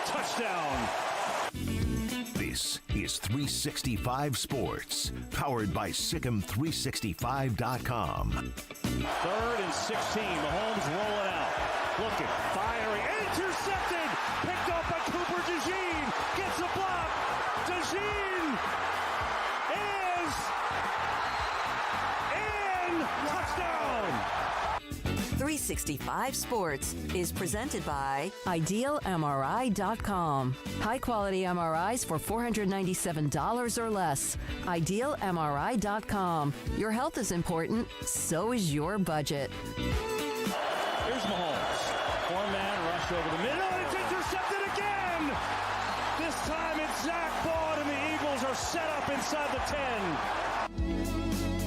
touchdown. This is 365 Sports, powered by SicEm365.com. 3rd and 16. Mahomes rolling out. Looking, firing, intercepted. Picked up by Cooper DeJean. Gets a block. DeJean is in. Touchdown. 365 Sports is presented by IdealMRI.com. High-quality MRIs for $497 or less. IdealMRI.com. Your health is important, so is your budget. Here's Mahomes. Four-man rush over the middle, and it's intercepted again! This time it's Zach Baud, and the Eagles are set up inside the 10.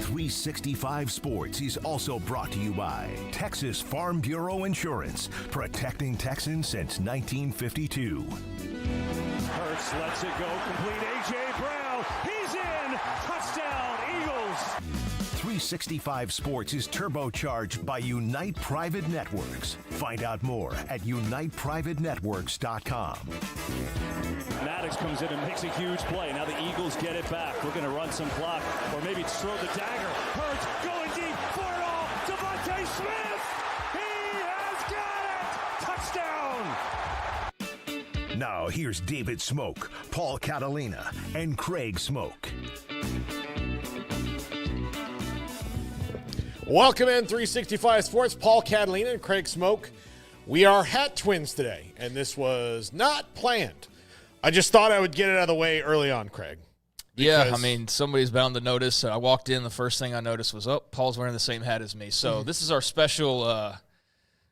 365 Sports is also brought to you by Texas Farm Bureau Insurance, protecting Texans since 1952. Hurts lets it go, complete A.J. Brown. He's in! Touchdown, Eagles! 365 Sports is turbocharged by Unite Private Networks. Find out more at uniteprivatenetworks.com. Maddox comes in and makes a huge play. Now the Eagles get it back. We're going to run some clock, or maybe throw the dagger. Hurts going deep for it all. Devontae Smith! He has got it! Touchdown! Now here's David Smoak, Paul Catalina, and Craig Smoak. Welcome in 365 Sports, Paul Catalina and Craig Smoak. We are hat twins today, and this was not planned. I just thought I would get it out of the way early on, Craig. Yeah, I mean, somebody's bound to notice. I walked in, the first thing I noticed was, Paul's wearing the same hat as me. So this is our special,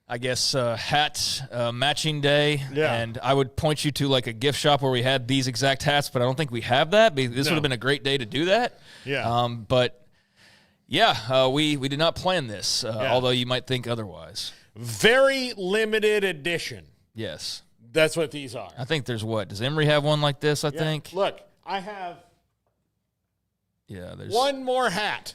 hat matching day. Yeah. And I would point you to like a gift shop where we had these exact hats, but I don't think we have that. This would have been a great day to do that. Yeah. We did not plan this, although you might think otherwise. Very limited edition. Yes. That's what these are. I think there's does Emory have one like this, I think? Look, I have there's one more hat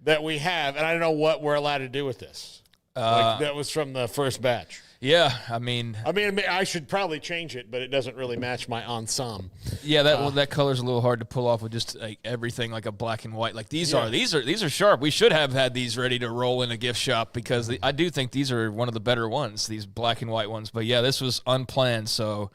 that we have, and I don't know what we're allowed to do with this. That was from the first batch. Yeah, I mean, I should probably change it, but it doesn't really match my ensemble. Yeah, that color's a little hard to pull off with just like everything like a black and white. Like these are sharp. We should have had these ready to roll in a gift shop because I do think these are one of the better ones, these black and white ones. But yeah, this was unplanned, so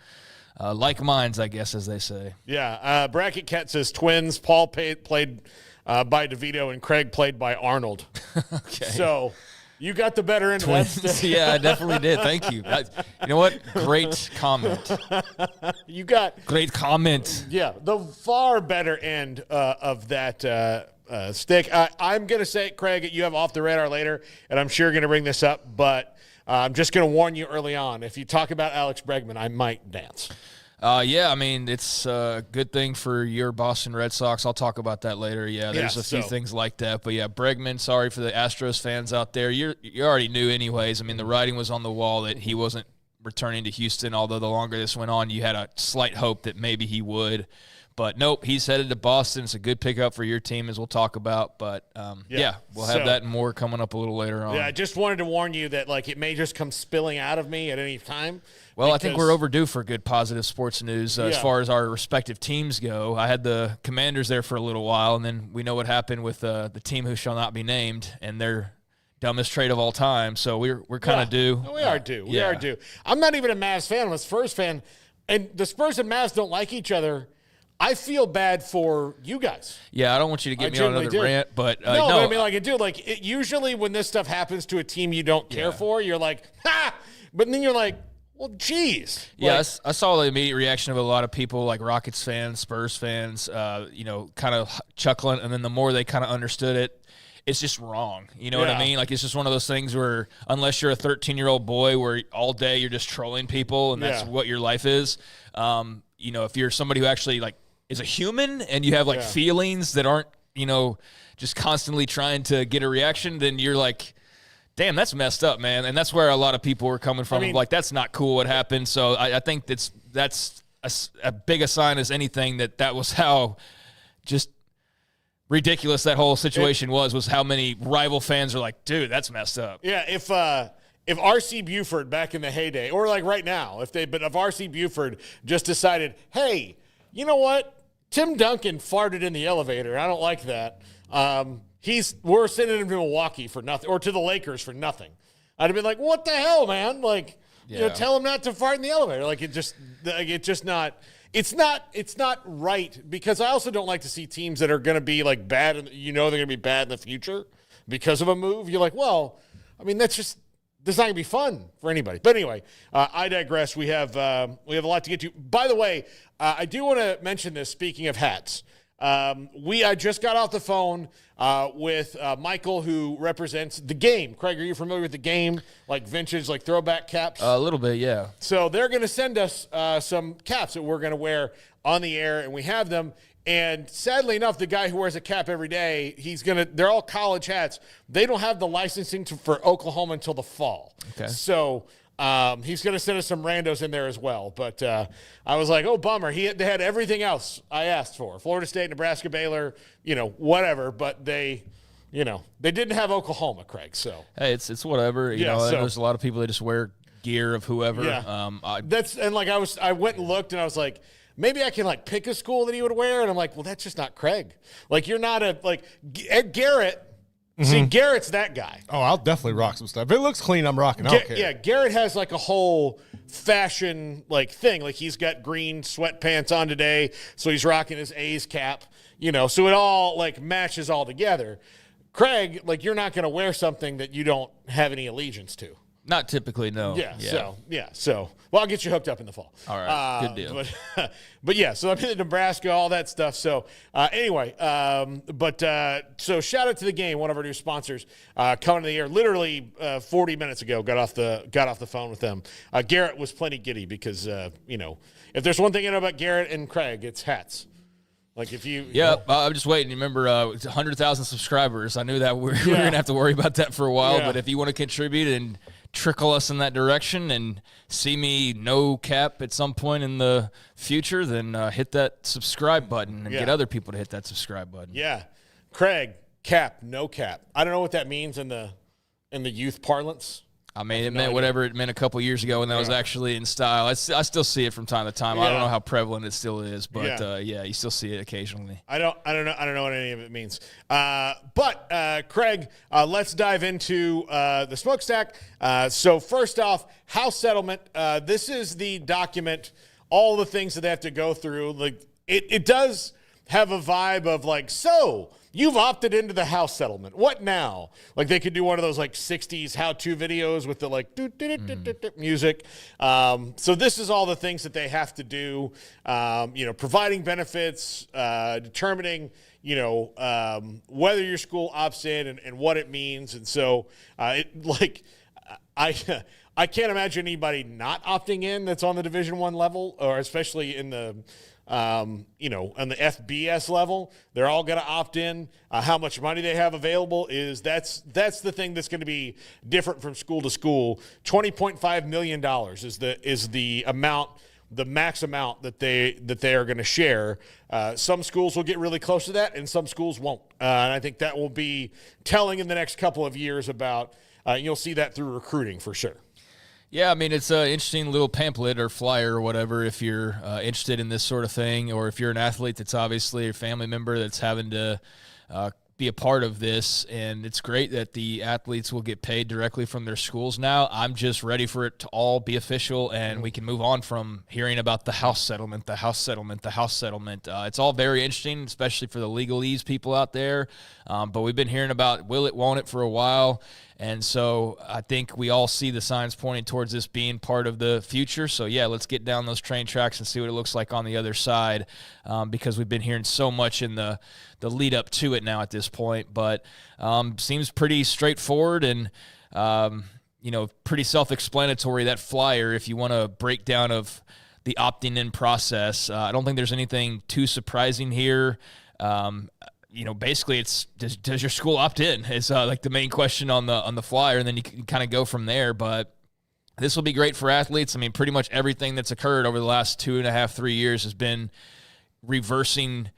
like minds, I guess, as they say. Yeah, Bracket Cat says twins. Paul played by DeVito and Craig played by Arnold. Okay, so. You got the better end of that. Yeah, I definitely did. Thank you. You know what? Great comment. You got great comment. Yeah, the far better end of that stick. I'm going to say, Craig, you have off the radar later, and I'm sure you're going to bring this up, but I'm just going to warn you early on. If you talk about Alex Bregman, I might dance. Yeah, I mean, it's a good thing for your Boston Red Sox. I'll talk about that later. Yeah, there's a few things like that. But, yeah, Bregman, sorry for the Astros fans out there. You already knew anyways. I mean, the writing was on the wall that he wasn't returning to Houston, although the longer this went on, you had a slight hope that maybe he would. But, nope, he's headed to Boston. It's a good pickup for your team, as we'll talk about. But, we'll have that and more coming up a little later on. Yeah, I just wanted to warn you that, it may just come spilling out of me at any time. Well, I think we're overdue for good positive sports news as far as our respective teams go. I had the Commanders there for a little while, and then we know what happened with the team who shall not be named, and their dumbest trade of all time. So we're kind of due. We are due. We are due. I'm not even a Mavs fan. I'm a Spurs fan, and the Spurs and Mavs don't like each other. I feel bad for you guys. Yeah, I don't want you to get me on another rant, but no, but I mean, usually when this stuff happens to a team you don't care for, you're like, ha! But then you're like, well, geez. Yeah, I saw the immediate reaction of a lot of people, like Rockets fans, Spurs fans, kind of chuckling, and then the more they kind of understood it, it's just wrong. You know what I mean? Like, it's just one of those things where unless you're a 13-year-old boy where all day you're just trolling people and that's what your life is, if you're somebody who actually, is a human and you have, feelings that aren't, just constantly trying to get a reaction, then you're like, damn, that's messed up, man. And that's where a lot of people were coming from. That's not cool what happened. So I think that's as big a sign as anything that was how just ridiculous that whole situation was how many rival fans are like, dude, that's messed up. Yeah, if RC Buford back in the heyday, or like right now, if RC Buford just decided, hey, you know what? Tim Duncan farted in the elevator. I don't like that. We're sending him to Milwaukee for nothing, or to the Lakers for nothing. I'd have been like, what the hell, man? Like, tell him not to fart in the elevator. Like, it's not right, because I also don't like to see teams that are going to be like bad, and they're going to be bad in the future because of a move. You're like, well, I mean, that's not going to be fun for anybody. But anyway, I digress. We have a lot to get to. By the way, I do want to mention this, speaking of hats. I just got off the phone with Michael, who represents The Game. Craig, are you familiar with The Game? Like vintage, like throwback caps? A little bit, yeah. So they're going to send us some caps that we're going to wear on the air, and we have them. And sadly enough, the guy who wears a cap every day, they're all college hats. They don't have the licensing for Oklahoma until the fall. Okay. So he's going to send us some randos in there as well. But I was like, oh, bummer. They had everything else I asked for. Florida State, Nebraska, Baylor, whatever. But they didn't have Oklahoma, Craig. So hey, it's whatever. There's a lot of people that just wear gear of whoever. Yeah. I went and looked, and I was like, maybe I can like pick a school that he would wear. And I'm like, well, that's just not Craig. Like, you're not Garrett. Mm-hmm. See, Garrett's that guy. Oh, I'll definitely rock some stuff. If it looks clean, I'm rocking. I don't care. Yeah, Garrett has like a whole fashion like thing. Like, he's got green sweatpants on today, so he's rocking his A's cap. So it all like matches all together. Craig, like, you're not going to wear something that you don't have any allegiance to. Not typically, no. So well, I'll get you hooked up in the fall. All right, good deal. But yeah, so I'm in Nebraska, all that stuff. So anyway, so shout out to The Game, one of our new sponsors, coming to the air literally 40 minutes ago. Got off the phone with them. Garrett was plenty giddy because if there's one thing I know about Garrett and Craig, it's hats. Like, if you... Yeah, I'm just waiting. Remember, 100,000 subscribers. I knew that we were going to have to worry about that for a while. Yeah. But if you want to contribute and trickle us in that direction and see me no cap at some point in the future, then hit that subscribe button and get other people to hit that subscribe button. Yeah. Craig, cap, no cap. I don't know what that means in the youth parlance. I mean, it meant whatever it meant a couple years ago when that was actually in style. I still see it from time to time. I don't know how prevalent it still is, but you still see it occasionally. I don't know what any of it means. But Craig, let's dive into the smokestack. So first off, house settlement. This is the document, all the things that they have to go through. Like, it does have a vibe of like, so you've opted into the house settlement. What now? Like, they could do one of those like 60s how-to videos with the like music. So this is all the things that they have to do. Providing benefits, determining, whether your school opts in and what it means. And so I can't imagine anybody not opting in that's on the Division I level, or especially in the on the FBS level. They're all going to opt in. How much money they have available that's the thing that's going to be different from school to school. $20.5 million is the amount, the max amount that they are going to share. Some schools will get really close to that, and some schools won't. And I think that will be telling in the next couple of years about. You'll see that through recruiting for sure. Yeah, I mean, it's an interesting little pamphlet or flyer or whatever if you're interested in this sort of thing, or if you're an athlete that's obviously a family member that's having to be a part of this. And it's great that the athletes will get paid directly from their schools now. I'm just ready for it to all be official, and we can move on from hearing about the house settlement. It's all very interesting, especially for the legalese people out there. But we've been hearing about will it, won't it for a while. And so I think we all see the signs pointing towards this being part of the future. So, yeah, let's get down those train tracks and see what it looks like on the other side, because we've been hearing so much in the lead up to it now at this point. But seems pretty straightforward and, pretty self-explanatory, that flyer, if you want a breakdown of the opting in process. I don't think there's anything too surprising here. Basically, it's does your school opt in? It's like the main question on the flyer, and then you can kind of go from there. But this will be great for athletes. I mean, pretty much everything that's occurred over the last 2.5, 3 years has been reversing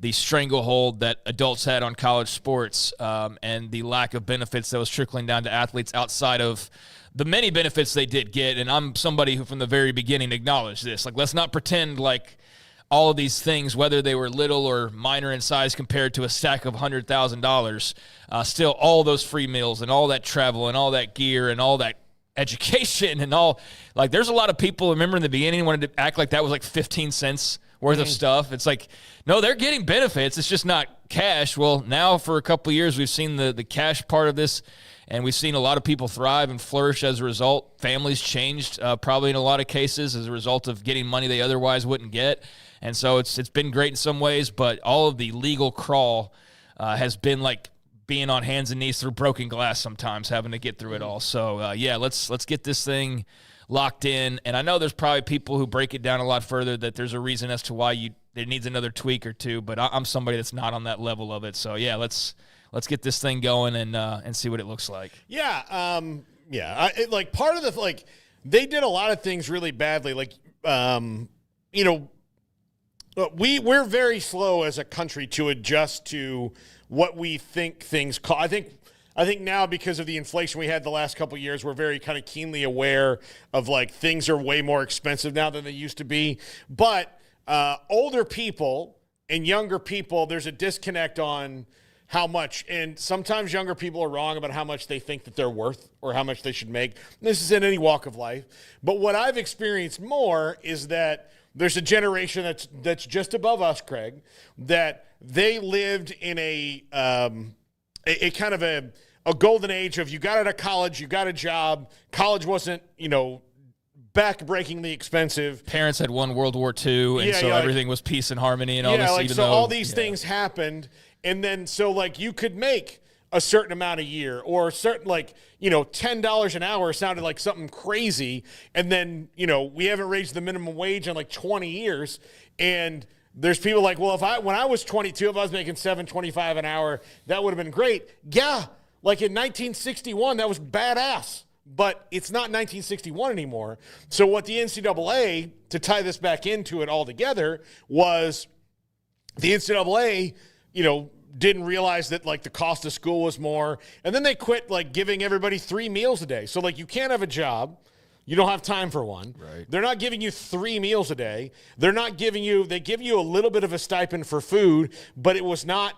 the stranglehold that adults had on college sports, and the lack of benefits that was trickling down to athletes outside of the many benefits they did get, and I'm somebody who from the very beginning acknowledged this. Like, let's not pretend like all of these things, whether they were little or minor in size compared to a stack of $100,000, still all those free meals and all that travel and all that gear and all that education and all, like, there's a lot of people, remember in the beginning, wanted to act like that was like 15 cents worth of stuff. It's like, no, they're getting benefits. It's just not cash. Well, now for a couple of years, we've seen the cash part of this, and we've seen a lot of people thrive and flourish as a result. Families changed probably in a lot of cases as a result of getting money they otherwise wouldn't get. And so it's been great in some ways, but all of the legal crawl has been like being on hands and knees through broken glass sometimes, having to get through it all. So, yeah, let's get this thing locked in. And I know there's probably people who break it down a lot further, that there's a reason as to why it needs another tweak or two, but I'm somebody that's not on that level of it. So, yeah, let's get this thing going and see what it looks like. Yeah, like part of the, like, they did a lot of things really badly. Like, we're very slow as a country to adjust to what we think things cost. I think now, because of the inflation we had the last couple of years, we're very kind of keenly aware of, like, things are way more expensive now than they used to be. But older people and younger people, there's a disconnect on how much, and sometimes younger people are wrong about how much they think that they're worth or how much they should make. This is in any walk of life. But what I've experienced more is that there's a generation that's just above us, Craig, that they lived in a kind of a golden age of, you got out of college, you got a job. College wasn't, back-breakingly expensive. Parents had won World War II, and everything was peace and harmony and all this. All these things happened, and then you could make a certain amount a year, or a certain, $10 an hour sounded like something crazy. And then, we haven't raised the minimum wage in like 20 years. And there's people like, well, when I was 22, if I was making $7.25 an hour, that would have been great. Yeah. Like in 1961, that was badass, but it's not 1961 anymore. So what the NCAA, to tie this back into it all together, was the NCAA, didn't realize that, like, the cost of school was more. And then they quit, like, giving everybody 3 meals a day. So, like, you can't have a job. You don't have time for one. Right. They're not giving you 3 meals a day. They're not giving you – they give you a little bit of a stipend for food, but it was not,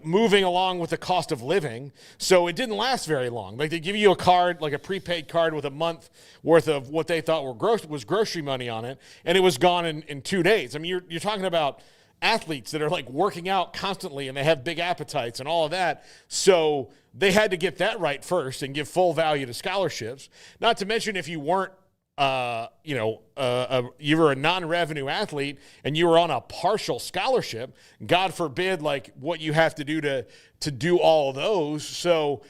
moving along with the cost of living. So it didn't last very long. Like, they give you a card, like a prepaid card with a month worth of what they thought was grocery money on it, and it was gone in 2 days. I mean, you're talking about – athletes that are, like, working out constantly and they have big appetites and all of that. So they had to get that right first and give full value to scholarships. Not to mention, if you weren't, you were a non-revenue athlete and you were on a partial scholarship, God forbid, like, what you have to do to do all of those. So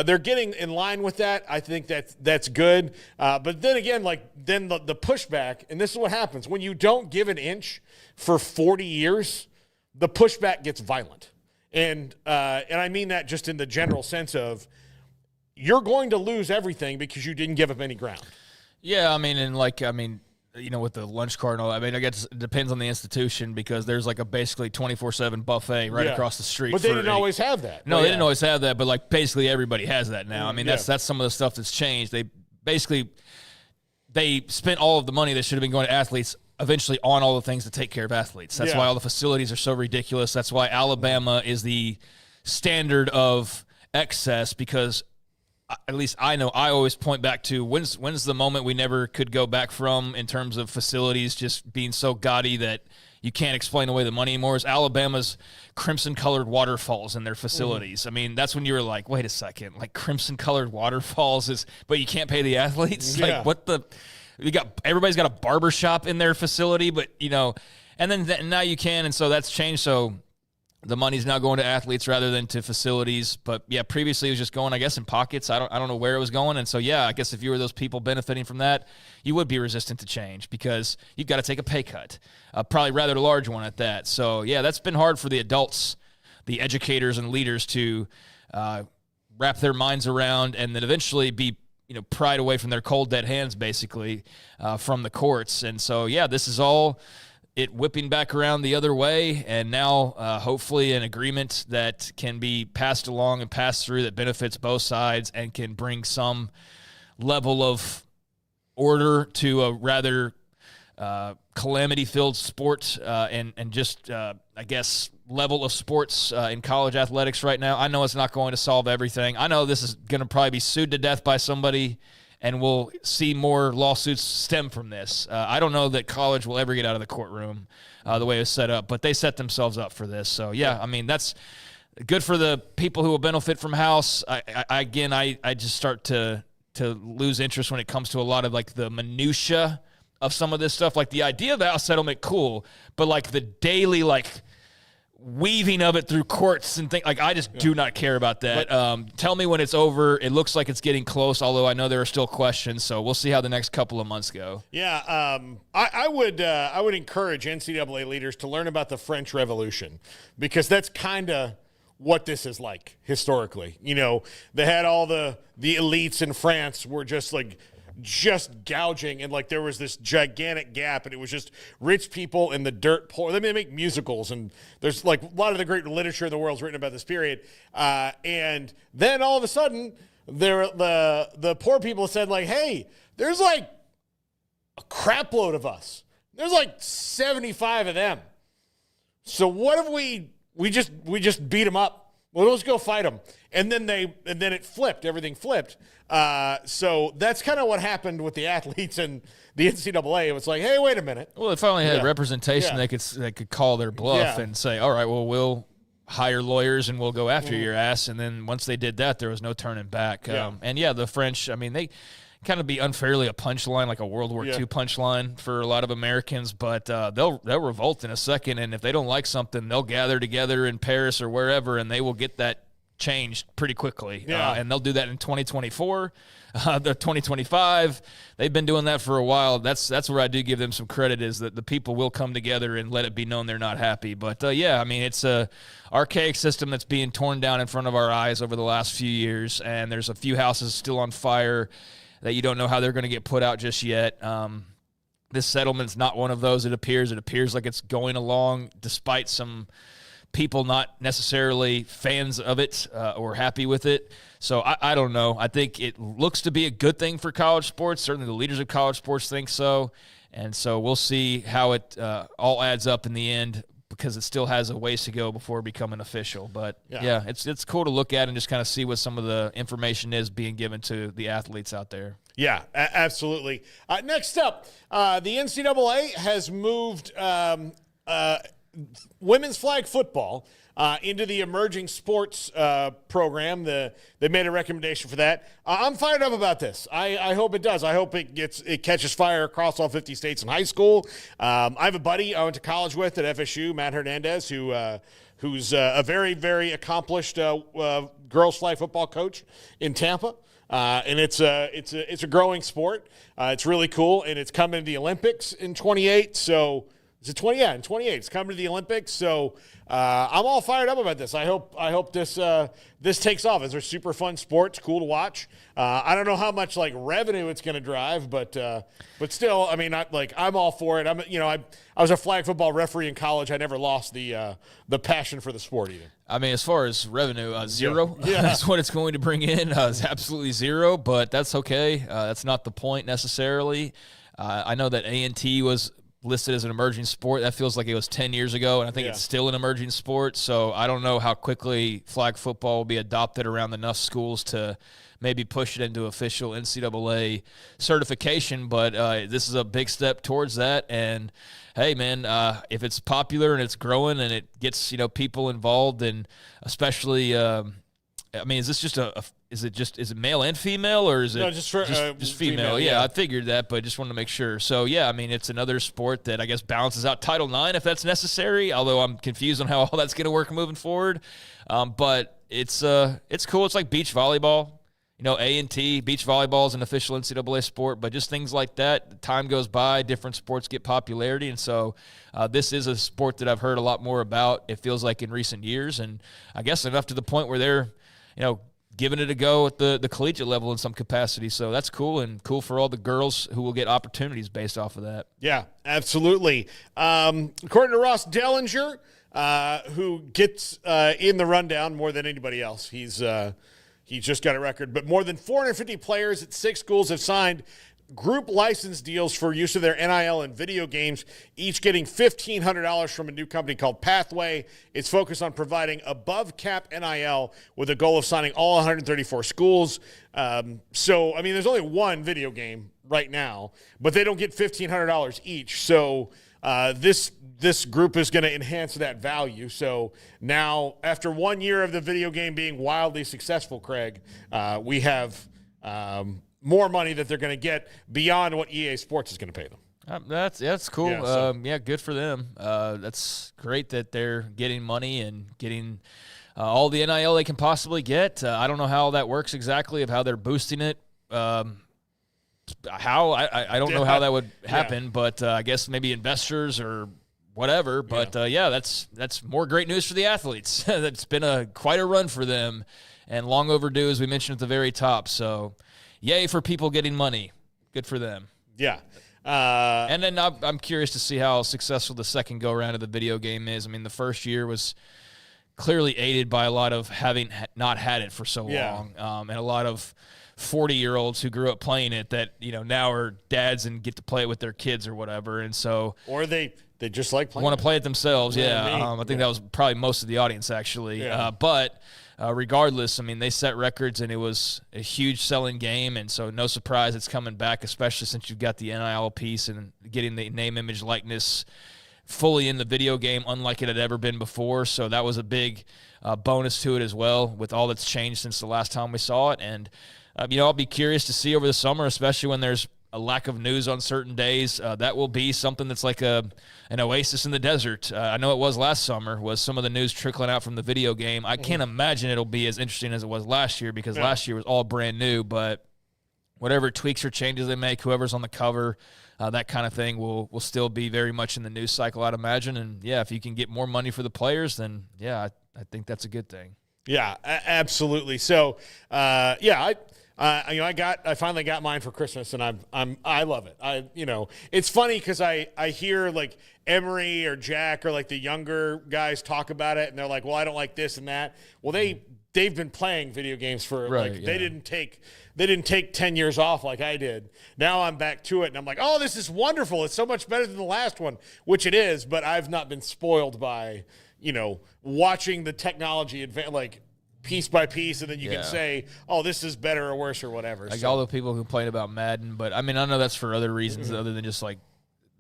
they're getting in line with that. I think that's good. But then again, the pushback, and this is what happens when you don't give an inch for 40 years, the pushback gets violent. And I mean that just in the general sense of, you're going to lose everything because you didn't give up any ground. Yeah, with the lunch card and all that, I guess it depends on the institution, because there's like a basically 24/7 buffet right across the street. But they didn't always have that. No, they didn't always have that, but, like, basically everybody has that now. That's some of the stuff that's changed. They spent all of the money that should have been going to athletes eventually on all the things to take care of athletes. That's why all the facilities are so ridiculous. That's why Alabama is the standard of excess, because at least I know I always point back to when's the moment we never could go back from in terms of facilities just being so gaudy that you can't explain away the money anymore, is Alabama's crimson-colored waterfalls in their facilities. That's when you were like, wait a second, like, crimson-colored waterfalls but you can't pay the athletes? Like, what the – everybody's got a barber shop in their facility, but, and then now you can, and so that's changed. So the money's now going to athletes rather than to facilities. But, yeah, previously it was just going, I guess, in pockets. I don't know where it was going. And so, yeah, I guess if you were those people benefiting from that, you would be resistant to change, because you've got to take a pay cut, probably rather a large one at that. So, yeah, that's been hard for the adults, the educators and leaders to wrap their minds around, and then eventually be pried away from their cold, dead hands, basically, from the courts. And so, yeah, this is all it whipping back around the other way, and now hopefully an agreement that can be passed along and passed through that benefits both sides and can bring some level of order to a rather calamity-filled sport and just, I guess, level of sports in college athletics right now. I know it's not going to solve everything. I know this is going to probably be sued to death by somebody, and we'll see more lawsuits stem from this. I don't know that college will ever get out of the courtroom the way it's set up, but they set themselves up for this. So, yeah, I mean, that's good for the people who will benefit from House. I just start to lose interest when it comes to a lot of, like, the minutia of some of this stuff. Like, the idea of House settlement, cool, but, like, the daily, like, weaving of it through courts and things, like, I just do not care about that. Tell me when it's over. It looks like it's getting close, although I know there are still questions, so we'll see how the next couple of months go. Yeah, I would encourage NCAA leaders to learn about the French Revolution, because that's kind of what this is like historically. You know, they had all the elites in France were just gouging, and like there was this gigantic gap, and it was just rich people and the dirt poor. They make musicals, and there's like a lot of the great literature in the world's written about this period. And then all of a sudden, the poor people said, like, hey, there's like a crap load of us. There's like 75 of them. So what if we just beat them up? Well, let's go fight them. And then it flipped. Everything flipped. So that's kind of what happened with the athletes and the NCAA. It was like, hey, wait a minute. Well, they finally had representation. They could call their bluff and say, all right, well, we'll hire lawyers and we'll go after your ass. And then once they did that, there was no turning back. The French, I mean, they kind of be unfairly a punchline, like a World War II punchline for a lot of Americans, but they'll revolt in a second, and if they don't like something, they'll gather together in Paris or wherever, and they will get that changed pretty quickly. And they'll do that in 2024, the 2025. They've been doing that for a while. That's where I do give them some credit, is that the people will come together and let it be known they're not happy. But I mean, it's a archaic system that's being torn down in front of our eyes over the last few years, and there's a few houses still on fire that you don't know how they're going to get put out just yet. This settlement's not one of those, it appears. It appears like it's going along despite some people not necessarily fans of it or happy with it. So I don't know. I think it looks to be a good thing for college sports. Certainly the leaders of college sports think so. And so we'll see how it all adds up in the end, because it still has a ways to go before becoming official. But, it's cool to look at and just kind of see what some of the information is being given to the athletes out there. Yeah, absolutely. Next up, the NCAA has moved women's flag football into the emerging sports program. They made a recommendation for that. I'm fired up about this. I hope it does. I hope it catches fire across all 50 states in high school. I have a buddy I went to college with at FSU, Matt Hernandez, who's a very, very accomplished girls flag football coach in Tampa. And it's a growing sport. It's really cool, and it's coming to the Olympics in 28. So is it 20? Yeah, in 28. It's coming to the Olympics. So I'm all fired up about this. I hope this takes off. It's a super fun sport. It's cool to watch. I don't know how much like revenue it's going to drive, but still, I mean, I'm all for it. I was a flag football referee in college. I never lost the passion for the sport either. I mean, as far as revenue, zero. Yeah. That's what it's going to bring in. Is absolutely zero, but that's okay. That's not the point necessarily. I know that A&T was listed as an emerging sport. That feels like it was 10 years ago, and I think it's still an emerging sport. So I don't know how quickly flag football will be adopted around enough schools to maybe push it into official NCAA certification, but this is a big step towards that. And hey, man, if it's popular and it's growing and it gets people involved, and especially, I mean, is this just is it male and female, or is it just female? Yeah, I figured that, but just wanted to make sure. So yeah, I mean, it's another sport that I guess balances out Title IX if that's necessary. Although I'm confused on how all that's going to work moving forward. But it's cool. It's like beach volleyball. A&T, beach volleyball is an official NCAA sport, but just things like that. Time goes by, different sports get popularity, and so this is a sport that I've heard a lot more about, it feels like, in recent years, and I guess enough to the point where they're, giving it a go at the collegiate level in some capacity. So that's cool, and cool for all the girls who will get opportunities based off of that. Yeah, absolutely. According to Ross Dellinger, who gets in the rundown more than anybody else, he's just got a record, but more than 450 players at 6 schools have signed group license deals for use of their NIL and video games, each getting $1,500 from a new company called Pathway. It's focused on providing above-cap NIL with a goal of signing all 134 schools. So, I mean, there's only one video game right now, but they don't get $1,500 each. So this group is going to enhance that value. So now, after 1 year of the video game being wildly successful, Craig, we have more money that they're going to get beyond what EA Sports is going to pay them. That's cool. Yeah, good for them. That's great that they're getting money and getting all the NIL they can possibly get. I don't know how that works exactly, of how they're boosting it. I don't know how that would happen, but I guess maybe investors or whatever. But that's more great news for the athletes. That's been quite a run for them, and long overdue, as we mentioned at the very top. So, yay for people getting money. Good for them. Yeah. And then I'm curious to see how successful the second go-around of the video game is. I mean, the first year was clearly aided by a lot of having not had it for so long, and a lot of 40-year-olds who grew up playing it that, now are dads and get to play it with their kids or whatever. And so, or they just like playing want to play it themselves. I think that was probably most of the audience, actually. But regardless, I mean, they set records, and it was a huge selling game, and so no surprise it's coming back, especially since you've got the NIL piece and getting the name, image, likeness fully in the video game, unlike it had ever been before. So that was a big bonus to it as well, with all that's changed since the last time we saw it. And I'll be curious to see over the summer, especially when there's a lack of news on certain days. That will be something that's like an oasis in the desert. I know it was last summer, was some of the news trickling out from the video game. I can't imagine it'll be as interesting as it was last year, because last year was all brand new. But whatever tweaks or changes they make, whoever's on the cover, that kind of thing will still be very much in the news cycle, I'd imagine. And, if you can get more money for the players, then, I think that's a good thing. Yeah, absolutely. So, I finally got mine for Christmas, and I love it. It's funny because I hear like Emery or Jack or like the younger guys talk about it, and they're like, well, I don't like this and that. Well, they've been playing video games for they didn't take 10 years off like I did. Now I'm back to it, and I'm like, oh, this is wonderful. It's so much better than the last one, which it is, but I've not been spoiled by, watching the technology advance, like piece by piece, and then you can say, oh, this is better or worse or whatever. Like all the people who complain about Madden, but I mean, I know that's for other reasons other than just like,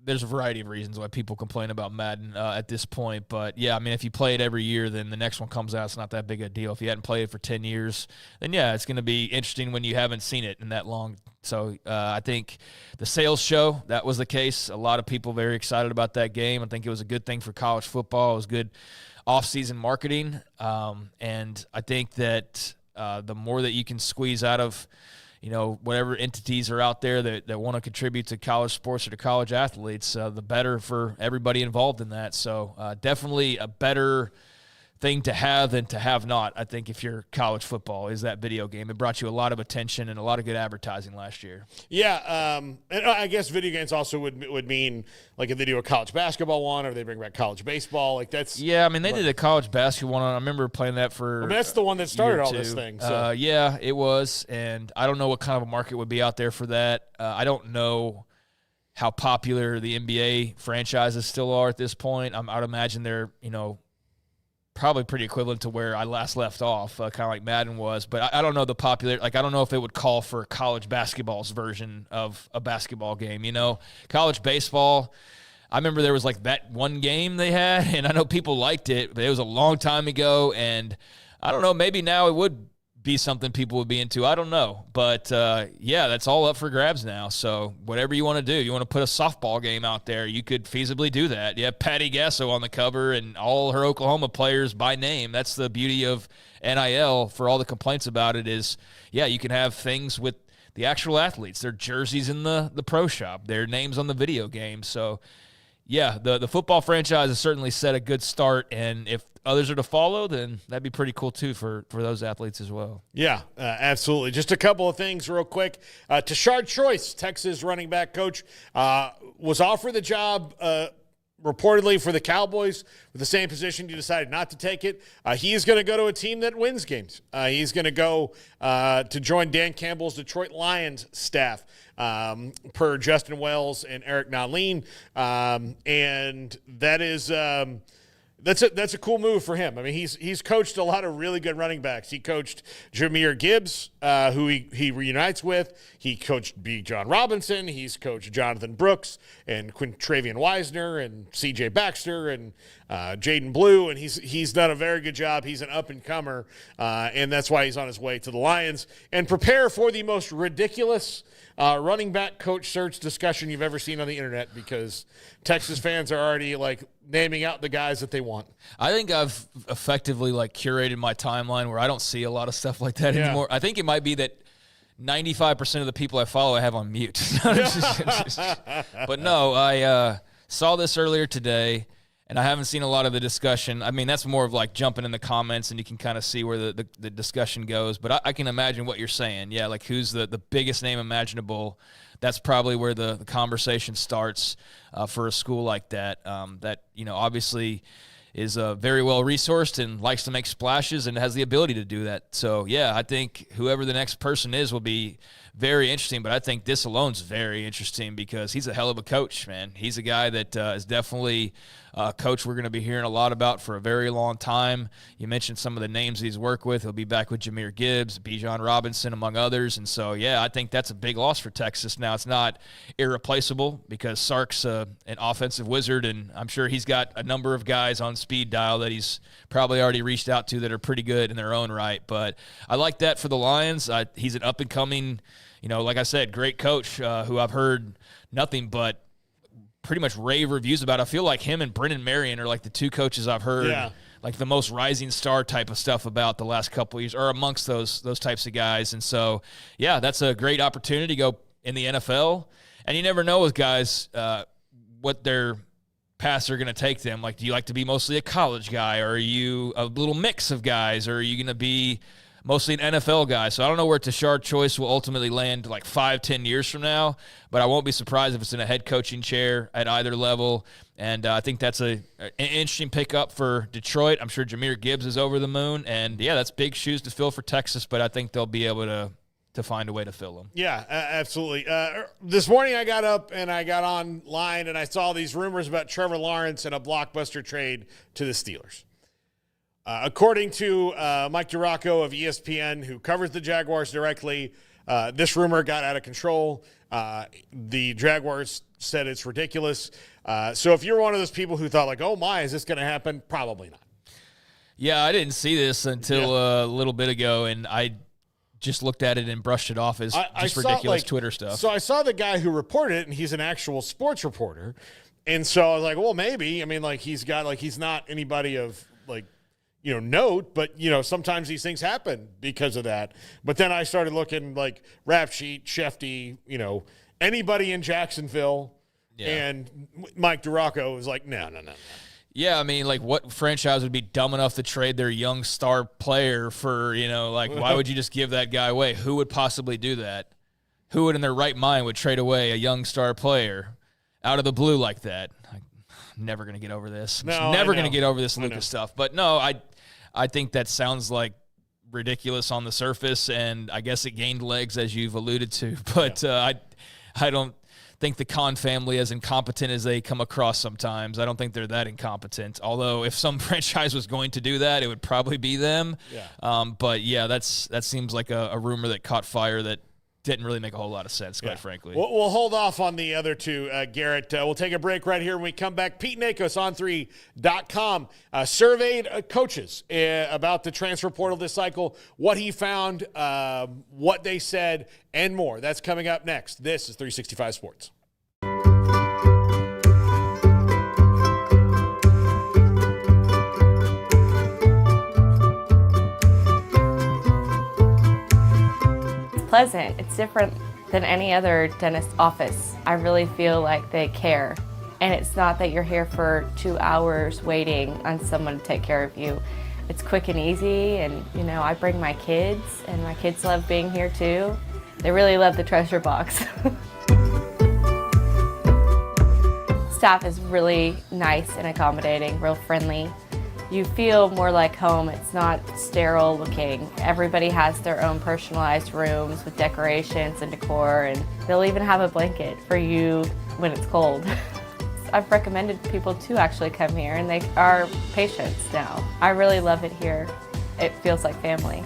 there's a variety of reasons why people complain about Madden at this point. But I mean, if you play it every year, then the next one comes out, it's not that big a deal. If you hadn't played it for 10 years, then it's going to be interesting when you haven't seen it in that long. So I think the sales show, that was the case. A lot of people very excited about that game. I think it was a good thing for college football. It was good off-season marketing, and I think that the more that you can squeeze out of, whatever entities are out there that want to contribute to college sports or to college athletes, the better for everybody involved in that. So definitely a better thing to have than to have not, I think, if you're college football, is that video game. It brought you a lot of attention and a lot of good advertising last year. Yeah, and I guess video games also would mean, like, if they do a college basketball one, or they bring back college baseball, like that's... Yeah, I mean, they did a college basketball one. I remember playing that for... that's the one that started all this thing. So. It was, and I don't know what kind of a market would be out there for that. I don't know how popular the NBA franchises still are at this point. I would imagine they're, probably pretty equivalent to where I last left off, kind of like Madden was. But I don't know the popular, I don't know if it would call for college basketball's version of a basketball game. College baseball, I remember there was like that one game they had, and I know people liked it, but it was a long time ago. And I don't know, maybe now it would be something people would be into. I don't know. But, that's all up for grabs now. So whatever you want to do, you want to put a softball game out there, you could feasibly do that. You have Patty Gasso on the cover and all her Oklahoma players by name. That's the beauty of NIL, for all the complaints about it, is, you can have things with the actual athletes, their jerseys in the pro shop, their names on the video game. So, the football franchise has certainly set a good start, and if others are to follow, then that'd be pretty cool too for those athletes as well. Yeah, absolutely. Just a couple of things real quick. Tashard Choice, Texas running back coach, was offered the job reportedly for the Cowboys with the same position. He decided not to take it. He is going to go to a team that wins games. He's going to go to join Dan Campbell's Detroit Lions staff, per Justin Wells and Eric Nalin. And that is that's a cool move for him. I mean, he's coached a lot of really good running backs. He coached Jahmyr Gibbs, who he reunites with. He coached B. John Robinson. He's coached Jonathan Brooks and Quintravian Wisner and C.J. Baxter and Jaden Blue, and he's done a very good job. He's an up-and-comer, and that's why he's on his way to the Lions. And prepare for the most ridiculous running back coach search discussion you've ever seen on the internet, because Texas fans are already like naming out the guys that they want. I think I've effectively like curated my timeline where I don't see a lot of stuff like that anymore. I think it might be that 95% of the people I follow I have on mute. But no, I saw this earlier today, and I haven't seen a lot of the discussion. I mean, that's more of like jumping in the comments, and you can kind of see where the discussion goes. But I can imagine what you're saying. Yeah, like who's the biggest name imaginable. That's probably where the conversation starts for a school like that. That, obviously is very well resourced and likes to make splashes and has the ability to do that. So, yeah, I think whoever the next person is will be very interesting. But I think this alone is very interesting because he's a hell of a coach, man. He's a guy that is definitely a coach we're going to be hearing a lot about for a very long time. You mentioned some of the names he's worked with. He'll be back with Jahmyr Gibbs, Bijan Robinson, among others. And so, yeah, I think that's a big loss for Texas. Now, it's not irreplaceable because Sark's an offensive wizard, and I'm sure he's got a number of guys on speed dial that he's probably already reached out to that are pretty good in their own right. But I like that for the Lions. He's an up-and-coming, like I said, great coach who I've heard nothing but pretty much rave reviews about. I feel like him and Brennan Marion are like the two coaches I've heard like the most rising star type of stuff about the last couple of years, or amongst those types of guys. And so, yeah, that's a great opportunity to go in the NFL. And you never know with guys what their paths are going to take them. Like, do you like to be mostly a college guy, or are you a little mix of guys, or are you going to be mostly an NFL guy? So I don't know where Tashard Choice will ultimately land like 5-10 years from now, but I won't be surprised if it's in a head coaching chair at either level. And I think that's an interesting pickup for Detroit. I'm sure Jahmyr Gibbs is over the moon. And, yeah, that's big shoes to fill for Texas, but I think they'll be able to find a way to fill them. Yeah, absolutely. This morning I got up and I got online and I saw these rumors about Trevor Lawrence and a blockbuster trade to the Steelers. According to Mike DiRocco of ESPN, who covers the Jaguars directly, this rumor got out of control. The Jaguars said it's ridiculous. So if you're one of those people who thought like, oh my, is this going to happen? Probably not. Yeah, I didn't see this until a little bit ago, and I just looked at it and brushed it off as just ridiculous Twitter stuff. So I saw the guy who reported it, and he's an actual sports reporter. And so I was like, well, maybe. I mean, like he's not anybody of like, note, but, sometimes these things happen because of that. But then I started looking like Rap Sheet, Shefty, anybody in Jacksonville, and Mike DiRocco was like, no. Yeah, I mean, like what franchise would be dumb enough to trade their young star player for, why would you just give that guy away? Who would possibly do that? Who would in their right mind would trade away a young star player out of the blue like that? I'm never going to get over this. Never going to get over this Lucas stuff. But no, I think that sounds like ridiculous on the surface, and I guess it gained legs as you've alluded to. But I don't think the Khan family, as incompetent as they come across sometimes, I don't think they're that incompetent. Although if some franchise was going to do that, it would probably be them. Yeah. But yeah, that seems like a rumor that caught fire that didn't really make a whole lot of sense, quite frankly. We'll hold off on the other two, Garrett. We'll take a break right here when we come back. Pete Nakos on 3.com surveyed coaches about the transfer portal this cycle, what he found, what they said, and more. That's coming up next. This is 365 Sports. Pleasant. It's different than any other dentist office. I really feel like they care. And it's not that you're here for 2 hours waiting on someone to take care of you. It's quick and easy, and I bring my kids, and my kids love being here too. They really love the treasure box. Staff is really nice and accommodating, real friendly. You feel more like home. It's not sterile looking. Everybody has their own personalized rooms with decorations and decor, and they'll even have a blanket for you when it's cold. I've recommended people to actually come here, and they are patients now. I really love it here. It feels like family.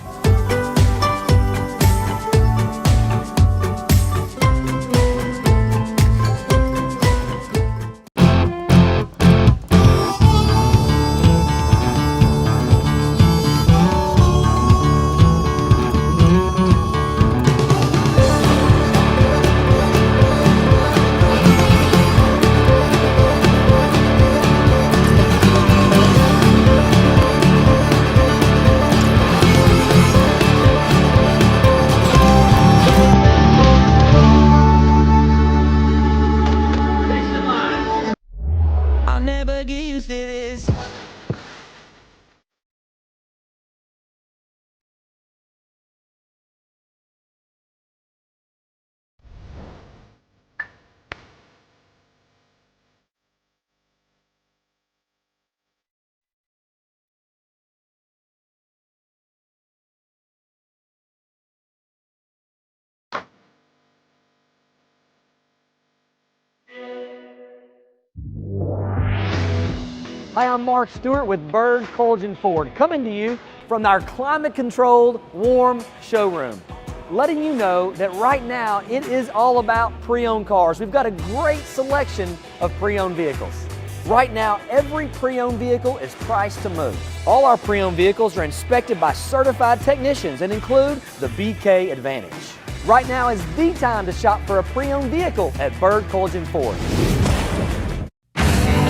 Hi, I'm Mark Stewart with Bird Colgin Ford, coming to you from our climate-controlled, warm showroom, letting you know that right now it is all about pre-owned cars. We've got a great selection of pre-owned vehicles. Right now, every pre-owned vehicle is priced to move. All our pre-owned vehicles are inspected by certified technicians and include the BK Advantage. Right now is the time to shop for a pre-owned vehicle at Bird Colgin Ford.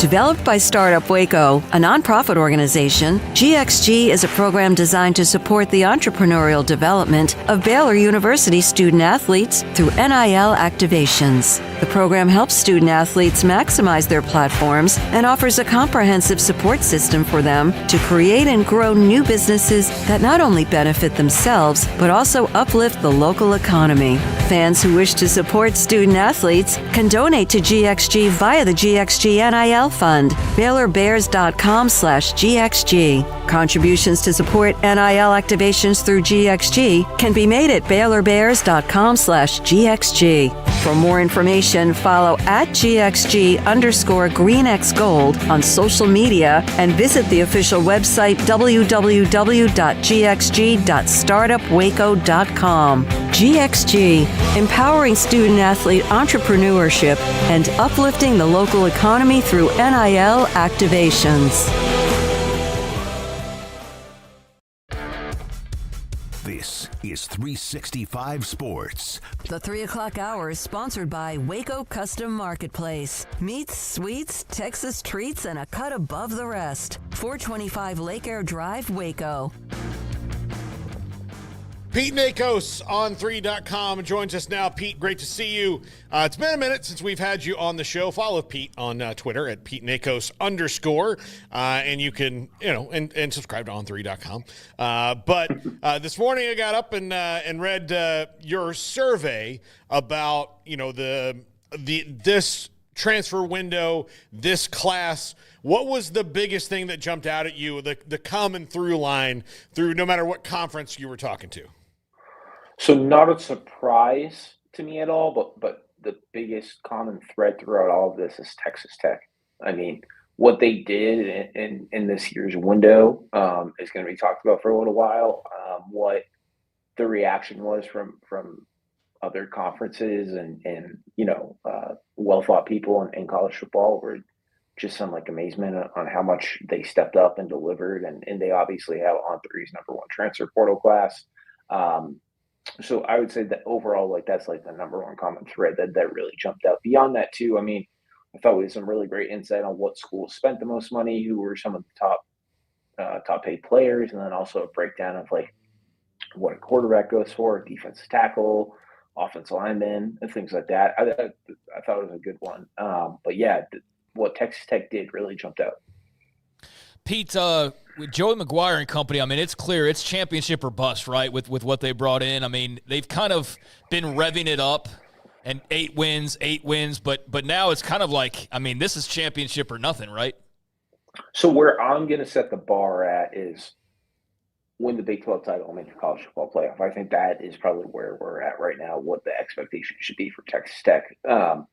Developed by Startup Waco, a nonprofit organization, GXG is a program designed to support the entrepreneurial development of Baylor University student athletes through NIL activations. The program helps student athletes maximize their platforms and offers a comprehensive support system for them to create and grow new businesses that not only benefit themselves, but also uplift the local economy. Fans who wish to support student athletes can donate to GXG via the GXG NIL Fund, BaylorBears.com/GXG. Contributions to support NIL activations through GXG can be made at BaylorBears.com/GXG. For more information, follow @GXG_GreenXGold on social media and visit the official website www.gxg.startupwaco.com. GXG, empowering student athlete entrepreneurship and uplifting the local economy through NIL activations. This is 365 Sports. The 3 o'clock hour is sponsored by Waco Custom Marketplace. Meats, sweets, Texas treats, and a cut above the rest. 425 Lake Air Drive, Waco. Pete Nakos on 3.com joins us now. Pete, great to see you. It's been a minute since we've had you on the show. Follow Pete on Twitter at Pete Nakos _. And you can, and subscribe to on3.com. But this morning I got up and read your survey about, this transfer window, this class. What was the biggest thing that jumped out at you, the common through line through no matter what conference you were talking to? So not a surprise to me at all, but the biggest common thread throughout all of this is Texas Tech. I mean, what they did in this year's window is going to be talked about for a little while. What the reaction was from other conferences and well thought people in college football were just some amazement on how much they stepped up and delivered, and they obviously have On3's #1 transfer portal class. So I would say that overall, that's the #1 common thread that really jumped out. Beyond that too, I mean, I thought we had some really great insight on what schools spent the most money, who were some of the top paid players, and then also a breakdown of what a quarterback goes for, defensive tackle, offensive lineman, and things like that. I thought it was a good one. But yeah, what Texas Tech did really jumped out. Pete, with Joey McGuire and company, I mean, it's clear it's championship or bust, right, with what they brought in. I mean, they've kind of been revving it up, and 8 wins, but now it's kind of like, I mean, this is championship or nothing, right? So where I'm going to set the bar at is win the Big 12 title and make the college football playoff. I think that is probably where we're at right now, what the expectation should be for Texas Tech. I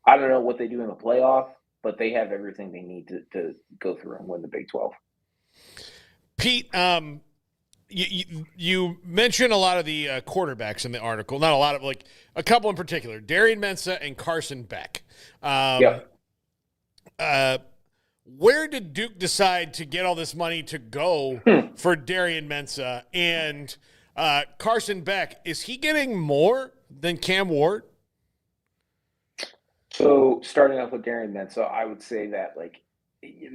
don't know what they do in the playoff, but they have everything they need to go through and win the Big 12. Pete, you mentioned a lot of the quarterbacks in the article. Not a lot of, like a couple in particular, Darren Mensah and Carson Beck. Where did Duke decide to get all this money to go for Darren Mensah? And Carson Beck, is he getting more than Cam Ward? So starting off with Darren Mensah, I would say that like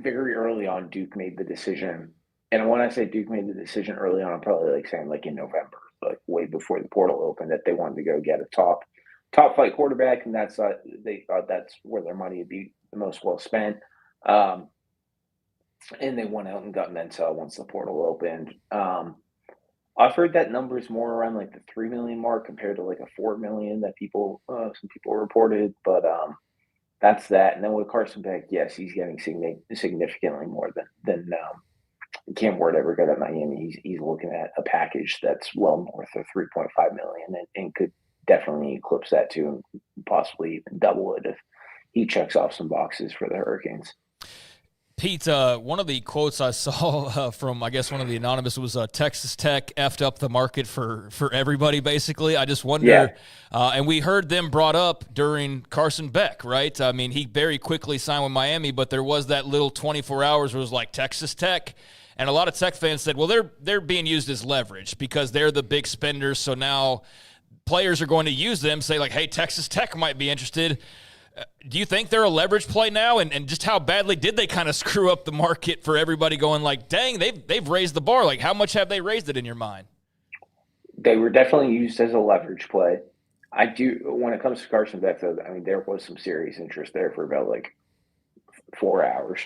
very early on, Duke made the decision. And when I say Duke made the decision early on, I'm probably like saying like in November, like way before the portal opened, that they wanted to go get a top flight quarterback, and that's they thought that's where their money would be the most well spent. And they went out and got Mensah once the portal opened. I've heard that number is more around like the $3 million mark compared to like a $4 million that some people reported, but that's that. And then with Carson Beck, yes, he's getting significantly more than Cam Ward ever got at Miami. He's looking at a package that's well north of $3.5 million and could definitely eclipse that too, and possibly even double it if he checks off some boxes for the Hurricanes. Pete, one of the quotes I saw from, I guess, one of the anonymous was Texas Tech effed up the market for everybody, basically. I just wonder, and we heard them brought up during Carson Beck, right? I mean, he very quickly signed with Miami, but there was that little 24 hours where it was like Texas Tech. And a lot of Tech fans said, well, they're being used as leverage because they're the big spenders, so now players are going to use them, say like, hey, Texas Tech might be interested. Do you think they're a leverage play now? And just how badly did they kind of screw up the market for everybody going like, dang, they've raised the bar. Like, how much have they raised it in your mind? They were definitely used as a leverage play. I do, when it comes to Carson Beck, though, I mean, there was some serious interest there for about like 4 hours.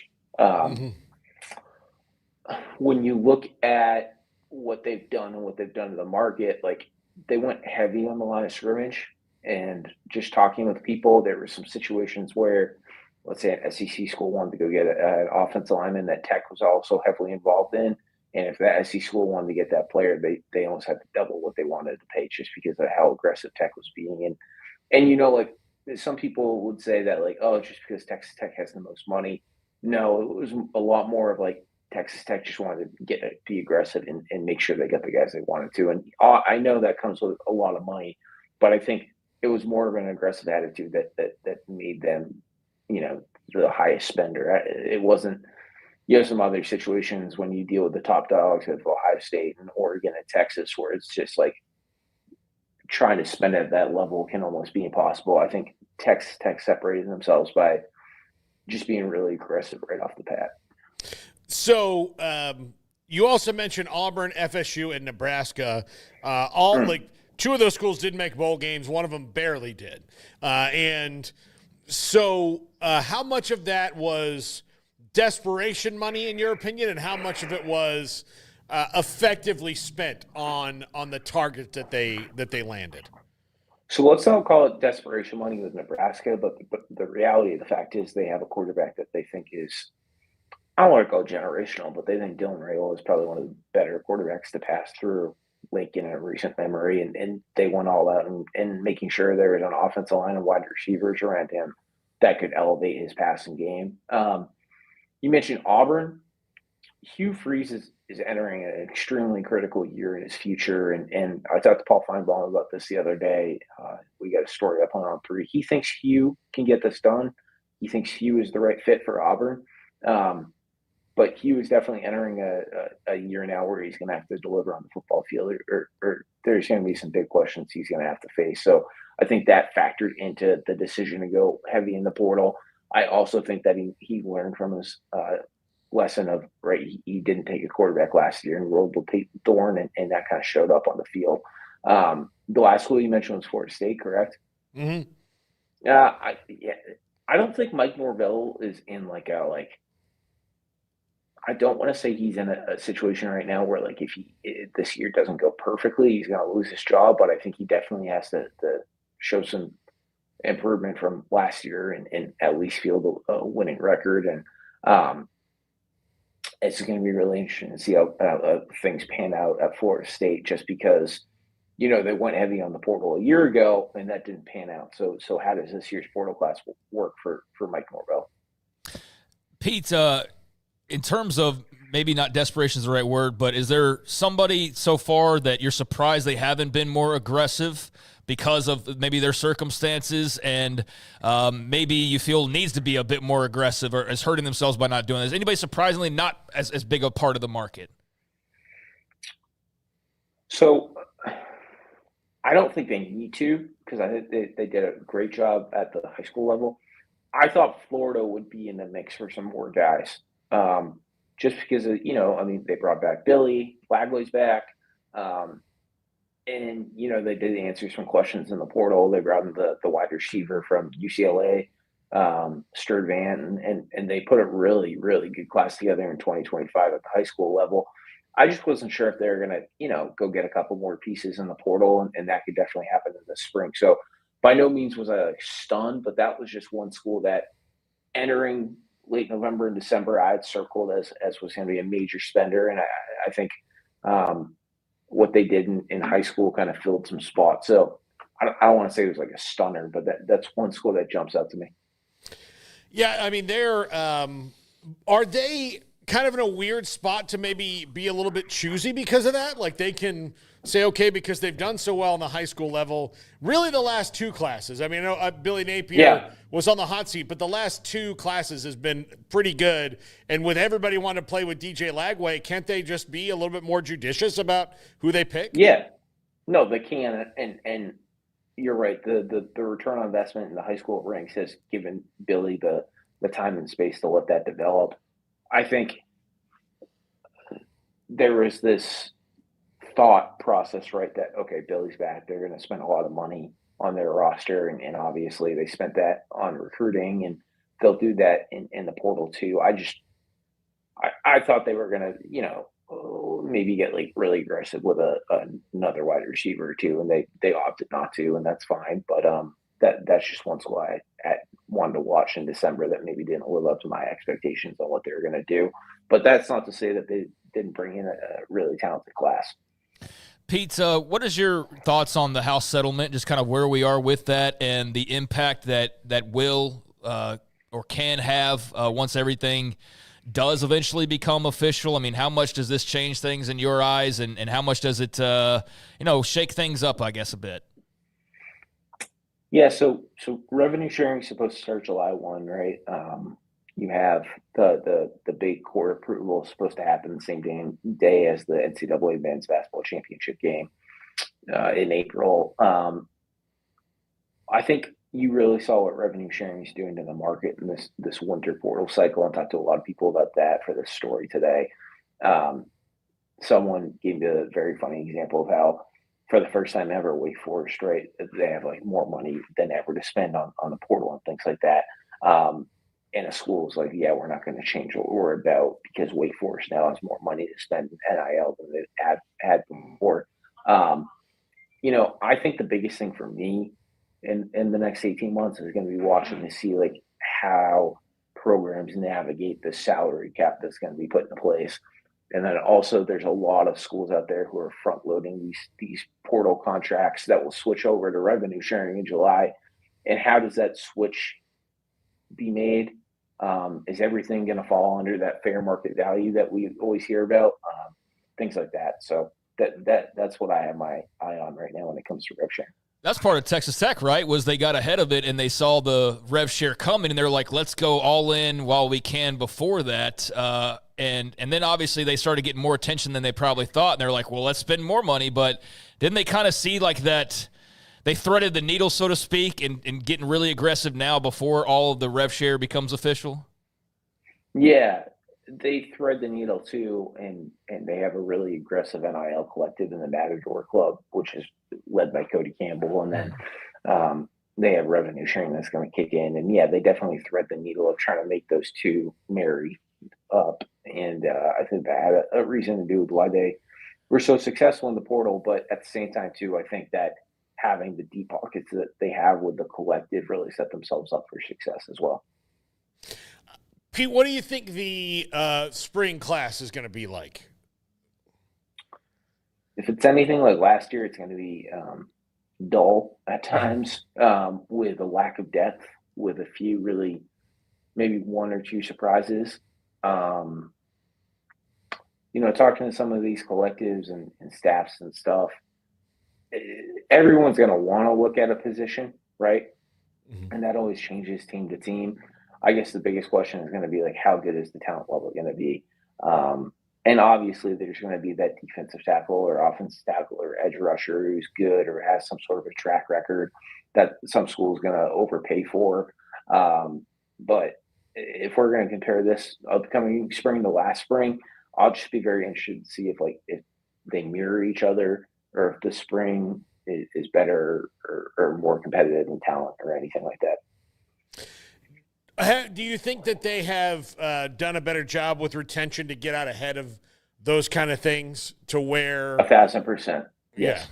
When you look at what they've done and what they've done to the market, like they went heavy on the line of scrimmage. And just talking with people, there were some situations where, let's say, an SEC school wanted to go get an offensive lineman that Tech was also heavily involved in. And if that SEC school wanted to get that player, they almost had to double what they wanted to pay just because of how aggressive Tech was being. And you know, like some people would say that, like, oh, just because Texas Tech has the most money. No, it was a lot more of like Texas Tech just wanted to be aggressive and make sure they got the guys they wanted to. And I know that comes with a lot of money, but I think it was more of an aggressive attitude that made them, you know, the highest spender. It wasn't, you have some other situations when you deal with the top dogs of Ohio State and Oregon and Texas where it's just like trying to spend at that level can almost be impossible. I think Texas Tech separated themselves by just being really aggressive right off the bat. So you also mentioned Auburn, FSU, and Nebraska, all like – two of those schools didn't make bowl games. One of them barely did. And so how much of that was desperation money, in your opinion, and how much of it was effectively spent on the target that they landed? So let's not call it desperation money with Nebraska, but the reality of the fact is they have a quarterback that they think is, I don't want to go generational, but they think Dylan Raiola is probably one of the better quarterbacks to pass through Lincoln in a recent memory, and they went all out and making sure there was an offensive line and wide receivers around him that could elevate his passing game. You mentioned Auburn. Hugh Freeze is entering an extremely critical year in his future, and I talked to Paul Feinbaum about this the other day. We got a story up on 3. He thinks Hugh can get this done. He thinks Hugh is the right fit for Auburn. But Hugh is definitely entering a year now where he's going to have to deliver on the football field, or there's going to be some big questions he's going to have to face. So I think that factored into the decision to go heavy in the portal. I also think that he learned from his lesson of, right, he didn't take a quarterback last year and rolled with Peyton Thorne, and that kind of showed up on the field. The last school you mentioned was Florida State, correct? Mm-hmm. I don't think Mike Norvell is in like I don't want to say he's in a situation right now where like if this year doesn't go perfectly, he's going to lose his job. But I think he definitely has to show some improvement from last year and at least field a winning record. And it's going to be really interesting to see how things pan out at Florida State, just because, they went heavy on the portal a year ago and that didn't pan out. So how does this year's portal class work for Mike Norvell? Pete, in terms of maybe not desperation is the right word, but is there somebody so far that you're surprised they haven't been more aggressive because of maybe their circumstances, and maybe you feel needs to be a bit more aggressive or is hurting themselves by not doing this? Anybody surprisingly not as big a part of the market? So I don't think they need to, because I think they did a great job at the high school level. I thought Florida would be in the mix for some more guys. Just because of, they brought back Billy, Flagway's back. And, they did answer some questions in the portal. They brought in the wide receiver from UCLA, Sturt Van, and they put a really, really good class together in 2025 at the high school level. I just wasn't sure if they were going to, go get a couple more pieces in the portal, and that could definitely happen in the spring. So by no means was I stunned, but that was just one school that entering late November and December I had circled as was going to be a major spender. And I think what they did in high school kind of filled some spots. So I don't want to say it was like a stunner, but that's one school that jumps out to me. Yeah, I mean, are they kind of in a weird spot to maybe be a little bit choosy because of that? Like they can say, okay, because they've done so well on the high school level, really the last two classes. I mean, Billy Napier was on the hot seat, but the last two classes has been pretty good. And with everybody wanting to play with DJ Lagway, can't they just be a little bit more judicious about who they pick? Yeah, no, they can. And you're right. The return on investment in the high school ranks has given Billy the time and space to let that develop. I think there was this thought process, right, that, okay, Billy's back. They're going to spend a lot of money on their roster. And obviously they spent that on recruiting, and they'll do that in the portal too. I thought they were going to, maybe get like really aggressive with another wide receiver or two, and they opted not to, and that's fine. But that's just one school I wanted to watch in December that maybe didn't live up to my expectations on what they were going to do. But that's not to say that they didn't bring in a really talented class. Pete, what is your thoughts on the House settlement, just kind of where we are with that and the impact that will or can have once everything does eventually become official? I mean, how much does this change things in your eyes, and how much does it, shake things up, I guess, a bit? Yeah, so revenue sharing is supposed to start July 1, right? You have the big court approval is supposed to happen the same day as the NCAA men's basketball championship game in April. I think you really saw what revenue sharing is doing to the market in this winter portal cycle. I talked to a lot of people about that for this story today. Someone gave me a very funny example of how, for the first time ever, Wake Forest, right, they have like more money than ever to spend on the portal and things like that. And a school's like, yeah, we're not going to change what we're about because Wake Forest now has more money to spend in NIL than they had before. I think the biggest thing for me in the next 18 months is going to be watching to see like how programs navigate the salary cap that's going to be put into place. And then also there's a lot of schools out there who are front loading these portal contracts that will switch over to revenue sharing in July. And how does that switch be made? Is everything going to fall under that fair market value that we always hear about? Things like that. So that's what I have my eye on right now when it comes to rev sharing. That's part of Texas Tech, right? Was they got ahead of it and they saw the rev share coming, and they're like, let's go all in while we can before that. And then obviously they started getting more attention than they probably thought. And they're like, well, let's spend more money. But didn't they kind of see like that they threaded the needle, so to speak, and getting really aggressive now before all of the rev share becomes official? Yeah, they thread the needle too, and they have a really aggressive NIL collective in the Matador Club, which is led by Cody Campbell. And then they have revenue sharing that's going to kick in. And yeah, they definitely thread the needle of trying to make those two marry up. And I think that had a reason to do with why they were so successful in the portal. But at the same time, too, I think that having the deep pockets that they have with the collective really set themselves up for success as well. Pete, what do you think the spring class is going to be like? If it's anything like last year, it's going to be dull at times, with a lack of depth, with a few really, maybe one or two surprises. Talking to some of these collectives and staffs and stuff, everyone's going to want to look at a position, right? Mm-hmm. And that always changes team to team. I guess the biggest question is going to be like, how good is the talent level going to be? And obviously there's going to be that defensive tackle or offensive tackle or edge rusher who's good or has some sort of a track record that some school is going to overpay for. But if we're going to compare this upcoming spring to last spring, I'll just be very interested to see if they mirror each other or if the spring is better or more competitive in talent or anything like that. Do you think that they have done a better job with retention to get out ahead of those kind of things to where 1,000%? Yes.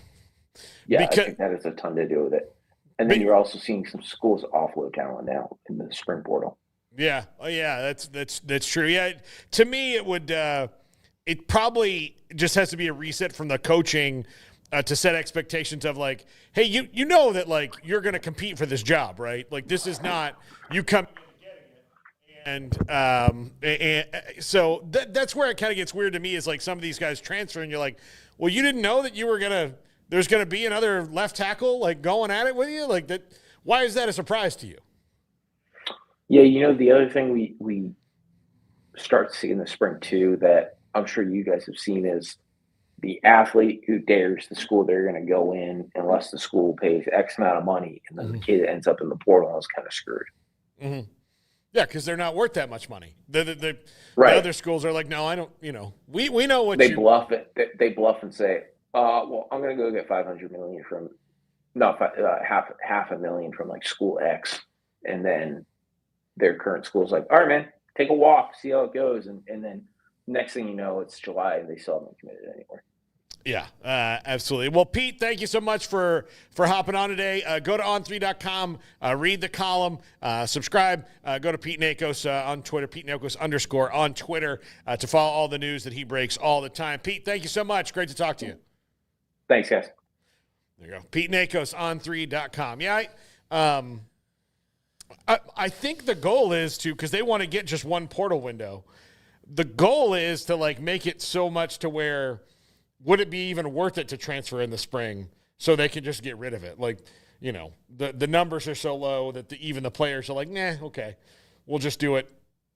Yeah, because, I think that has a ton to do with it. And then you're also seeing some schools offload talent now in the spring portal. Yeah. Oh, yeah. That's true. Yeah. To me, it would. It probably just has to be a reset from the coaching to set expectations of like, hey, you know that like you're going to compete for this job, right? Like this is not you come and so that's where it kind of gets weird to me is like some of these guys transfer and you're like, well, you didn't know that there's going to be another left tackle like going at it with you like that. Why is that a surprise to you? Yeah, the other thing we start to see in the spring too that I'm sure you guys have seen is the athlete who dares the school they're going to go in unless the school pays X amount of money, and then the kid ends up in the portal and is kind of screwed. Mm-hmm. Yeah, because they're not worth that much money. The other schools are like, no, I don't. We know what they bluff it. They bluff and say, well, I'm going to go get $500 million from, half $500,000 from like school X, and then their current school's like, all right, man, take a walk, see how it goes, and then next thing you know, it's July and they still haven't committed anymore. Yeah, absolutely. Well, Pete, thank you so much for hopping on today. Go to on3.com, read the column, subscribe. Go to Pete Nakos on Twitter, Pete Nakos _ on Twitter to follow all the news that he breaks all the time. Pete, thank you so much. Great to talk to you. Thanks, guys. There you go. Pete Nakos on3.com. Yeah, I think the goal is to, because they want to get just one portal window. The goal is to like make it so much to where would it be even worth it to transfer in the spring so they can just get rid of it? Like, the numbers are so low that even the players are like, nah, okay, we'll just do it.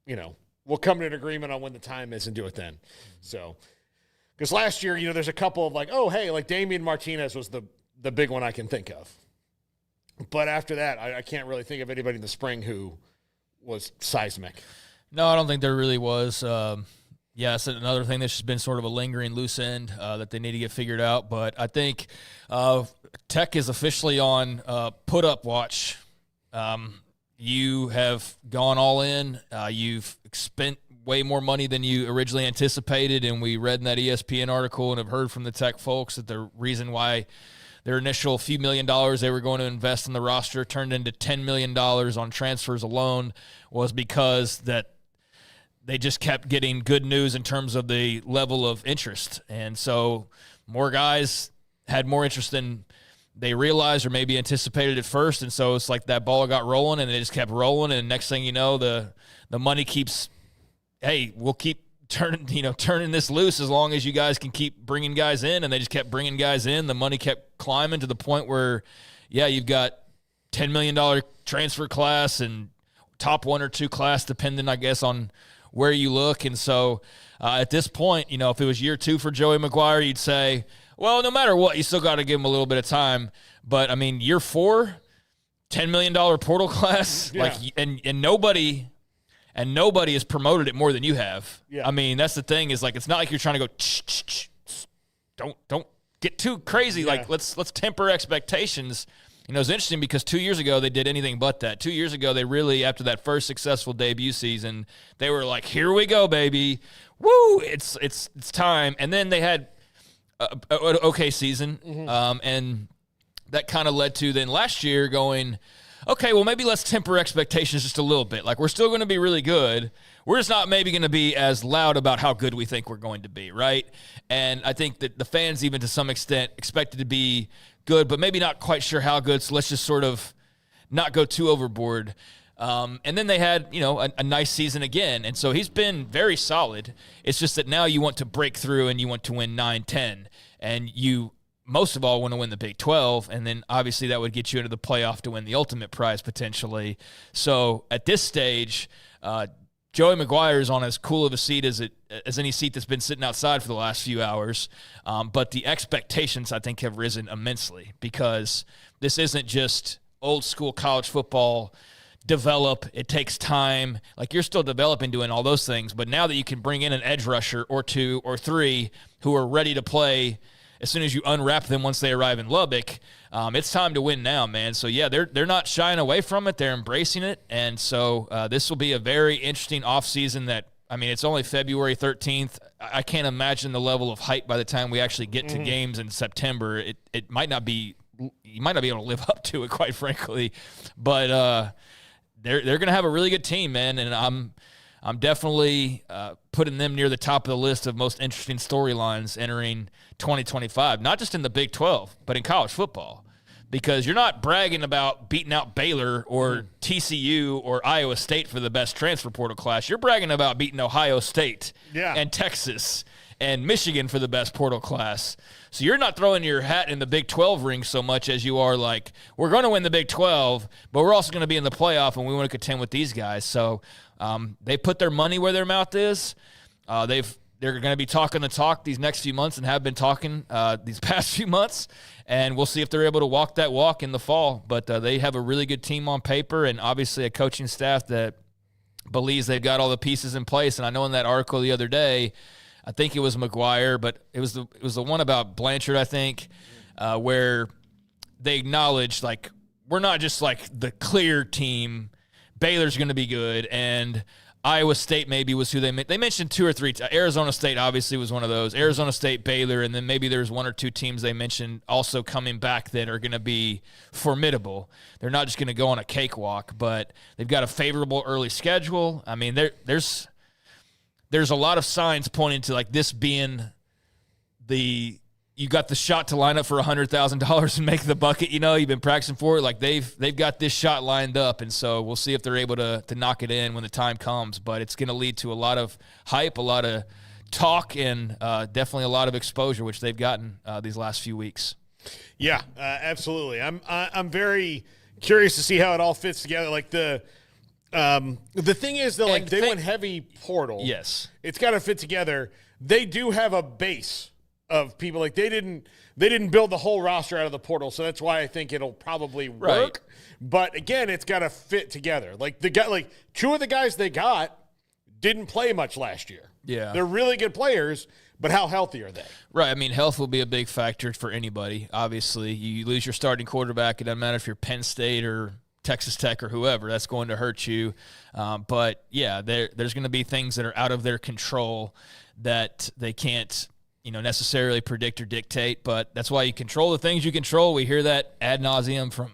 We'll come to an agreement on when the time is and do it then. So, because last year, there's a couple of like, oh, hey, like Damian Martinez was the big one I can think of. But after that, I can't really think of anybody in the spring who was seismic. No, I don't think there really was. It's another thing that's just been sort of a lingering loose end that they need to get figured out. But I think Tech is officially on put-up watch. You have gone all in. You've spent way more money than you originally anticipated, and we read in that ESPN article and have heard from the Tech folks that the reason why their initial few $1 million they were going to invest in the roster turned into $10 million on transfers alone was because that they just kept getting good news in terms of the level of interest. And so more guys had more interest than they realized or maybe anticipated at first. And so it's like that ball got rolling and they just kept rolling. And next thing you know, the money keeps, hey, we'll keep turning this loose as long as you guys can keep bringing guys in. And they just kept bringing guys in. The money kept climbing to the point where, you've got $10 million transfer class and top one or two class, depending, I guess, on where you look. And so at this point, if it was year 2 for Joey McGuire, you'd say, well, no matter what, you still got to give him a little bit of time. But, I mean, year 4, $10 million portal class, and nobody has promoted it more than you have. Yeah. I mean, that's the thing is, like, it's not like you're trying to go, don't get too crazy. Yeah. Like, let's temper expectations. It's interesting because 2 years ago they did anything but that. 2 years ago they really, after that first successful debut season, they were like, here we go, baby. Woo, it's time. And then they had an okay season, and that kind of led to then last year going, okay, well, maybe let's temper expectations just a little bit. Like, we're still going to be really good. We're just not maybe going to be as loud about how good we think we're going to be, right? And I think that the fans, even to some extent, expected to be good, but maybe not quite sure how good, so let's just sort of not go too overboard. And then they had, a nice season again. And so he's been very solid. It's just that now you want to break through and you want to win 9-10. And you most of all want to win the Big 12, and then obviously that would get you into the playoff to win the ultimate prize potentially. So at this stage, Joey McGuire is on as cool of a seat as any seat that's been sitting outside for the last few hours. But the expectations, I think, have risen immensely because this isn't just old school college football develop. It takes time. Like, you're still developing, doing all those things. But now that you can bring in an edge rusher or two or three who are ready to play as soon as you unwrap them once they arrive in Lubbock, it's time to win now, man. So, yeah, they're not shying away from it. They're embracing it. And so this will be a very interesting offseason that, it's only February 13th. I can't imagine the level of hype by the time we actually get to games in September. It might not be – you might not be able to live up to it, quite frankly. But they're going to have a really good team, man, and I'm definitely putting them near the top of the list of most interesting storylines entering 2025, not just in the Big 12, but in college football, because you're not bragging about beating out Baylor or TCU or Iowa State for the best transfer portal class. You're bragging about beating Ohio State and Texas and Michigan for the best portal class. So you're not throwing your hat in the Big 12 ring so much as you are like, we're going to win the Big 12, but we're also going to be in the playoff and we want to contend with these guys. So they put their money where their mouth is. They're going to be talking the talk these next few months and have been talking these past few months, and we'll see if they're able to walk that walk in the fall. But they have a really good team on paper and obviously a coaching staff that believes they've got all the pieces in place. And I know in that article the other day, I think it was McGuire, but it was the one about Blanchard, I think, where they acknowledged, like, we're not just like the clear team. Baylor's going to be good, and Iowa State maybe was who they mentioned two or three. Arizona State obviously was one of those. Arizona State, Baylor, and then maybe there's one or two teams they mentioned also coming back that are going to be formidable. They're not just going to go on a cakewalk, but they've got a favorable early schedule. There's a lot of signs pointing to like this being you got the shot to line up for $100,000 and make the bucket. You've been practicing for it. Like they've got this shot lined up, and so we'll see if they're able to knock it in when the time comes. But it's going to lead to a lot of hype, a lot of talk, and definitely a lot of exposure, which they've gotten these last few weeks. Yeah, absolutely. I'm very curious to see how it all fits together. Like the thing is, though, like they went heavy portal. Yes, it's got to fit together. They do have a base of people. Like they didn't build the whole roster out of the portal, so that's why I think it'll probably work. Right. But again, it's got to fit together. Like two of the guys they got didn't play much last year. Yeah, they're really good players, but how healthy are they? Right. Health will be a big factor for anybody. Obviously, you lose your starting quarterback. It doesn't matter if you're Penn State or Texas Tech or whoever. That's going to hurt you. But yeah, there's going to be things that are out of their control that they can't necessarily predict or dictate, but that's why you control the things you control. We hear that ad nauseum from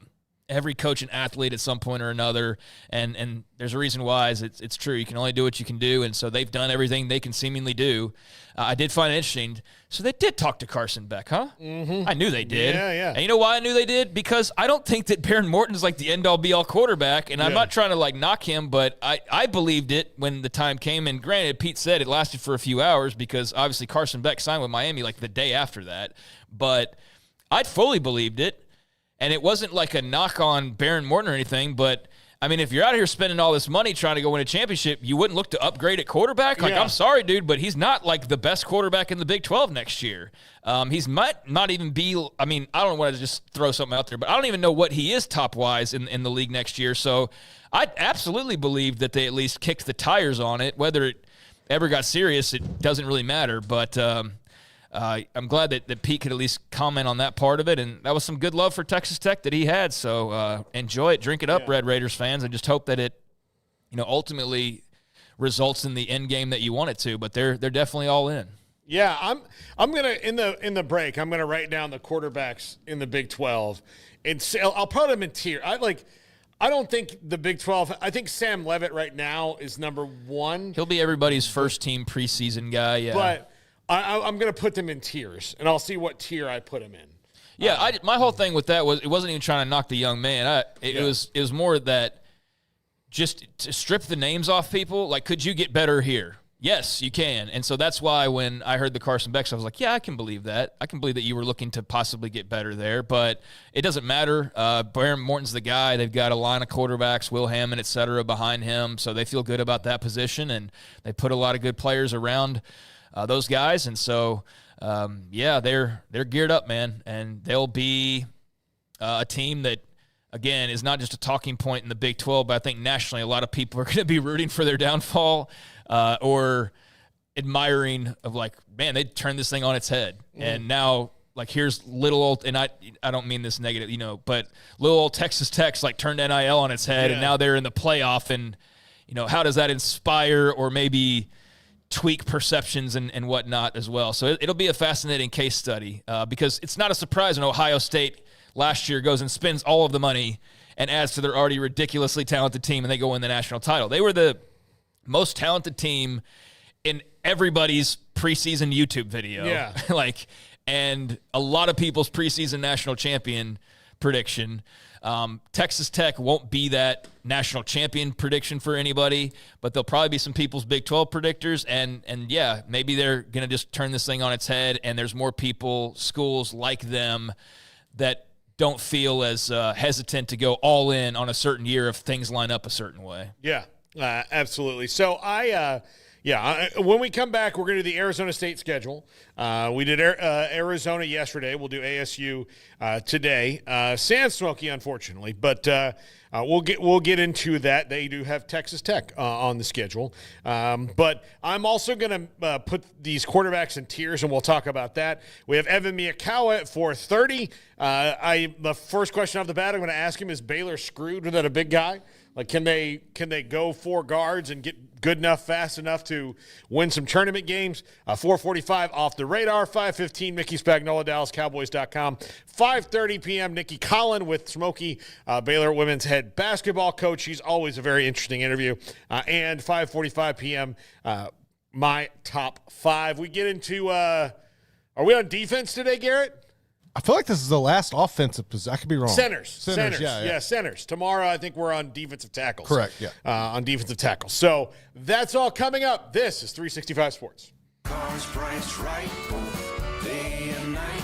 every coach and athlete at some point or another, and there's a reason why. It's true. You can only do what you can do, and so they've done everything they can seemingly do. I did find it interesting. So they did talk to Carson Beck, huh? Mm-hmm. I knew they did. Yeah. And you know why I knew they did? Because I don't think that Baron Morton's like the end-all, be-all quarterback, and I'm not trying to like knock him, but I believed it when the time came. And granted, Pete said it lasted for a few hours because obviously Carson Beck signed with Miami like the day after that. But I'd fully believed it. And it wasn't like a knock on Baron Morton or anything, but, if you're out here spending all this money trying to go win a championship, you wouldn't look to upgrade at quarterback? Like, I'm sorry, dude, but he's not, like, the best quarterback in the Big 12 next year. He's might not even be – I don't want to just throw something out there, but I don't even know what he is top-wise in the league next year. So I absolutely believe that they at least kicked the tires on it. Whether it ever got serious, it doesn't really matter. But I'm glad that Pete could at least comment on that part of it, and that was some good love for Texas Tech that he had. So enjoy it, drink it up, Red Raiders fans, and just hope that it, ultimately results in the end game that you want it to. But they're definitely all in. Yeah, I'm gonna in the break. I'm gonna write down the quarterbacks in the Big 12, and say, I'll put them in tier. I don't think the Big 12. I think Sam Leavitt right now is number 1. He'll be everybody's first team preseason guy. Yeah, but I'm going to put them in tiers, and I'll see what tier I put them in. Yeah, my whole thing with that was it wasn't even trying to knock the young man. It was more that just to strip the names off people. Like, could you get better here? Yes, you can. And so that's why when I heard the Carson Beck stuff, I was like, yeah, I can believe that. I can believe that you were looking to possibly get better there. But it doesn't matter. Baron Morton's the guy. They've got a line of quarterbacks, Will Hammond, et cetera, behind him. So they feel good about that position, and they put a lot of good players around those guys. And so, they're geared up, man. And they'll be a team that, again, is not just a talking point in the Big 12, but I think nationally a lot of people are going to be rooting for their downfall or admiring of like, man, they turned this thing on its head. And now, like, here's little old, and I don't mean this negative, but little old Texas Tech's like turned NIL on its head, and now they're in the playoff. And, how does that inspire or maybe tweak perceptions and whatnot as well? So it'll be a fascinating case study because it's not a surprise when Ohio State last year goes and spends all of the money and adds to their already ridiculously talented team, and they go win the national title. They were the most talented team in everybody's preseason YouTube video. Yeah. And a lot of people's preseason national champion prediction. Texas Tech won't be that national champion prediction for anybody, but there'll probably be some people's Big 12 predictors. And maybe they're going to just turn this thing on its head, and there's more people, schools like them that don't feel as hesitant to go all in on a certain year if things line up a certain way. Yeah, absolutely. So when we come back, we're going to do the Arizona State schedule. We did Arizona yesterday. We'll do ASU today. Sans Smoky, unfortunately, but we'll get into that. They do have Texas Tech on the schedule. But I'm also going to put these quarterbacks in tiers, and we'll talk about that. We have Evan Miakawa at 4:30. The first question off the bat I'm going to ask him is, Baylor screwed without a big guy? Like, can they go 4 guards and get good enough, fast enough to win some tournament games? 4:45 off the radar. 5:15 Mickey Spagnola, DallasCowboys.com. 5:30 p.m. Nikki Colin with Smokey, Baylor women's head basketball coach. She's always a very interesting interview. And 5:45 p.m. My top 5. We get into. Are we on defense today, Garrett? I feel like this is the last offensive position. I could be wrong. Centers. Yeah, centers. Tomorrow, I think we're on defensive tackles. Correct, yeah. On defensive tackles. So that's all coming up. This is 365 Sports. Cars priced right both day and night.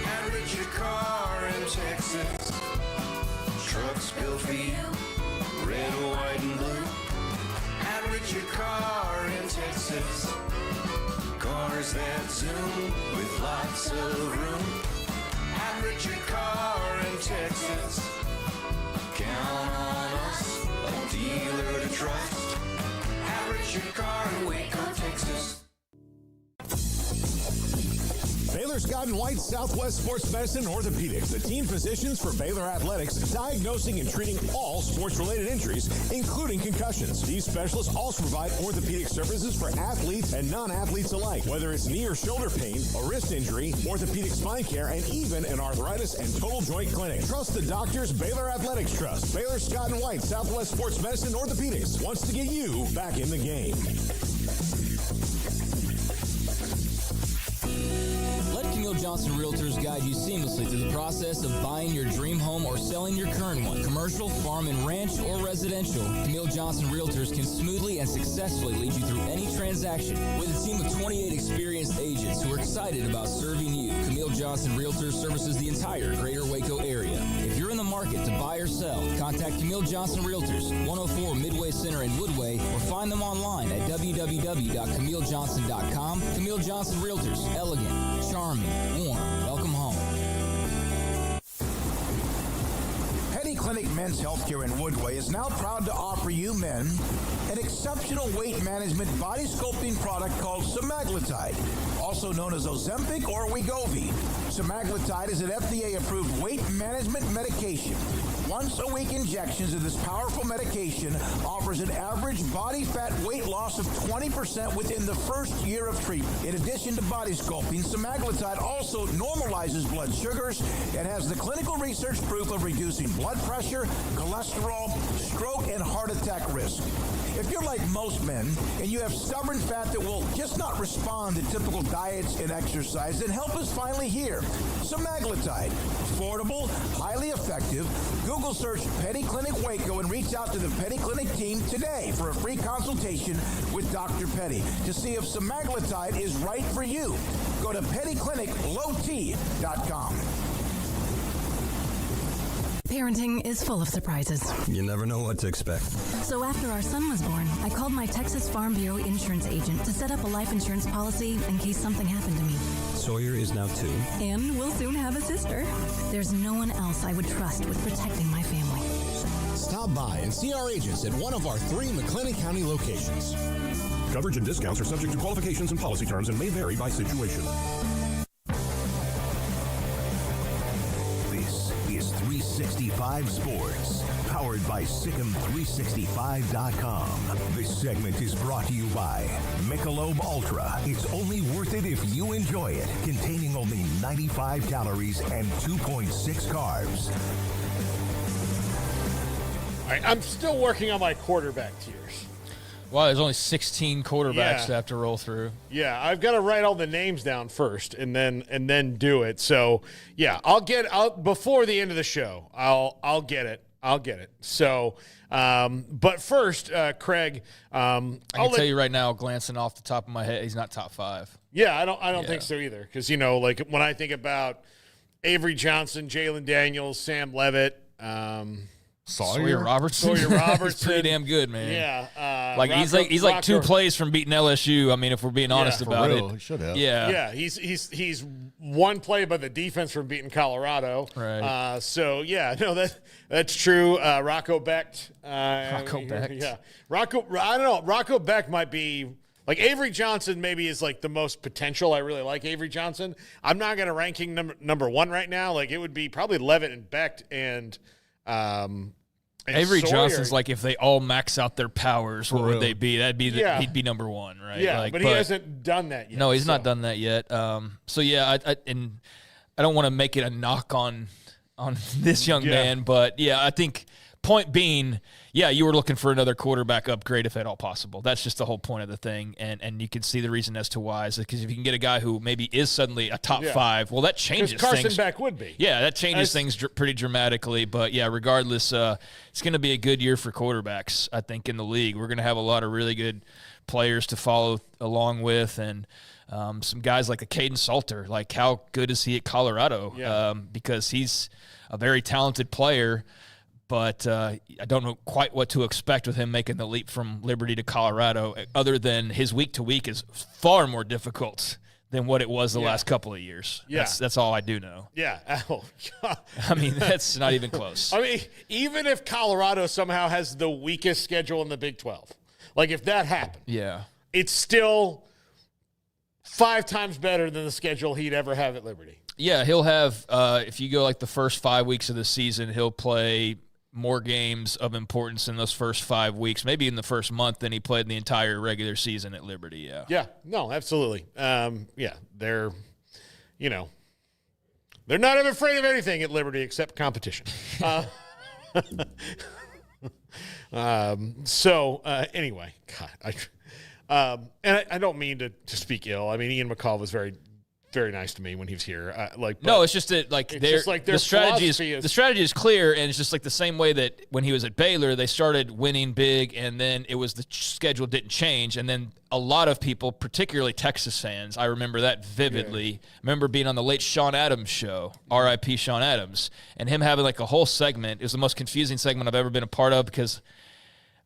Average your car in Texas. Trucks built for you, red, white, and blue. Average your car in Texas. Cars that zoom with lots of room. Average your car in Texas. Count on us, a dealer to trust. Average your car in Waco, Texas. Baylor Scott & White Southwest Sports Medicine and Orthopedics, the team physicians for Baylor Athletics, diagnosing and treating all sports-related injuries, including concussions. These specialists also provide orthopedic services for athletes and non-athletes alike, whether it's knee or shoulder pain, a wrist injury, orthopedic spine care, and even an arthritis and total joint clinic. Trust the doctors Baylor Athletics trust. Baylor Scott & White Southwest Sports Medicine and Orthopedics wants to get you back in the game. Let Camille Johnson Realtors guide you seamlessly through the process of buying your dream home or selling your current one. Commercial, farm and ranch, or residential, Camille Johnson Realtors can smoothly and successfully lead you through any transaction. With a team of 28 experienced agents who are excited about serving you, Camille Johnson Realtors services the entire greater Waco area. If you're in the market to buy or sell, contact Camille Johnson Realtors, 104 Midway Center in Woodway, or find them online at www.camillejohnson.com. Camille Johnson Realtors, elegant, charming, warm. Welcome home. Clinic Men's Healthcare in Woodway is now proud to offer you men an exceptional weight management body sculpting product called semaglutide, also known as Ozempic or Wegovy. Semaglutide is an FDA-approved weight management medication. Once-a-week injections of this powerful medication offers an average body fat weight loss of 20% within the first year of treatment. In addition to body sculpting, semaglutide also normalizes blood sugars and has the clinical research proof of reducing blood pressure, cholesterol, stroke, and heart attack risk. If you're like most men and you have stubborn fat that will just not respond to typical diets and exercise, then help is finally here. Semaglutide, affordable, highly effective. Google search Petty Clinic Waco and reach out to the Petty Clinic team today for a free consultation with Dr. Petty to see if semaglutide is right for you. Go to pettycliniclowt.com. Parenting is full of surprises. You never know what to expect. So after our son was born, I called my Texas Farm Bureau insurance agent to set up a life insurance policy in case something happened to me. Sawyer is now 2. And we'll soon have a sister. There's no one else I would trust with protecting my family. Stop by and see our agents at one of our 3 McLennan County locations. Coverage and discounts are subject to qualifications and policy terms and may vary by situation. This is 365 Sports, powered by Sikkim365.com. This segment is brought to you by Michelob Ultra. It's only worth it if you enjoy it. Containing only 95 calories and 2.6 carbs. All right, I'm still working on my quarterback tiers. Well, there's only 16 quarterbacks to have to roll through. Yeah, I've got to write all the names down first and then do it. So yeah, I'll before the end of the show. I'll get it. So, but first, Craig, I can tell you right now, glancing off the top of my head, he's not top 5. Yeah, I don't think so either. Because like when I think about Avery Johnson, Jalen Daniels, Sam Levitt, Sawyer Robertson. He's pretty damn good, man. Yeah, he's like 2 plays from beating LSU. I mean, if we're being honest about it, he should have. Yeah, he's 1 play by the defense from beating Colorado. Right. So yeah, no, that's true. Rocco Becht. Rocco Becht. Yeah, I don't know. Rocco Becht might be like Avery Johnson. Maybe is like the most potential. I really like Avery Johnson. I'm not going to rank him number 1 right now. Like it would be probably Levitt and Becht and Avery Sawyer. Johnson's like if they all max out their powers, what would they be? That'd be he'd be number 1, right? Yeah, but he hasn't done that yet. No, he's not done that yet. So yeah, I don't want to make it a knock on this young man, but yeah, I think point being, yeah, you were looking for another quarterback upgrade if at all possible. That's just the whole point of the thing, and you can see the reason as to why is because if you can get a guy who maybe is suddenly a top 5, well, that changes things. Carson Beck would be. Yeah, that changes things pretty dramatically. But yeah, regardless, it's going to be a good year for quarterbacks, I think, in the league. We're going to have a lot of really good players to follow along with, and some guys like a Caden Salter. Like, how good is he at Colorado? Yeah. Because he's a very talented player. But I don't know quite what to expect with him making the leap from Liberty to Colorado, other than his week-to-week is far more difficult than what it was the last couple of years. Yeah. That's all I do know. Yeah. Oh, God. I mean, that's not even close. I mean, even if Colorado somehow has the weakest schedule in the Big 12, like if that happened, it's still 5 times better than the schedule he'd ever have at Liberty. Yeah, he'll have, if you go like the first 5 weeks of the season, he'll play more games of importance in those first 5 weeks, maybe in the first month, than he played in the entire regular season at Liberty. Yeah. No, absolutely. They're not even afraid of anything at Liberty except competition. Anyway, God, and I don't mean to speak ill. I mean, Ian McCall was very, very nice to me when he was here. It's just that the strategy is clear, and it's just like the same way that when he was at Baylor, they started winning big, and then it was the schedule didn't change, and then a lot of people, particularly Texas fans, I remember that vividly. Yeah. I remember being on the late Sean Adams show, R.I.P. Sean Adams, and him having like a whole segment. It was the most confusing segment I've ever been a part of because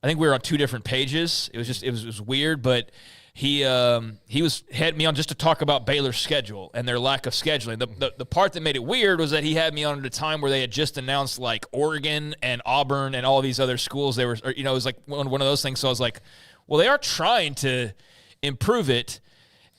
I think we were on two different pages. It was weird, but he had me on just to talk about Baylor's schedule and their lack of scheduling. The part that made it weird was that he had me on at a time where they had just announced like Oregon and Auburn and all these other schools. They were, it was like one of those things. So I was like, well, they are trying to improve it,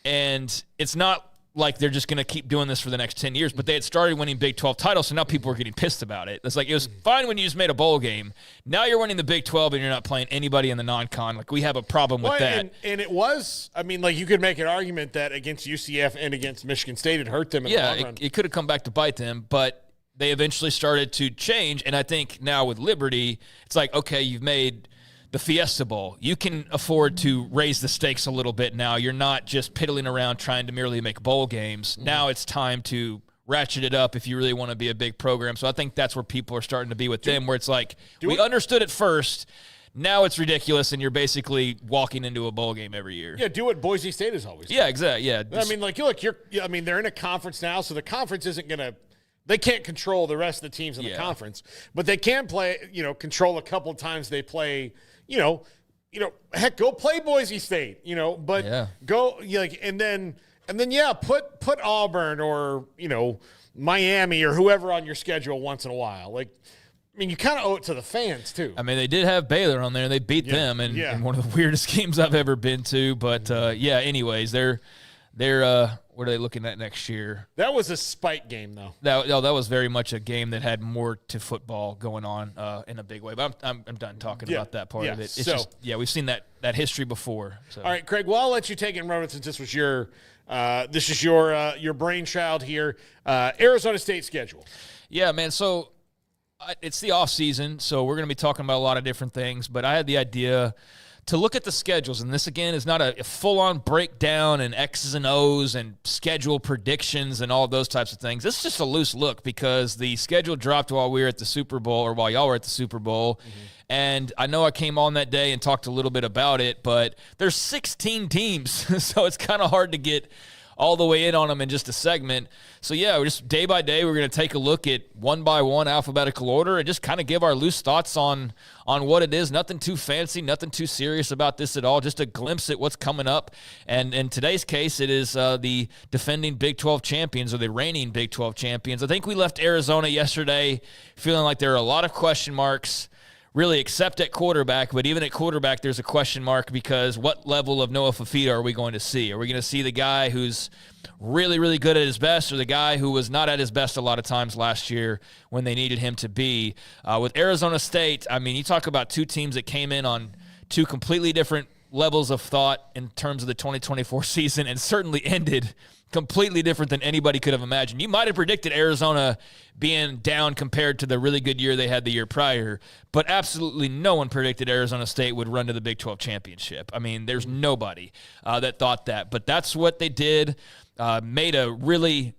and it's not like they're just going to keep doing this for the next 10 years, but they had started winning Big 12 titles, so now people are getting pissed about it. It's like, it was fine when you just made a bowl game. Now you're winning the Big 12 and you're not playing anybody in the non-con. Like, we have a problem with that. And it was, I mean, like, you could make an argument that against UCF and against Michigan State, it hurt them in the long run. It could have come back to bite them, but they eventually started to change, and I think now with Liberty, it's like, okay, you've made the Fiesta Bowl. You can afford to raise the stakes a little bit now. You're not just piddling around trying to merely make bowl games. Now it's time to ratchet it up if you really want to be a big program. So I think that's where people are starting to be with them, where it's like, we understood it first. Now it's ridiculous, and you're basically walking into a bowl game every year. Yeah, do what Boise State has always done. Yeah, exactly. Yeah. I mean, like, look, they're in a conference now, so the conference isn't going to – they can't control the rest of the teams in the conference, but they can control a couple of times they play – heck, go play Boise State, but go and then put Auburn or, Miami or whoever on your schedule once in a while. Like, I mean, you kind of owe it to the fans too. I mean, they did have Baylor on there and they beat them in one of the weirdest games I've ever been to. But anyways, they're what are they looking at next year? That was a spike game, though. That was very much a game that had more to football going on in a big way. But I'm done talking about that part of it. It's we've seen that history before. So. All right, Craig. Well, I'll let you take it and run it since this was your brainchild here. Arizona State schedule. Yeah, man. So it's the off season, so we're going to be talking about a lot of different things. But I had the idea to look at the schedules, and this, again, is not a full-on breakdown and X's and O's and schedule predictions and all those types of things. This is just a loose look because the schedule dropped while we were at the Super Bowl, or while y'all were at the Super Bowl, and I know I came on that day and talked a little bit about it, but there's 16 teams, so it's kind of hard to get all the way in on them in just a segment. So, we're just day by day, we're going to take a look at one by one alphabetical order and just kind of give our loose thoughts on what it is. Nothing too fancy, nothing too serious about this at all, just a glimpse at what's coming up. And in today's case, it is the defending Big 12 champions, or the reigning Big 12 champions. I think we left Arizona yesterday feeling like there are a lot of question marks, really, except at quarterback. But even at quarterback, there's a question mark, because what level of Noah Fafita are we going to see? Are we going to see the guy who's really, really good at his best, or the guy who was not at his best a lot of times last year when they needed him to be? With Arizona State, I mean, you talk about two teams that came in on two completely different levels of thought in terms of the 2024 season, and certainly ended completely different than anybody could have imagined. You might have predicted Arizona being down compared to the really good year they had the year prior, but absolutely no one predicted Arizona State would run to the Big 12 championship. I mean, there's nobody that thought that, but that's what they did. Made a really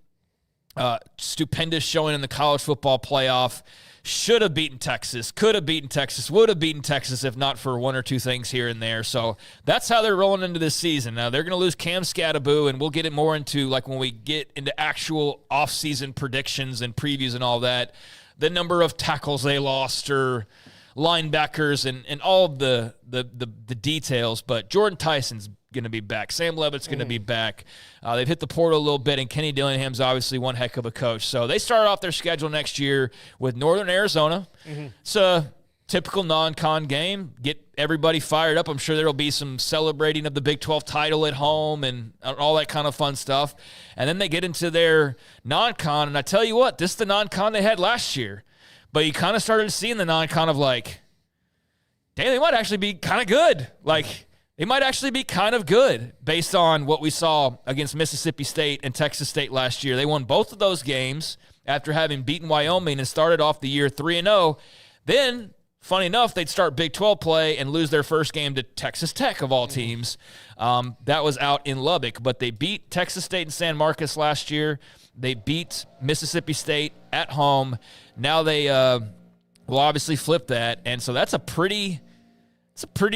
stupendous showing in the college football playoff. Should have beaten Texas, could have beaten Texas, would have beaten Texas if not for one or two things here and there. So that's how they're rolling into this season. Now, they're going to lose Cam Scattaboo, and we'll get it more into, like, when we get into actual offseason predictions and previews and all that, the number of tackles they lost or linebackers and all of the details. But Jordan Tyson's going to be back. Sam Levitt's going to be back. They've hit the portal a little bit, and Kenny Dillingham's obviously one heck of a coach. So they start off their schedule next year with Northern Arizona. It's a typical non-con game. Get everybody fired up. I'm sure there will be some celebrating of the Big 12 title at home and all that kind of fun stuff. And then they get into their non-con, and I tell you what, this is the non-con they had last year. But you kind of started seeing the non-con of like, damn, they might actually be kind of good. Like, they might actually be kind of good based on what we saw against Mississippi State and Texas State last year. They won both of those games after having beaten Wyoming and started off the year 3-0. Then, funny enough, they'd start Big 12 play and lose their first game to Texas Tech, of all teams. That was out in Lubbock. But they beat Texas State and San Marcos last year. They beat Mississippi State at home. Now they will obviously flip that. And so that's a pretty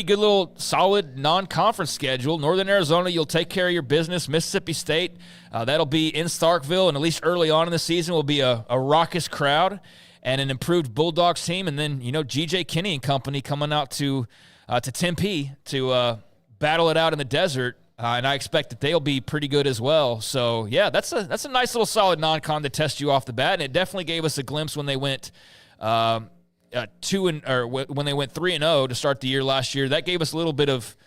good little solid non-conference schedule. Northern Arizona, you'll take care of your business. Mississippi State, that'll be in Starkville, and at least early on in the season will be a raucous crowd and an improved Bulldogs team. And then, G.J. Kinney and company coming out to to Tempe to battle it out in the desert. And I expect that they'll be pretty good as well. So, yeah, that's a nice little solid non-con to test you off the bat. And it definitely gave us a glimpse when they went when they went 3-0 to start the year last year. That gave us a little bit of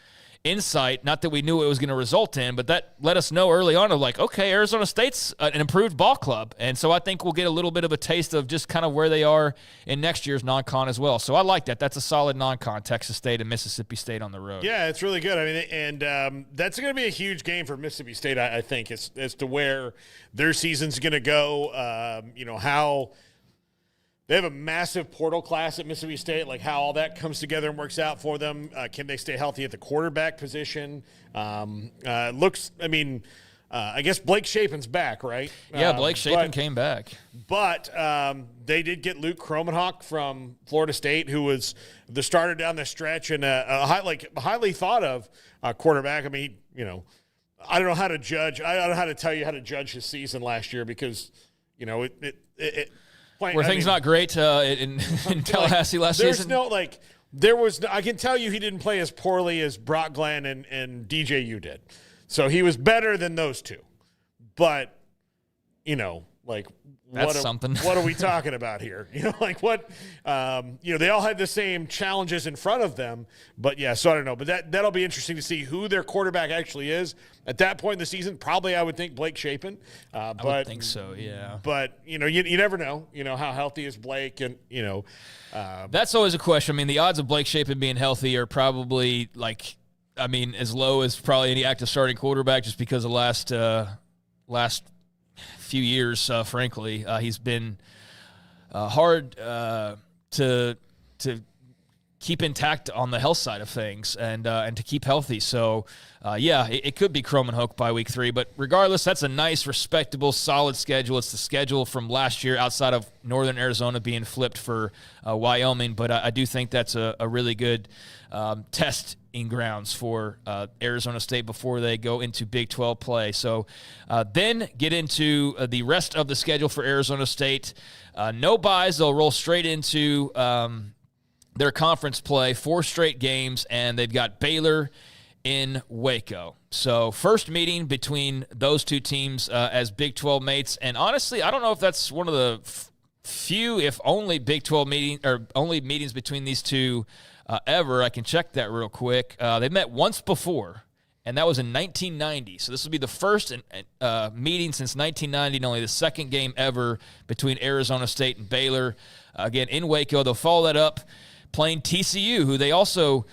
insight, not that we knew it was going to result in, but that let us know early on of like, okay, Arizona State's an improved ball club. And so I think we'll get a little bit of a taste of just kind of where they are in next year's non-con as well. So I like that. That's a solid non-con, Texas State and Mississippi State on the road. Yeah, it's really good. I mean, and that's going to be a huge game for Mississippi State, I think, as to where their season's going to go, how – they have a massive portal class at Mississippi State, like how all that comes together and works out for them. Can they stay healthy at the quarterback position? I guess Blake Shapen's back, right? Yeah, Blake Shapen came back. But they did get Luke Kromenhoek from Florida State, who was the starter down the stretch and a highly thought of quarterback. I mean, I don't know how to judge. I don't know how to tell you how to judge his season last year because, things not great in Tallahassee last season? I can tell you he didn't play as poorly as Brock Glenn and DJU did. So he was better than those two. But, that's something. What are we talking about here? They all had the same challenges in front of them. But, yeah, so I don't know. But that'll be interesting to see who their quarterback actually is. At that point in the season, probably I would think Blake Shapen. I would think so, yeah. But, you never know, how healthy is Blake. And, that's always a question. I mean, the odds of Blake Shapen being healthy are probably, as low as probably any active starting quarterback just because of last few years, frankly. He's been hard to keep intact on the health side of things and to keep healthy. So, it could be Kromenhoek by week 3. But regardless, that's a nice, respectable, solid schedule. It's the schedule from last year outside of Northern Arizona being flipped for Wyoming. But I do think that's a really good testing grounds for Arizona State before they go into Big 12 play. So then get into the rest of the schedule for Arizona State. No buys. They'll roll straight into their conference play, 4 straight games, and they've got Baylor in Waco. So first meeting between those two teams as Big 12 mates. And honestly, I don't know if that's one of the few, if only Big 12 meeting or only meetings between these two ever. I can check that real quick. They met once before, and that was in 1990. So this will be the first meeting since 1990, and only the second game ever between Arizona State and Baylor. Again, in Waco. They'll follow that up playing TCU, who they also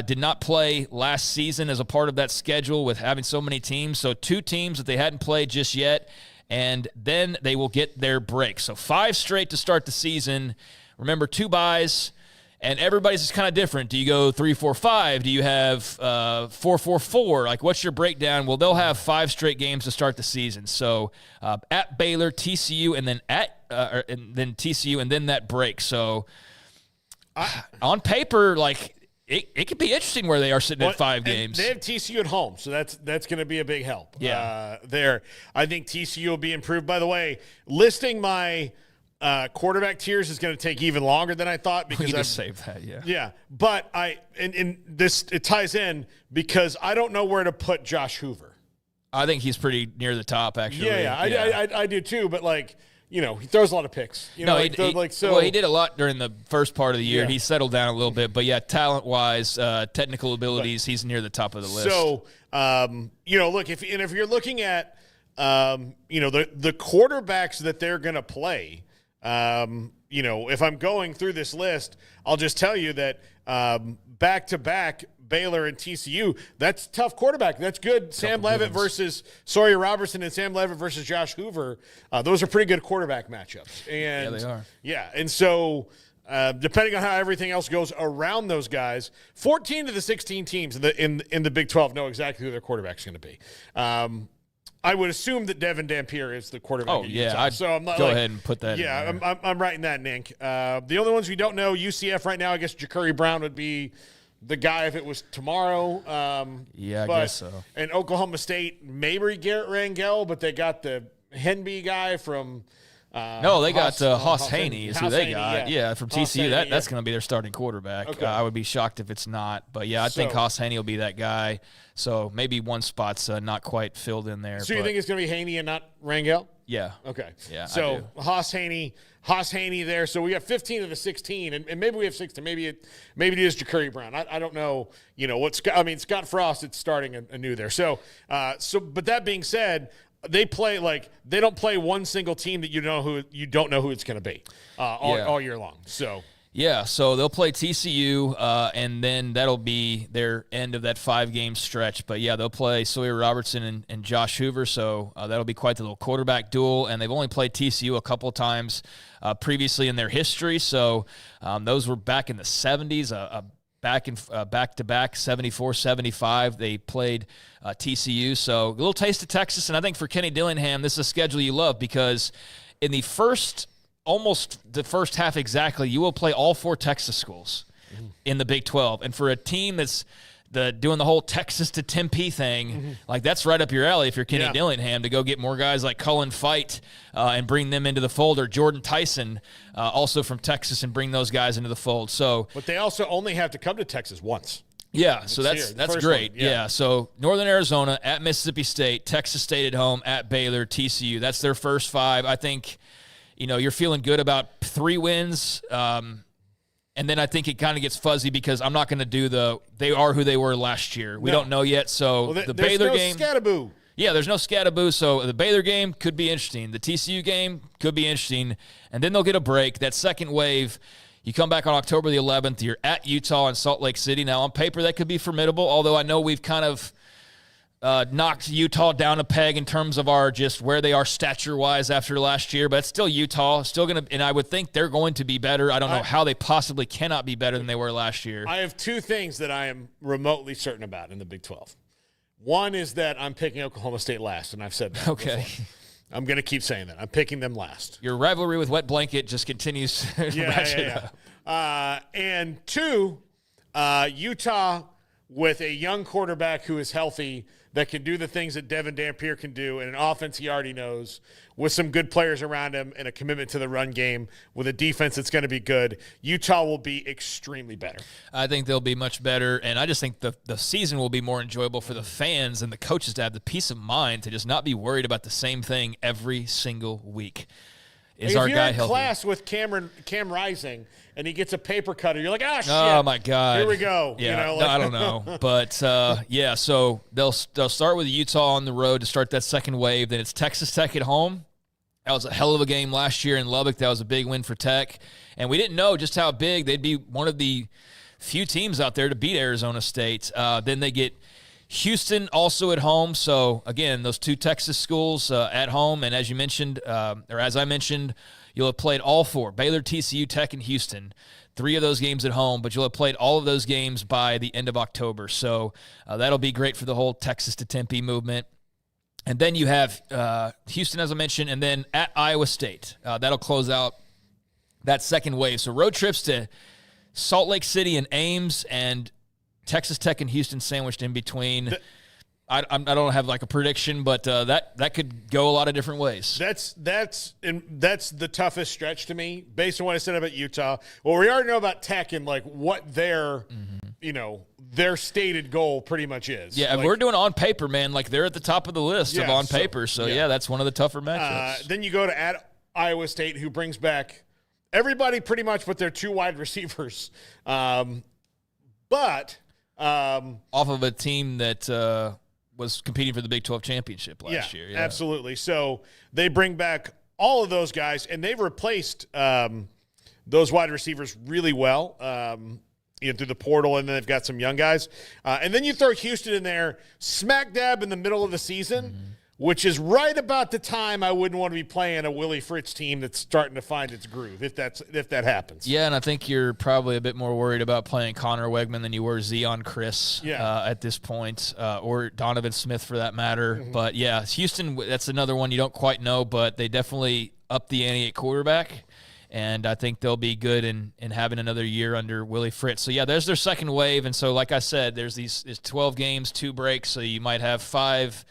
did not play last season as a part of that schedule with having so many teams. So 2 teams that they hadn't played just yet, and then they will get their break. So 5 straight to start the season. Remember, 2 buys. And everybody's just kind of different. Do you go 3-4-5? Do you have 4-4-4? Like, what's your breakdown? Well, they'll have 5 straight games to start the season. So at Baylor, TCU, and then TCU, and then that break. So on paper, it could be interesting where they are sitting at 5 games. They have TCU at home, so that's going to be a big help. Yeah, there. I think TCU will be improved. By the way, listing my quarterback tiers is going to take even longer than I thought because I saved that. Yeah, but it ties in because I don't know where to put Josh Hoover. I think he's pretty near the top, actually. I do too. But he throws a lot of picks. He did a lot during the first part of the year. Yeah. He settled down a little bit, but talent-wise, technical abilities, he's near the top of the list. So, look, if you're looking at, the quarterbacks that they're going to play. If I'm going through this list, I'll just tell you that back-to-back Baylor and TCU, that's tough quarterback. That's good. Sam Leavitt versus Sawyer Robertson and Sam Leavitt versus Josh Hoover. Those are pretty good quarterback matchups. And, yeah, they are. Yeah, and so depending on how everything else goes around those guys, 14 of the 16 teams in the Big 12 know exactly who their quarterback's going to be. I would assume that Devin Dampier is the quarterback. Oh, yeah. So I'm not go ahead and put that in there. I'm writing that, Nink. The only ones we don't know, UCF right now, I guess Ja'Curry Brown would be the guy if it was tomorrow. I guess so. And Oklahoma State, maybe Garrett Rangel, but they got the Henby guy from No, they got Haas Haney is who they got. Yeah, from TCU. Haney, That's going to be their starting quarterback. Okay. I would be shocked if it's not. But, yeah, I think Haas Haney will be that guy. So maybe one spot's not quite filled in there. So you think it's going to be Haney and not Rangel? Yeah. Okay. Yeah, So Haas Haney there. So we got 15 of the 16, and maybe we have 16. Maybe it is Ja'Cory Brown. I don't know. Scott Frost. It's starting anew there. So but that being said, they don't play one single team that you don't know who it's going to be all year long. So. Yeah, so they'll play TCU, and then that'll be their end of that 5-game stretch. But, yeah, they'll play Sawyer Robertson and Josh Hoover, so that'll be quite the little quarterback duel. And they've only played TCU a couple of times previously in their history, so those were back in the 70s, back-to-back, 74-75. They played TCU, so a little taste of Texas. And I think for Kenny Dillingham, this is a schedule you love because in almost the first half exactly, you will play all 4 Texas schools in the Big 12. And for a team that's doing the whole Texas to Tempe thing, that's right up your alley if you're Kenny Dillingham, to go get more guys like Colin Fight and bring them into the fold, or Jordan Tyson, also from Texas, and bring those guys into the fold. But they also only have to come to Texas once. Yeah, so that's great. Yeah, so Northern Arizona at Mississippi State, Texas State at home, at Baylor, TCU. That's their first 5. I think you're feeling good about 3 wins, and then I think it kind of gets fuzzy because I'm not going to do they are who they were last year. We don't know yet, so the Baylor game. There's no scattaboo. Yeah, there's no scattaboo, so the Baylor game could be interesting. The TCU game could be interesting, and then they'll get a break. That second wave, you come back on October the 11th. You're at Utah and Salt Lake City. Now, on paper, that could be formidable, although I know we've kind of knocked Utah down a peg in terms of our just where they are stature-wise after last year, but it's still Utah, and I would think they're going to be better. I don't know how they possibly cannot be better than they were last year. I have 2 things that I am remotely certain about in the Big 12. One is that I'm picking Oklahoma State last, and I've said that Okay. before. I'm going to keep saying that. I'm picking them last. Your rivalry with Wet Blanket just continues to ratchet up. And 2, Utah with a young quarterback who is healthy, that can do the things that Devin Dampier can do, and an offense he already knows, with some good players around him and a commitment to the run game, with a defense that's going to be good, Utah will be extremely better. I think they'll be much better, and I just think the season will be more enjoyable for the fans and the coaches to have the peace of mind to just not be worried about the same thing every single week. Is our guy healthy? If you're in class with Cam Rising and he gets a paper cutter, you're like, shit. Oh, my God. Here we go. Yeah, I don't know. But, so they'll start with Utah on the road to start that second wave. Then it's Texas Tech at home. That was a hell of a game last year in Lubbock. That was a big win for Tech. And we didn't know just how big they'd be, one of the few teams out there to beat Arizona State. Then they get Houston also at home. So, again, those 2 Texas schools at home. And as you mentioned, or as I mentioned, you'll have played all 4, Baylor, TCU, Tech, and Houston. 3 of those games at home, but you'll have played all of those games by the end of October. So that'll be great for the whole Texas to Tempe movement. And then you have Houston, as I mentioned, and then at Iowa State. That'll close out that second wave. So road trips to Salt Lake City and Ames, and Texas Tech and Houston sandwiched in between. I don't have like a prediction, but that could go a lot of different ways. That's the toughest stretch to me, based on what I said about Utah. Well, we already know about Tech and like what their their stated goal pretty much is. Yeah, and we're doing on paper, man. Like they're at the top of the list of on paper. So that's one of the tougher matchups. Then you go to at Iowa State, who brings back everybody pretty much but their 2 wide receivers. But off of a team that was competing for the Big 12 championship last year. Yeah, absolutely. So they bring back all of those guys, and they've replaced those wide receivers really well through the portal, and then they've got some young guys. And then you throw Houston in there, smack dab in the middle of the season, which is right about the time I wouldn't want to be playing a Willie Fritz team that's starting to find its groove, if that happens. Yeah, and I think you're probably a bit more worried about playing Connor Wegman than you were Zion Chris at this point, or Donovan Smith for that matter. But, yeah, Houston, that's another one you don't quite know, but they definitely upped the ante at quarterback, and I think they'll be good in having another year under Willie Fritz. So, yeah, there's their second wave, and so, like I said, there's these 12 games, 2 breaks, so you might have 5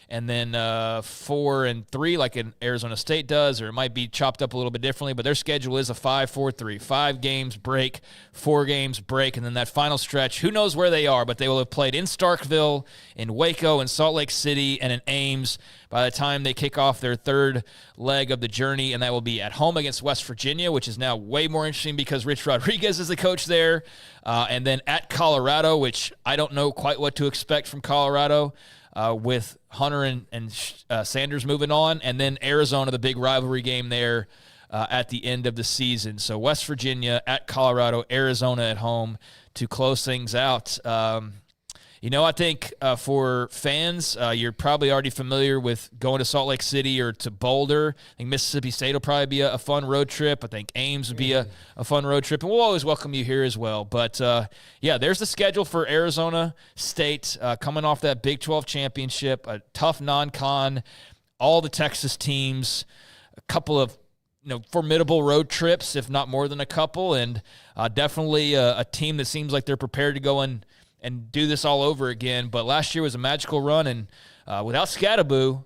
and then 4 and 3 like an Arizona State does, or it might be chopped up a little bit differently, but their schedule is a 5-4-3. 5 games break, 4 games break, and then that final stretch, who knows where they are, but they will have played in Starkville, in Waco, in Salt Lake City, and in Ames by the time they kick off their third leg of the journey, and that will be at home against West Virginia, which is now way more interesting because Rich Rodriguez is the coach there, and then at Colorado, which I don't know quite what to expect from Colorado, with Hunter and Sanders moving on, and then Arizona, the big rivalry game there at the end of the season. So West Virginia at Colorado, Arizona at home to close things out. I think for fans, you're probably already familiar with going to Salt Lake City or to Boulder. I think Mississippi State will probably be a fun road trip. I think Ames would be a fun road trip, and we'll always welcome you here as well. But, there's the schedule for Arizona State coming off that Big 12 championship, a tough non-con, all the Texas teams, a couple of formidable road trips, if not more than a couple, and definitely a team that seems like they're prepared to go and do this all over again. But last year was a magical run, and without Scattaboo,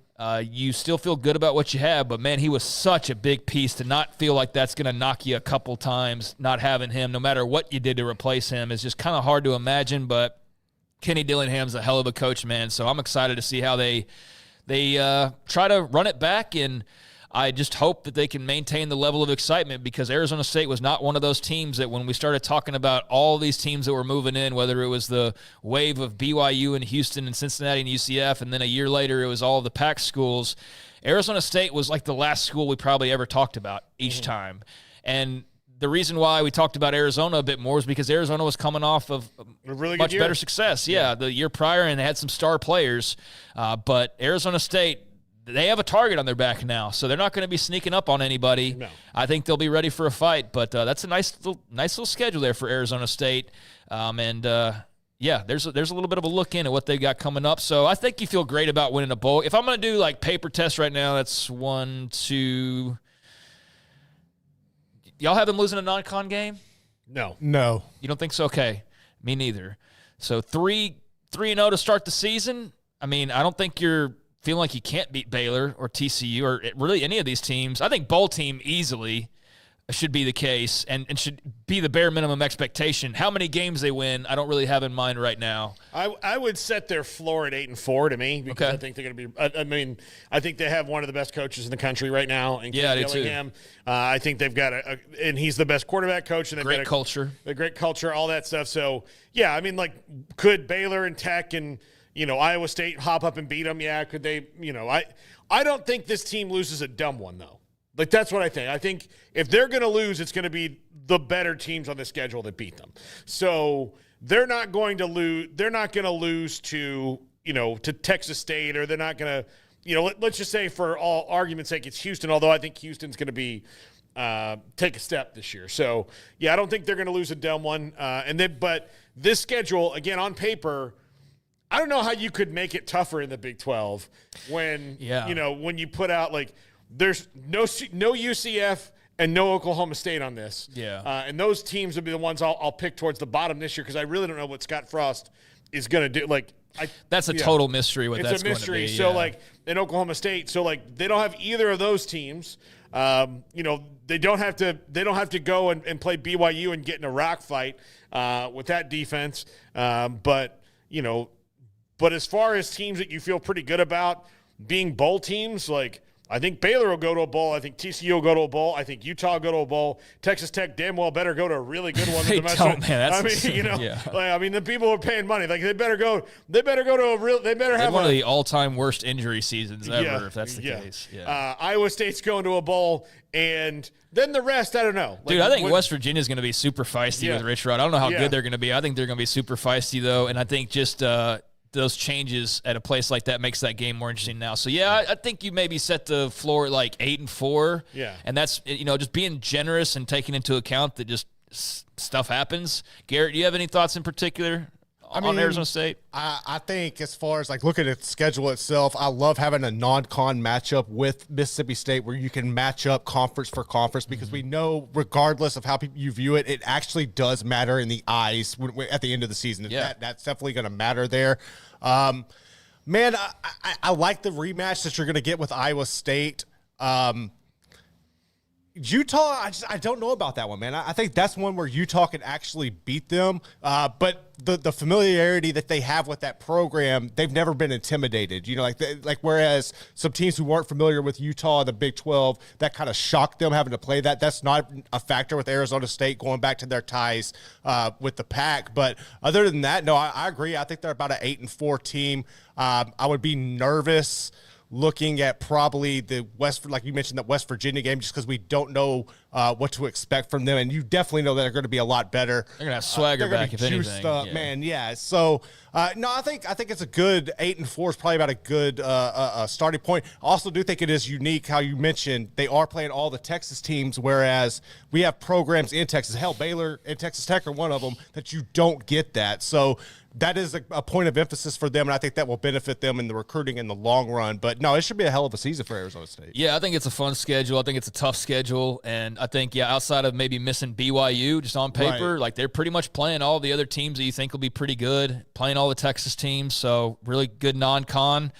you still feel good about what you have. But, man, he was such a big piece to not feel like that's going to knock you a couple times, not having him, no matter what you did to replace him, is just kind of hard to imagine. But Kenny Dillingham's a hell of a coach, man, so I'm excited to see how they try to run it back, and I just hope that they can maintain the level of excitement, because Arizona State was not one of those teams that when we started talking about all these teams that were moving in, whether it was the wave of BYU and Houston and Cincinnati and UCF, and then a year later it was all of the Pac schools, Arizona State was like the last school we probably ever talked about each time. And the reason why we talked about Arizona a bit more is because Arizona was coming off of a really much good year. better success. The year prior, and they had some star players. But Arizona State, they have a target on their back now, so they're not going to be sneaking up on anybody. No. I think they'll be ready for a fight, but that's a nice little schedule there for Arizona State. There's a little bit of a look in at what they've got coming up. So I think you feel great about winning a bowl. If I'm going to do like paper tests right now, that's 1, 2. Y'all have them losing a non-con game? No. You don't think so? Okay, me neither. So 3-0 to start the season. I mean, I don't think you're feeling like you can't beat Baylor or TCU or really any of these teams. I think bowl team easily should be the case and should be the bare minimum expectation. How many games they win, I don't really have in mind right now. I would set their floor at 8-4 to me, because Okay. I think they're going to be. I think they have one of the best coaches in the country right now, and Yeah, I do too. Dillingham. I think they've got and he's the best quarterback coach, and they've Great got culture. the great culture, all that stuff. So yeah, I mean, like, could Baylor and Tech and Iowa State hop up and beat them? Yeah, could they? I don't think this team loses a dumb one though. Like, that's what I think. I think if they're going to lose, it's going to be the better teams on the schedule that beat them. So they're not going to lose. They're not going to lose to Texas State, or they're not going to, let's just say for all argument's sake, it's Houston. Although I think Houston's going to be take a step this year. So yeah, I don't think they're going to lose a dumb one. But this schedule, again, on paper, I don't know how you could make it tougher in the Big 12 when when you put out, like, there's no UCF and no Oklahoma State on this. Yeah. And those teams will be the ones I'll pick towards the bottom this year, because I really don't know what Scott Frost is going to do. Like, that's a total mystery. It's a mystery. Going to be, so like in Oklahoma State, so like they don't have either of those teams. They don't have to go and play BYU and get in a rock fight with that defense. But as far as teams that you feel pretty good about being bowl teams, like, I think Baylor will go to a bowl. I think TCU will go to a bowl. I think Utah will go to a bowl. Texas Tech damn well better go to a really good one. They don't, man. That's the people who are paying money, like, they better go to a real. They better have one of the all-time worst injury seasons ever, if that's the case. Yeah. Iowa State's going to a bowl, and then the rest, I don't know. Like, dude, I think West Virginia's going to be super feisty with Rich Rod. I don't know how good they're going to be. I think they're going to be super feisty, though, and I think just those changes at a place like that makes that game more interesting now. So, yeah, I think you maybe set the floor at like 8-4. Yeah. And that's, just being generous and taking into account that just stuff happens. Garrett, do you have any thoughts in particular on Arizona State? I think as far as like looking at the schedule itself, I love having a non-con matchup with Mississippi State where you can match up conference for conference, because we know regardless of how you view it, it actually does matter in the eyes at the end of the season. Yeah. That's definitely going to matter there. Man, I like the rematch that you're going to get with Iowa State. Utah, I don't know about that one, man. I think that's one where Utah can actually beat them. But the familiarity that they have with that program, they've never been intimidated. You know, like whereas some teams who weren't familiar with Utah, the Big 12, that kind of shocked them having to play that. That's not a factor with Arizona State going back to their ties with the Pac. But other than that, no, I agree. I think they're about an 8-4 team. I would be nervous looking at probably the like you mentioned, that West Virginia game, just because we don't know what to expect from them, and you definitely know that they're going to be a lot better. They're going to have swagger back, if anything. Man, yeah. So, no, I think it's a good 8-4 is probably about a good starting point. I also do think it is unique how you mentioned they are playing all the Texas teams, whereas we have programs in Texas. Hell, Baylor and Texas Tech are one of them that you don't get that. So that is a point of emphasis for them, and I think that will benefit them in the recruiting in the long run. But, no, it should be a hell of a season for Arizona State. Yeah, I think it's a fun schedule. I think it's a tough schedule. And I think, outside of maybe missing BYU just on paper, Right. like they're pretty much playing all the other teams that you think will be pretty good, playing all the Texas teams. So really good non-con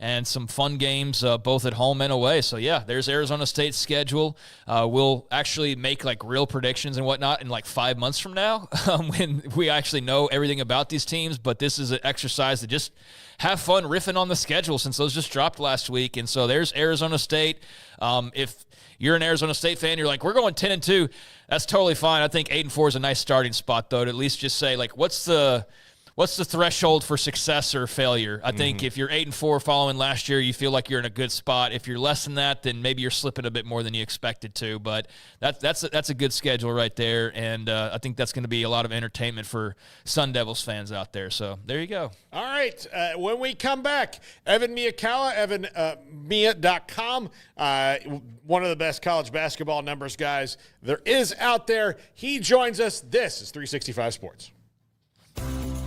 and some fun games both at home and away. So, yeah, there's Arizona State's schedule. We'll actually make, like, real predictions and whatnot in, like, 5 months from now when we actually know everything about these teams. But this is an exercise to just have fun riffing on the schedule since those just dropped last week. And so there's Arizona State. If you're an Arizona State fan, you're like, we're going 10-2. That's totally fine. I think 8-4 is a nice starting spot, though, to at least just say, like, what's the threshold for success or failure? I think if you're 8-4 following last year, you feel like you're in a good spot. If you're less than that, then maybe you're slipping a bit more than you expected to. But that's a good schedule right there, and I think that's going to be a lot of entertainment for Sun Devils fans out there. So there you go. All right. When we come back, Evan Miakawa, evanmia.com, one of the best college basketball numbers guys there is out there. He joins us. This is 365 Sports.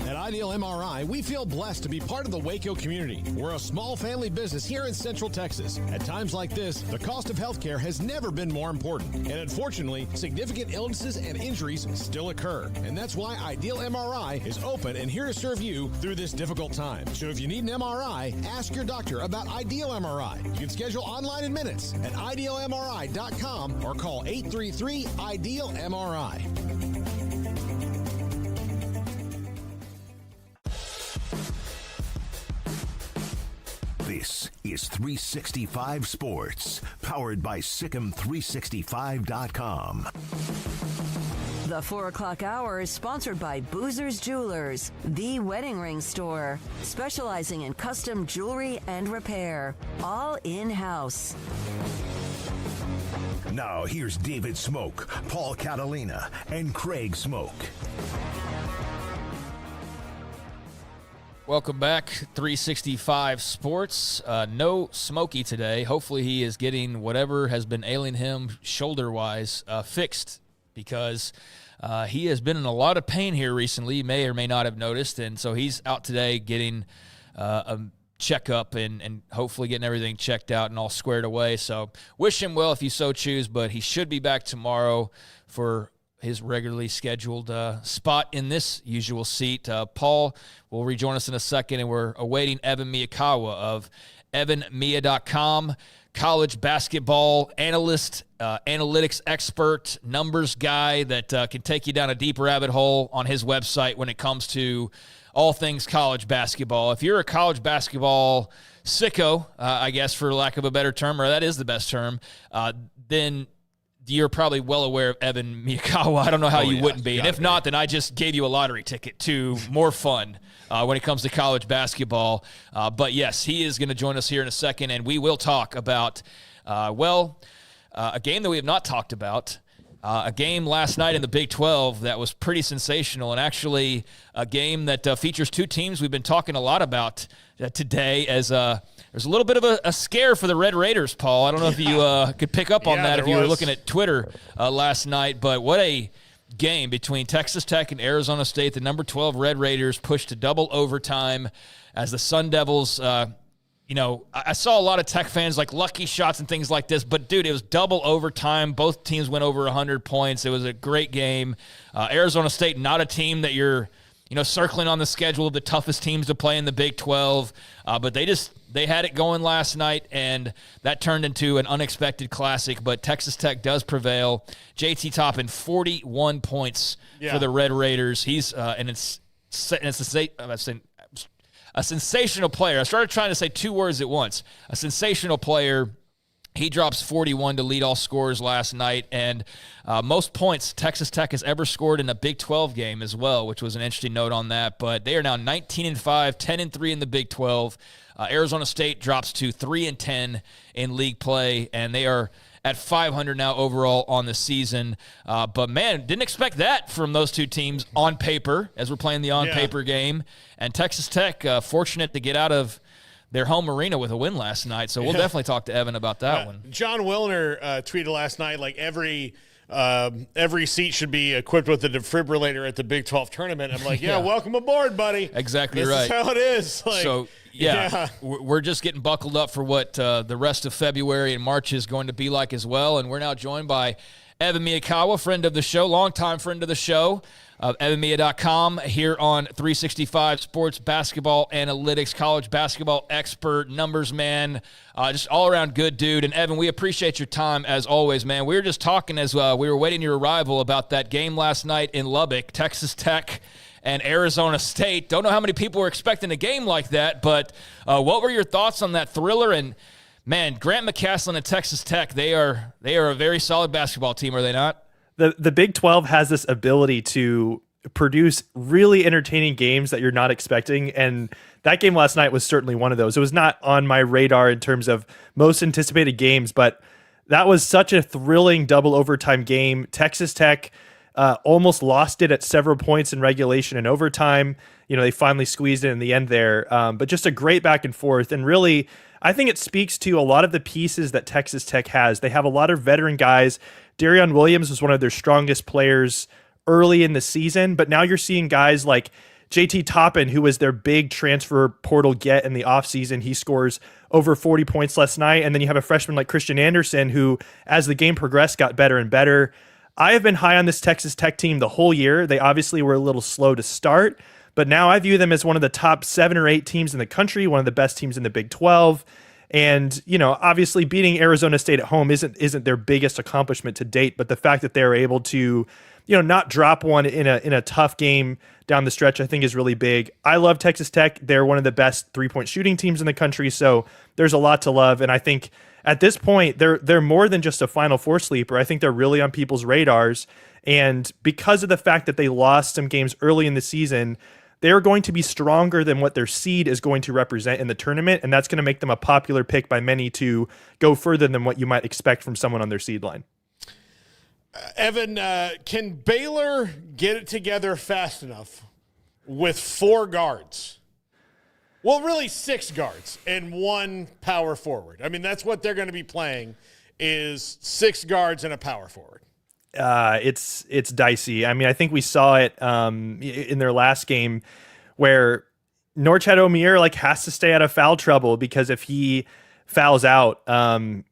At Ideal MRI, we feel blessed to be part of the Waco community. We're a small family business here in Central Texas. At times like this, the cost of healthcare has never been more important. And unfortunately, significant illnesses and injuries still occur. And that's why Ideal MRI is open and here to serve you through this difficult time. So if you need an MRI, ask your doctor about Ideal MRI. You can schedule online in minutes at idealmri.com or call 833-IDEAL-MRI. This is 365 Sports, powered by Sikkim365.com. The 4 o'clock hour is sponsored by Boozer's Jewelers, the wedding ring store, specializing in custom jewelry and repair, all in-house. Now here's David Smoak, Paul Catalina, and Craig Smoak. Welcome back, 365 Sports. No Smokey today. Hopefully he is getting whatever has been ailing him shoulder-wise fixed, because he has been in a lot of pain here recently. You may or may not have noticed, and so he's out today getting a checkup and hopefully getting everything checked out and all squared away. So wish him well if you so choose, but he should be back tomorrow for his regularly scheduled spot in this usual seat. Paul will rejoin us in a second, and we're awaiting Evan Miakawa of evanmia.com, college basketball analyst, analytics expert, numbers guy that can take you down a deep rabbit hole on his website when it comes to all things college basketball. If you're a college basketball sicko, I guess for lack of a better term, or that is the best term, then you're probably well aware of Evan Miakawa. I don't know how you wouldn't be. And if not, then I just gave you a lottery ticket to more fun when it comes to college basketball. But, yes, he is going to join us here in a second, and we will talk about, a game that we have not talked about, a game last night in the Big 12 that was pretty sensational, and actually a game that features two teams we've been talking a lot about today, as there's a little bit of a scare for the Red Raiders, Paul. I don't know if you could pick up on that if you were looking at Twitter last night, but what a game between Texas Tech and Arizona State. The number 12 Red Raiders pushed to double overtime as the Sun Devils I saw a lot of Tech fans like lucky shots and things like this, but, dude, it was double overtime. Both teams went over 100 points. It was a great game. Arizona State, not a team that you're circling on the schedule of the toughest teams to play in the Big 12. But they had it going last night, and that turned into an unexpected classic. But Texas Tech does prevail. JT Toppin, 41 points for the Red Raiders. He's and it's a sensational player. I started trying to say two words at once. A sensational player. He drops 41 to lead all scorers last night, and most points Texas Tech has ever scored in a Big 12 game as well, which was an interesting note on that. But they are now 19-5, 10-3 in the Big 12. Arizona State drops to 3-10 in league play, and they are at 500 now overall on the season. But, man, didn't expect that from those two teams on paper as we're playing the on-paper game. And Texas Tech, fortunate to get out of their home arena with a win last night. So we'll definitely talk to Evan about that one. John Wilner tweeted last night, like every seat should be equipped with a defibrillator at the Big 12 tournament. I'm like, welcome aboard, buddy. Exactly this right. Is how it is. Like, so, we're just getting buckled up for what the rest of February and March is going to be like as well. And we're now joined by Evan Miakawa, friend of the show, longtime friend of the show. EvanMia.com here on 365 Sports Basketball Analytics, college basketball expert, numbers man, just all-around good dude. And, Evan, we appreciate your time as always, man. We were just talking as we were waiting your arrival about that game last night in Lubbock, Texas Tech and Arizona State. Don't know how many people were expecting a game like that, but what were your thoughts on that thriller? And, man, Grant McCasland at Texas Tech, they are a very solid basketball team, are they not? The Big 12 has this ability to produce really entertaining games that you're not expecting, and that game last night was certainly one of those. It was not on my radar in terms of most anticipated games, but that was such a thrilling double overtime game. Texas Tech almost lost it at several points in regulation and overtime. They finally squeezed it in the end there, but just a great back and forth. And really, I think it speaks to a lot of the pieces that Texas Tech has. They have a lot of veteran guys. Darren Williams was one of their strongest players early in the season, but now you're seeing guys like JT Toppin, who was their big transfer portal get in the offseason. He scores over 40 points last night. And then you have a freshman like Christian Anderson, who, as the game progressed, got better and better. I have been high on this Texas Tech team the whole year. They obviously were a little slow to start, but now I view them as one of the top 7 or 8 teams in the country, one of the best teams in the Big 12. And, obviously beating Arizona State at home isn't their biggest accomplishment to date, but the fact that they're able to, not drop one in a tough game down the stretch, I think is really big. I love Texas Tech. They're one of the best 3-point shooting teams in the country, so there's a lot to love. And I think at this point, they're more than just a Final Four sleeper. I think they're really on people's radars. And because of the fact that they lost some games early in the season, they're going to be stronger than what their seed is going to represent in the tournament, and that's going to make them a popular pick by many to go further than what you might expect from someone on their seed line. Evan, can Baylor get it together fast enough with 4 guards? Well, really 6 guards and 1 power forward. I mean, that's what they're going to be playing is 6 guards and a power forward. It's dicey. I mean, I think we saw it in their last game where Norchad Omier has to stay out of foul trouble, because if he fouls out,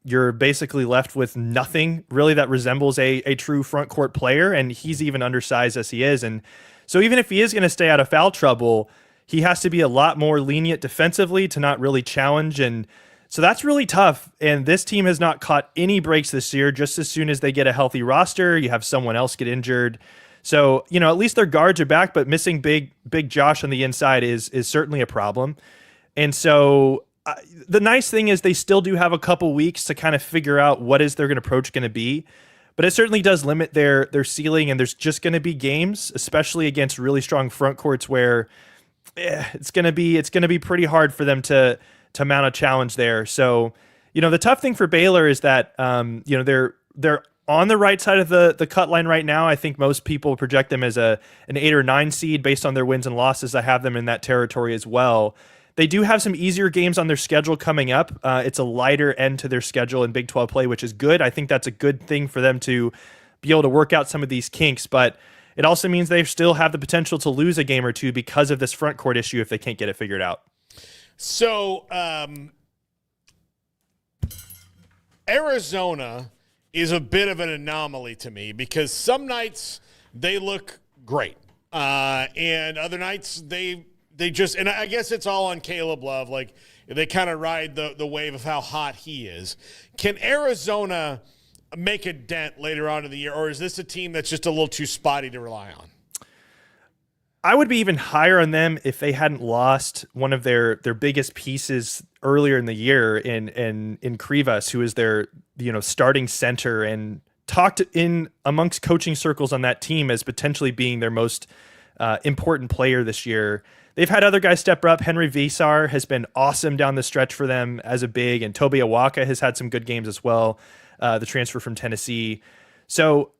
you're basically left with nothing really that resembles a true front court player, and he's even undersized as he is. And so even if he is going to stay out of foul trouble, he has to be a lot more lenient defensively to not really challenge. And so that's really tough. And this team has not caught any breaks this year. Just as soon as they get a healthy roster, you have someone else get injured. So, at least their guards are back, but missing big Josh on the inside is certainly a problem. And so the nice thing is they still do have a couple weeks to kind of figure out what is their approach going to be. But it certainly does limit their ceiling, and there's just going to be games, especially against really strong front courts, where it's going to be pretty hard for them to mount a challenge there. So, the tough thing for Baylor is that, they're on the right side of the cut line right now. I think most people project them as an 8 or 9 seed based on their wins and losses. I have them in that territory as well. They do have some easier games on their schedule coming up. It's a lighter end to their schedule in Big 12 play, which is good. I think that's a good thing for them to be able to work out some of these kinks, but it also means they still have the potential to lose a game or two because of this front court issue if they can't get it figured out. So, Arizona is a bit of an anomaly to me because some nights they look great. And other nights they just, and I guess it's all on Caleb Love. Like, they kind of ride the wave of how hot he is. Can Arizona make a dent later on in the year, or is this a team that's just a little too spotty to rely on? I would be even higher on them if they hadn't lost one of their biggest pieces earlier in the year in Krivas, who is their starting center, and talked in amongst coaching circles on that team as potentially being their most important player this year. They've had other guys step up. Henry Visar has been awesome down the stretch for them as a big, and Toby Awaka has had some good games as well, the transfer from Tennessee. So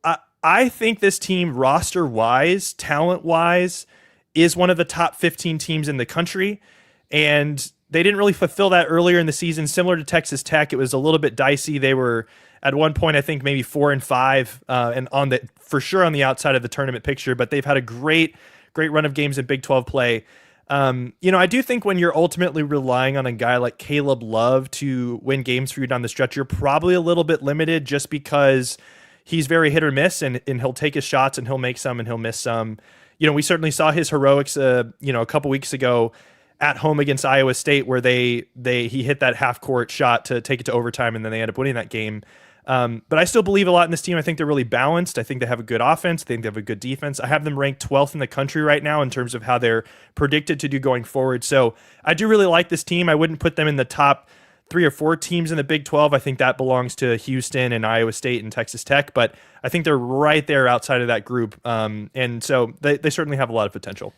I think this team, roster-wise, talent-wise, is one of the top 15 teams in the country, and they didn't really fulfill that earlier in the season. Similar to Texas Tech, it was a little bit dicey. They were at one point, I think, maybe 4-5, and for sure on the outside of the tournament picture. But they've had a great run of games in Big 12 play. I do think when you're ultimately relying on a guy like Caleb Love to win games for you down the stretch, you're probably a little bit limited, just because he's very hit or miss, and he'll take his shots and he'll make some and he'll miss some. We certainly saw his heroics, a couple weeks ago at home against Iowa State, where he hit that half court shot to take it to overtime, and then they end up winning that game. But I still believe a lot in this team. I think they're really balanced. I think they have a good offense. I think they have a good defense. I have them ranked 12th in the country right now in terms of how they're predicted to do going forward. So I do really like this team. I wouldn't put them in the top 3 or 4 teams in the Big 12. I think that belongs to Houston and Iowa State and Texas Tech, but I think they're right there outside of that group. And so they certainly have a lot of potential.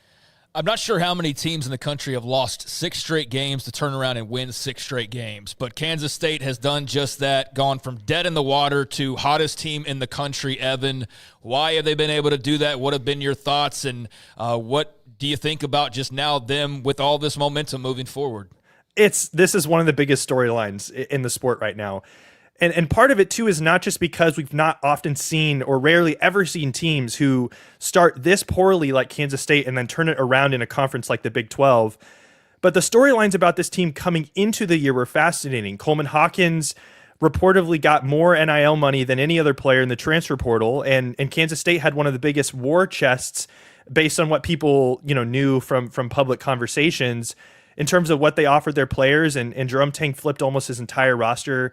I'm not sure how many teams in the country have lost 6 straight games to turn around and win 6 straight games, but Kansas State has done just that, gone from dead in the water to hottest team in the country. Evan, why have they been able to do that? What have been your thoughts, and what do you think about just now them with all this momentum moving forward? This is one of the biggest storylines in the sport right now. And part of it, too, is not just because we've not often seen or rarely ever seen teams who start this poorly like Kansas State and then turn it around in a conference like the Big 12. But the storylines about this team coming into the year were fascinating. Coleman Hawkins reportedly got more NIL money than any other player in the transfer portal, and Kansas State had one of the biggest war chests based on what people knew from public conversations in terms of what they offered their players, and Jerome Tang flipped almost his entire roster.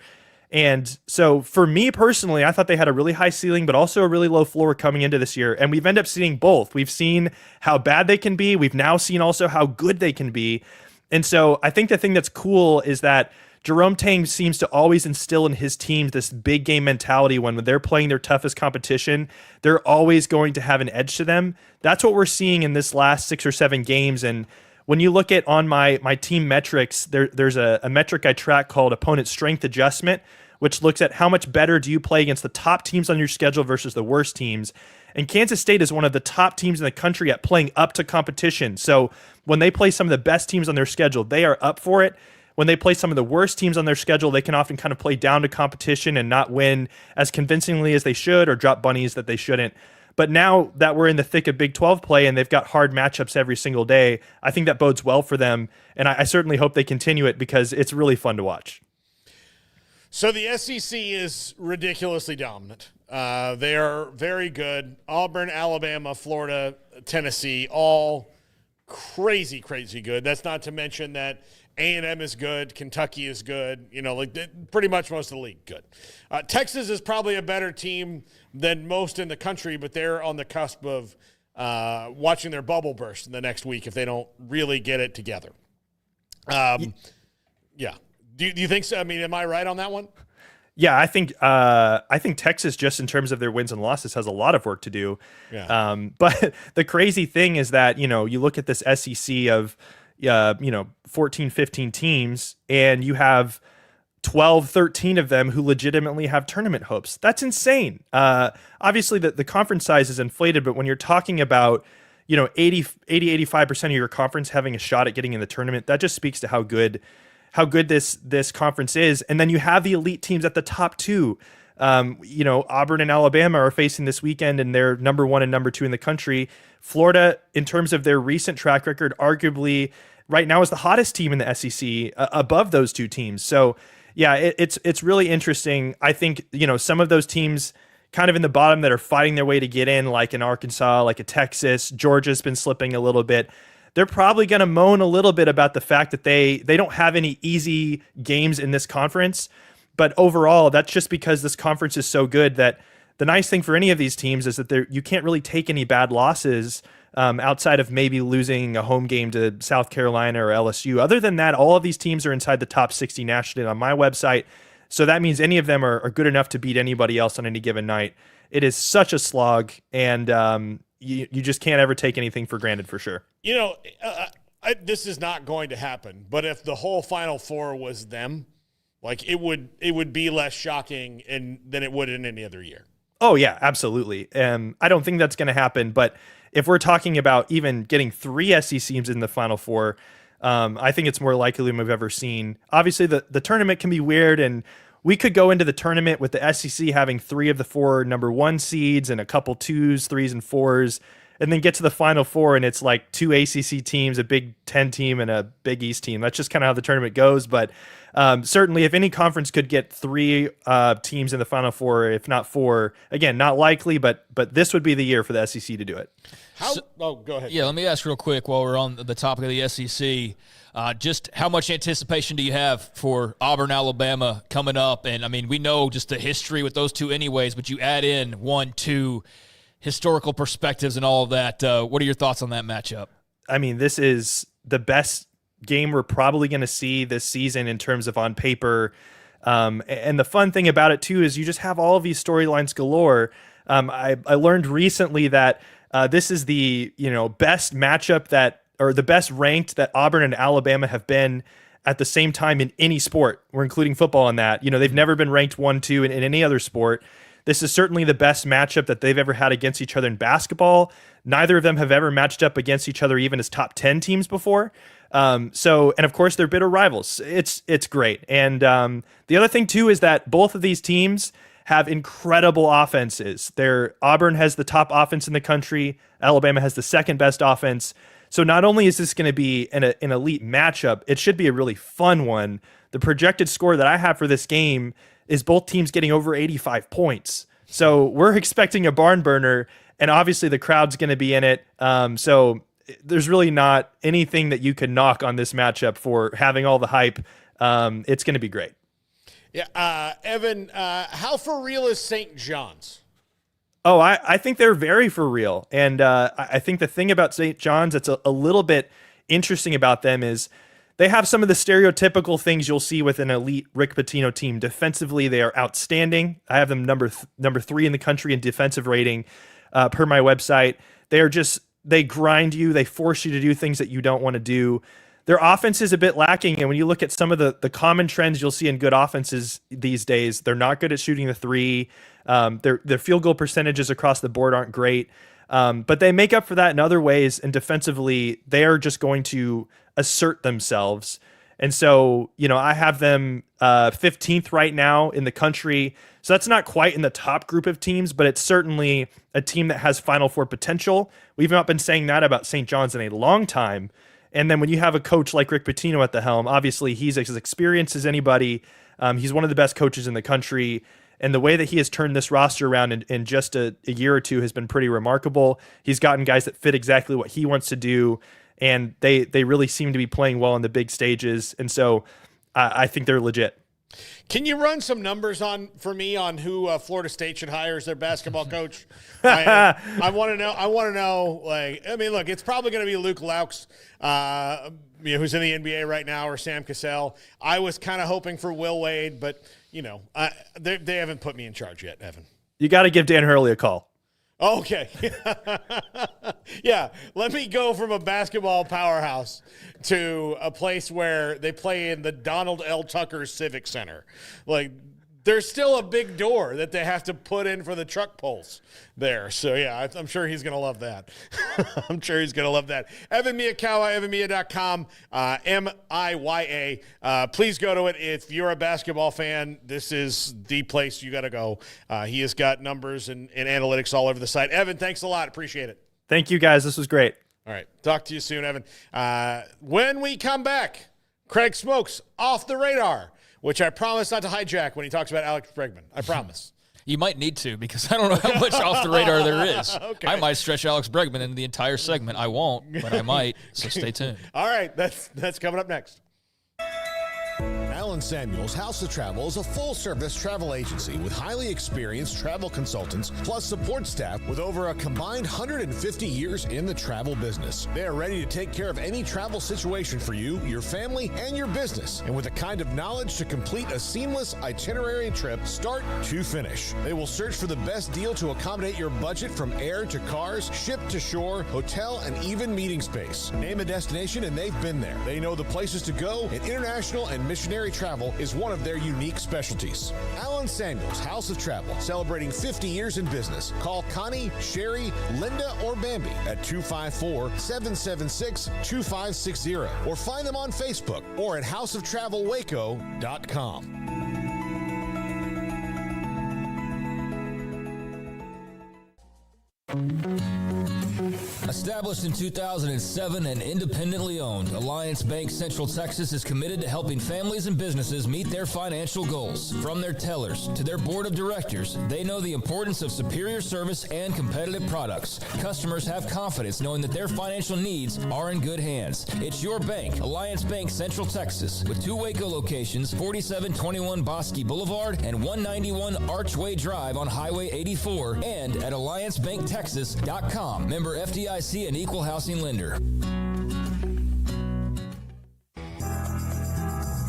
And so for me personally, I thought they had a really high ceiling, but also a really low floor coming into this year. And we've ended up seeing both. We've seen how bad they can be. We've now seen also how good they can be. And so I think the thing that's cool is that Jerome Tang seems to always instill in his teams this big game mentality. When they're playing their toughest competition, they're always going to have an edge to them. That's what we're seeing in this last 6 or 7 games. And when you look at on my team metrics, there's a metric I track called opponent strength adjustment, which looks at how much better do you play against the top teams on your schedule versus the worst teams. And Kansas State is one of the top teams in the country at playing up to competition. So when they play some of the best teams on their schedule, they are up for it. When they play some of the worst teams on their schedule, they can often kind of play down to competition and not win as convincingly as they should, or drop bunnies that they shouldn't. But now that we're in the thick of Big 12 play and they've got hard matchups every single day, I think that bodes well for them. And I certainly hope they continue it, because it's really fun to watch. So the SEC is ridiculously dominant. They are very good. Auburn, Alabama, Florida, Tennessee, all crazy, crazy good. That's not to mention that A&M is good. Kentucky is good. Pretty much most of the league good. Texas is probably a better team than most in the country, but they're on the cusp of watching their bubble burst in the next week if they don't really get it together. Yeah. Do you think so? I mean, am I right on that one? Yeah, I think Texas, just in terms of their wins and losses, has a lot of work to do. Yeah. But the crazy thing is that, you look at this SEC of 14, 15 teams, and you have 12, 13 of them who legitimately have tournament hopes. That's insane. Obviously, the conference size is inflated, but when you're talking about 85% of your conference having a shot at getting in the tournament, that just speaks to how good this conference is. And then you have the elite teams at the top 2. Auburn and Alabama are facing this weekend, and they're number 1 and number 2 in the country. Florida, in terms of their recent track record, arguably right now is the hottest team in the SEC, above those 2 teams. So yeah, it's really interesting. I think, some of those teams, kind of in the bottom that are fighting their way to get in, like in Arkansas, like a Texas. Georgia's been slipping a little bit. They're probably going to moan a little bit about the fact that they don't have any easy games in this conference. But overall, that's just because this conference is so good that the nice thing for any of these teams is that you can't really take any bad losses outside of maybe losing a home game to South Carolina or LSU. Other than that, all of these teams are inside the top 60 nationally on my website. So that means any of them are good enough to beat anybody else on any given night. It is such a slog, and you just can't ever take anything for granted for sure. This is not going to happen, but if the whole Final Four was them, like it would be less shocking than it would in any other year. Oh, yeah, absolutely. I don't think that's going to happen. But if we're talking about even getting 3 SEC teams in the Final Four, I think it's more likely than we've ever seen. Obviously, the tournament can be weird, and we could go into the tournament with the SEC having 3 of the 4 number 1 seeds and a couple 2s, 3s, and 4s, and then get to the Final Four, and it's like 2 ACC teams, a Big Ten team, and a Big East team. That's just kind of how the tournament goes. But certainly, if any conference could get 3 teams in the Final Four, if not 4, again, not likely, but this would be the year for the SEC to do it. Go ahead. Yeah, let me ask real quick while we're on the topic of the SEC. Just how much anticipation do you have for Auburn, Alabama coming up? And, I mean, we know just the history with those two anyways, but you add in 1, 2 historical perspectives and all of that. What are your thoughts on that matchup? I mean, this is the best game we're probably going to see this season in terms of on paper. And the fun thing about it, too, is you just have all of these storylines galore. I learned recently that this is the best matchup or the best ranked that Auburn and Alabama have been at the same time in any sport. We're including football in that. They've never been ranked 1, 2 in any other sport. This is certainly the best matchup that they've ever had against each other in basketball. Neither of them have ever matched up against each other even as top 10 teams before. And of course they're bitter rivals. It's great. And the other thing too is that both of these teams have incredible offenses. Auburn has the top offense in the country. Alabama has the second best offense. So not only is this going to be an elite matchup, it should be a really fun one. The projected score that I have for this game is both teams getting over 85 points. So we're expecting a barn burner, and obviously the crowd's going to be in it. So there's really not anything that you can knock on this matchup for having all the hype. It's going to be great. Yeah, Evan, how for real is St. John's? Oh, I think they're very for real. And I think the thing about St. John's that's a little bit interesting about them is they have some of the stereotypical things you'll see with an elite Rick Pitino team. Defensively, they are outstanding. I have them number 3 in the country in defensive rating per my website. They grind you. They force you to do things that you don't want to do. Their offense is a bit lacking, and when you look at some of the common trends you'll see in good offenses these days, they're not good at shooting the 3. Their field goal percentages across the board aren't great, but they make up for that in other ways, and defensively, they are just going to assert themselves. And so, I have them 15th right now in the country, so that's not quite in the top group of teams, but it's certainly a team that has Final Four potential. We've not been saying that about St. John's in a long time. And then when you have a coach like Rick Pitino at the helm, obviously he's as experienced as anybody. He's one of the best coaches in the country. And the way that he has turned this roster around in just a year or two has been pretty remarkable. He's gotten guys that fit exactly what he wants to do. And they really seem to be playing well on the big stages. And so I think they're legit. Can you run some numbers for me on who Florida State should hire as their basketball coach? I want to know. Look, it's probably going to be Luke Laux, who's in the NBA right now, or Sam Cassell. I was kind of hoping for Will Wade, but they haven't put me in charge yet, Evan. You got to give Dan Hurley a call. Okay. Yeah, let me go from a basketball powerhouse to a place where they play in the Donald L. Tucker Civic Center. Like, there's still a big door that they have to put in for the truck pulls there. So, yeah, I'm sure he's going to love that. I'm sure he's going to love that. Evan Miakawa, evanmia.com, MIYA. Please go to it. If you're a basketball fan, this is the place you got to go. He has got numbers and analytics all over the site. Evan, thanks a lot. Appreciate it. Thank you, guys. This was great. All right. Talk to you soon, Evan. When we come back, Craig Smoak's Off the Radar, which I promise not to hijack when he talks about Alex Bregman. I promise. You might need to, because I don't know how much off the radar there is. Okay. I might stretch Alex Bregman into the entire segment. I won't, but I might, so stay tuned. All right, that's coming up next. Alan Samuels House of Travel is a full-service travel agency with highly experienced travel consultants plus support staff with over a combined 150 years in the travel business. They are ready to take care of any travel situation for you, your family, and your business, and with the kind of knowledge to complete a seamless itinerary trip start to finish. They will search for the best deal to accommodate your budget from air to cars, ship to shore, hotel, and even meeting space. Name a destination and they've been there. They know the places to go, and international and missionary travel is one of their unique specialties. Alan Samuels House of Travel, celebrating 50 years in business. Call Connie, Sherry, Linda, or Bambi at 254-776-2560 or find them on Facebook or at houseoftravelwaco.com. Established in 2007 and independently owned, Alliance Bank Central Texas is committed to helping families and businesses meet their financial goals. From their tellers to their board of directors, they know the importance of superior service and competitive products. Customers have confidence knowing that their financial needs are in good hands. It's your bank, Alliance Bank Central Texas, with 2 Waco locations, 4721 Bosque Boulevard and 191 Archway Drive on Highway 84, and at alliancebanktexas.com. Member FDIC and equal housing lender.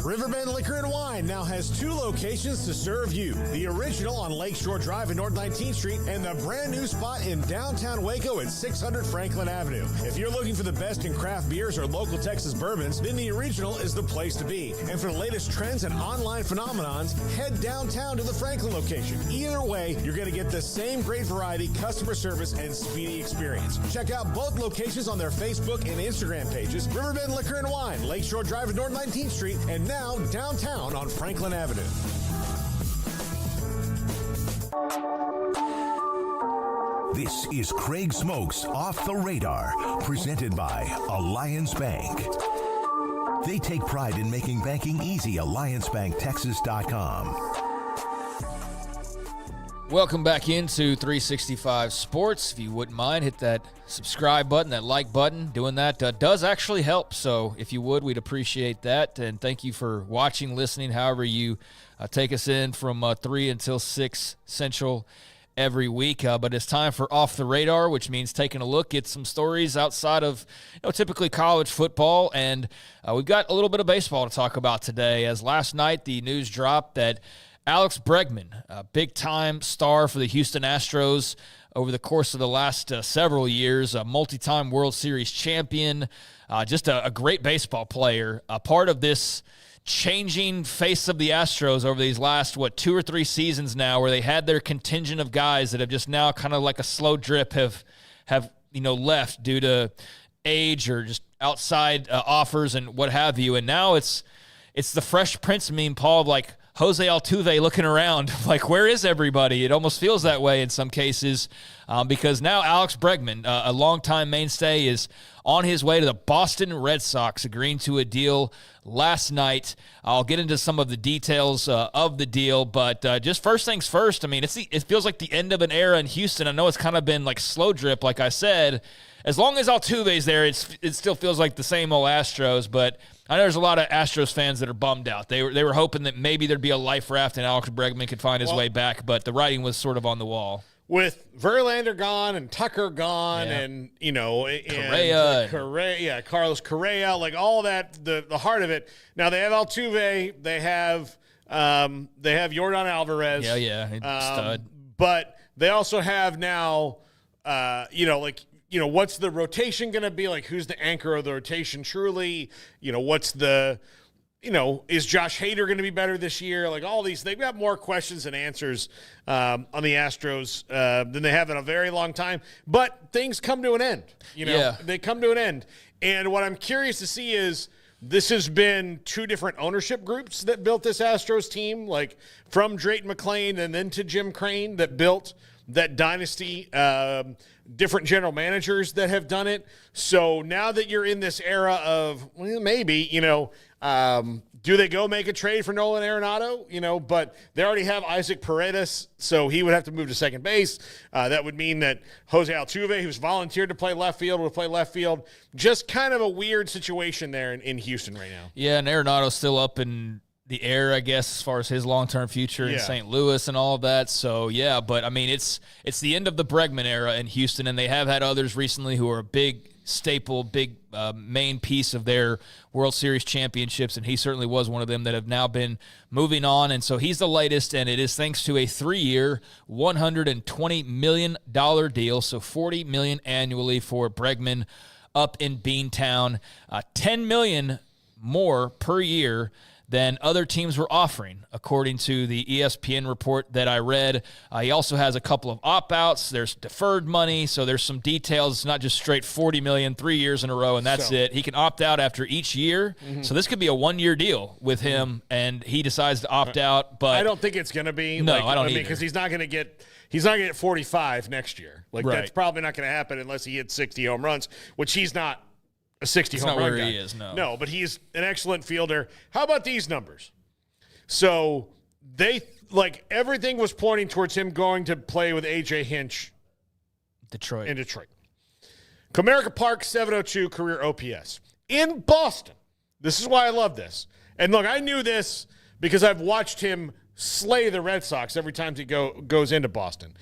Riverbend Liquor and Wine now has 2 locations to serve you. The original on Lakeshore Drive in North 19th Street and the brand new spot in downtown Waco at 600 Franklin Avenue. If you're looking for the best in craft beers or local Texas bourbons, then the original is the place to be. And for the latest trends and online phenomenons, head downtown to the Franklin location. Either way, you're going to get the same great variety, customer service, and speedy experience. Check out both locations on their Facebook and Instagram pages. Riverbend Liquor and Wine, Lakeshore Drive in North 19th Street, and now downtown on Franklin Avenue. This is Craig Smoak's Off the Radar, presented by Alliance Bank. They take pride in making banking easy. AllianceBankTexas.com. Welcome back into 365 Sports. If you wouldn't mind, hit that subscribe button, that like button. Doing that does actually help. So if you would, we'd appreciate that. And thank you for watching, listening, however you take us in from 3 until 6 Central every week. But it's time for Off the Radar, which means taking a look at some stories outside of typically college football. And we've got a little bit of baseball to talk about today, as last night the news dropped that Alex Bregman, a big-time star for the Houston Astros over the course of the last several years, a multi-time World Series champion, just a great baseball player, a part of this changing face of the Astros over these last, 2 or 3 seasons now, where they had their contingent of guys that have just now kind of like a slow drip have left due to age or just outside offers and what have you. And now it's the Fresh Prince meme, Paul, of like Jose Altuve looking around, like, where is everybody? It almost feels that way in some cases, because now Alex Bregman, a longtime mainstay, is on his way to the Boston Red Sox, agreeing to a deal last night. I'll get into some of the details of the deal, but just first things first, I mean, it feels like the end of an era in Houston. I know it's kind of been like slow drip, like I said. As long as Altuve's there, it still feels like the same old Astros, but I know there's a lot of Astros fans that are bummed out. They were hoping that maybe there'd be a life raft and Alex Bregman could find his way back, but the writing was sort of on the wall. With Verlander gone and Tucker gone, and Correa, Carlos Correa, like all that, the heart of it. Now they have Altuve, they have Yordan Alvarez, stud. But they also have now, what's the rotation going to be? Like, who's the anchor of the rotation truly? What's the, is Josh Hader going to be better this year? Like, all these, they've got more questions than answers on the Astros than they have in a very long time. But things come to an end. They come to an end. And what I'm curious to see is, this has been 2 different ownership groups that built this Astros team, like from Drayton McClain and then to Jim Crane, that built that dynasty, different general managers that have done it. So now that you're in this era of, maybe, Do they go make a trade for Nolan Arenado? But they already have Isaac Paredes, so he would have to move to second base. That would mean that Jose Altuve, who's volunteered to play left field, will play left field. Just kind of a weird situation there in Houston right now. Yeah, and Arenado's still up in the air, I guess, as far as his long-term future in St. Louis and all of that. So, yeah, but, I mean, it's the end of the Bregman era in Houston, and they have had others recently who are a big staple, big main piece of their World Series championships, and he certainly was one of them that have now been moving on. And so he's the latest, and it is thanks to a 3-year, $120 million deal, so $40 million annually for Bregman up in Beantown, $10 million more per year than other teams were offering, according to the ESPN report that I read. He also has a couple of opt-outs. There's deferred money, so there's some details. It's not just straight $40 million, 3 years in a row, and that's it. He can opt out after each year. So this could be a 1-year deal with him, and he decides to opt out. But I don't think it's going to be. No, I don't either. Because he's not going to get 45 next year. That's probably not going to happen unless he hits 60 home runs, which he's not. A 60 home run guy. That's not where he is, no. No, but he's an excellent fielder. How about these numbers? So everything was pointing towards him going to play with A.J. Hinch in Detroit. Comerica Park, 702 career OPS. In Boston, this is why I love this. And look, I knew this because I've watched him slay the Red Sox every time he goes into Boston.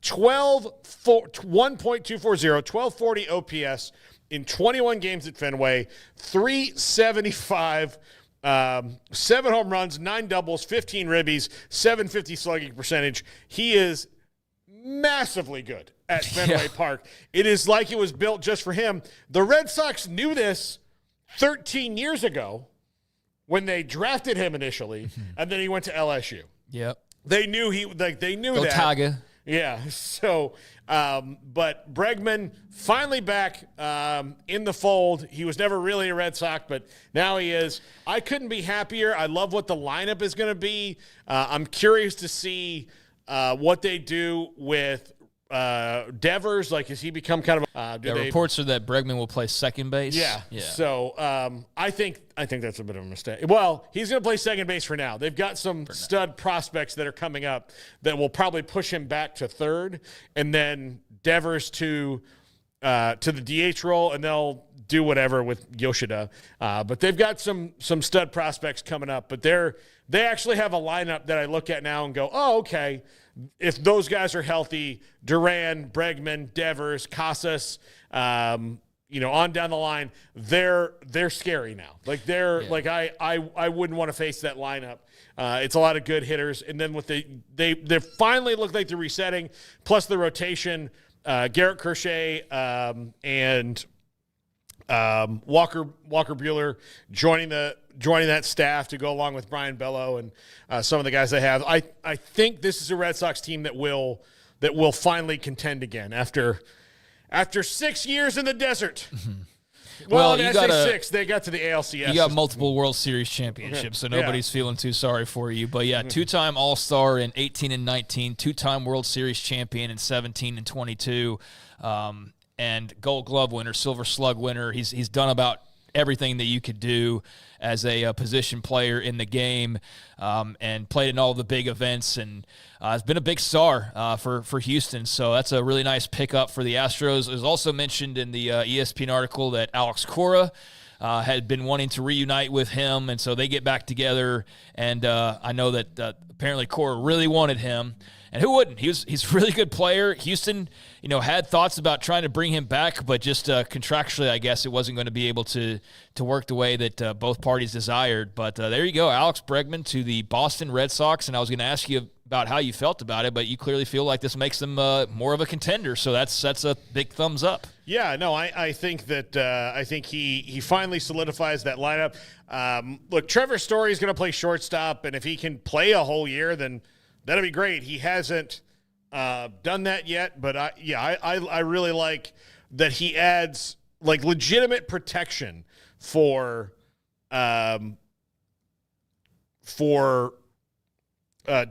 1.240, 1240 OPS in 21 games at Fenway, 375, 7 home runs, 9 doubles, 15 ribbies, 750 slugging percentage. He is massively good at Fenway Park. It is like it was built just for him. The Red Sox knew this 13 years ago when they drafted him initially, and then he went to LSU. Yep. They knew they knew that. Otaga. Yeah. So, but Bregman finally back in the fold. He was never really a Red Sox, but now he is. I couldn't be happier. I love what the lineup is going to be. I'm curious to see what they do with Devers. Like, has he become kind of reports are that Bregman will play second base. Yeah. So I think that's a bit of a mistake. Well, he's going to play second base for now. They've got some stud prospects that are coming up that will probably push him back to third, and then Devers to the DH role, and they'll do whatever with Yoshida. But they've got some stud prospects coming up. But they actually have a lineup that I look at now and go, oh, okay. If those guys are healthy, Duran, Bregman, Devers, Casas, on down the line, they're scary now. Like I wouldn't want to face that lineup. It's a lot of good hitters, and then with they finally look like they're resetting. Plus the rotation, Garrett Crochet and Walker Buehler joining that staff to go along with Brian Bello and some of the guys they have. I think this is a Red Sox team that will finally contend again after 6 years in the desert. Well, you got 6. They got to the ALCS. You got multiple World Series championships, so nobody's feeling too sorry for you. But yeah, 2-time All-Star in 18 and 19, 2-time World Series champion in 17 and 22, and Gold Glove winner, Silver Slug winner. He's done about everything that you could do as a position player in the game, and played in all the big events, and has been a big star for Houston. So that's a really nice pickup for the Astros. It was also mentioned in the ESPN article that Alex Cora had been wanting to reunite with him, and so they get back together. And I know that apparently Cora really wanted him. And who wouldn't? He's a really good player. Houston, had thoughts about trying to bring him back, but just contractually, I guess it wasn't going to be able to work the way that both parties desired. But there you go, Alex Bregman to the Boston Red Sox. And I was going to ask you about how you felt about it, but you clearly feel like this makes them more of a contender. So that's a big thumbs up. Yeah, no, I think that he finally solidifies that lineup. Look, Trevor Story is going to play shortstop, and if he can play a whole year, then that'll be great. He hasn't done that yet, but I really like that he adds like legitimate protection for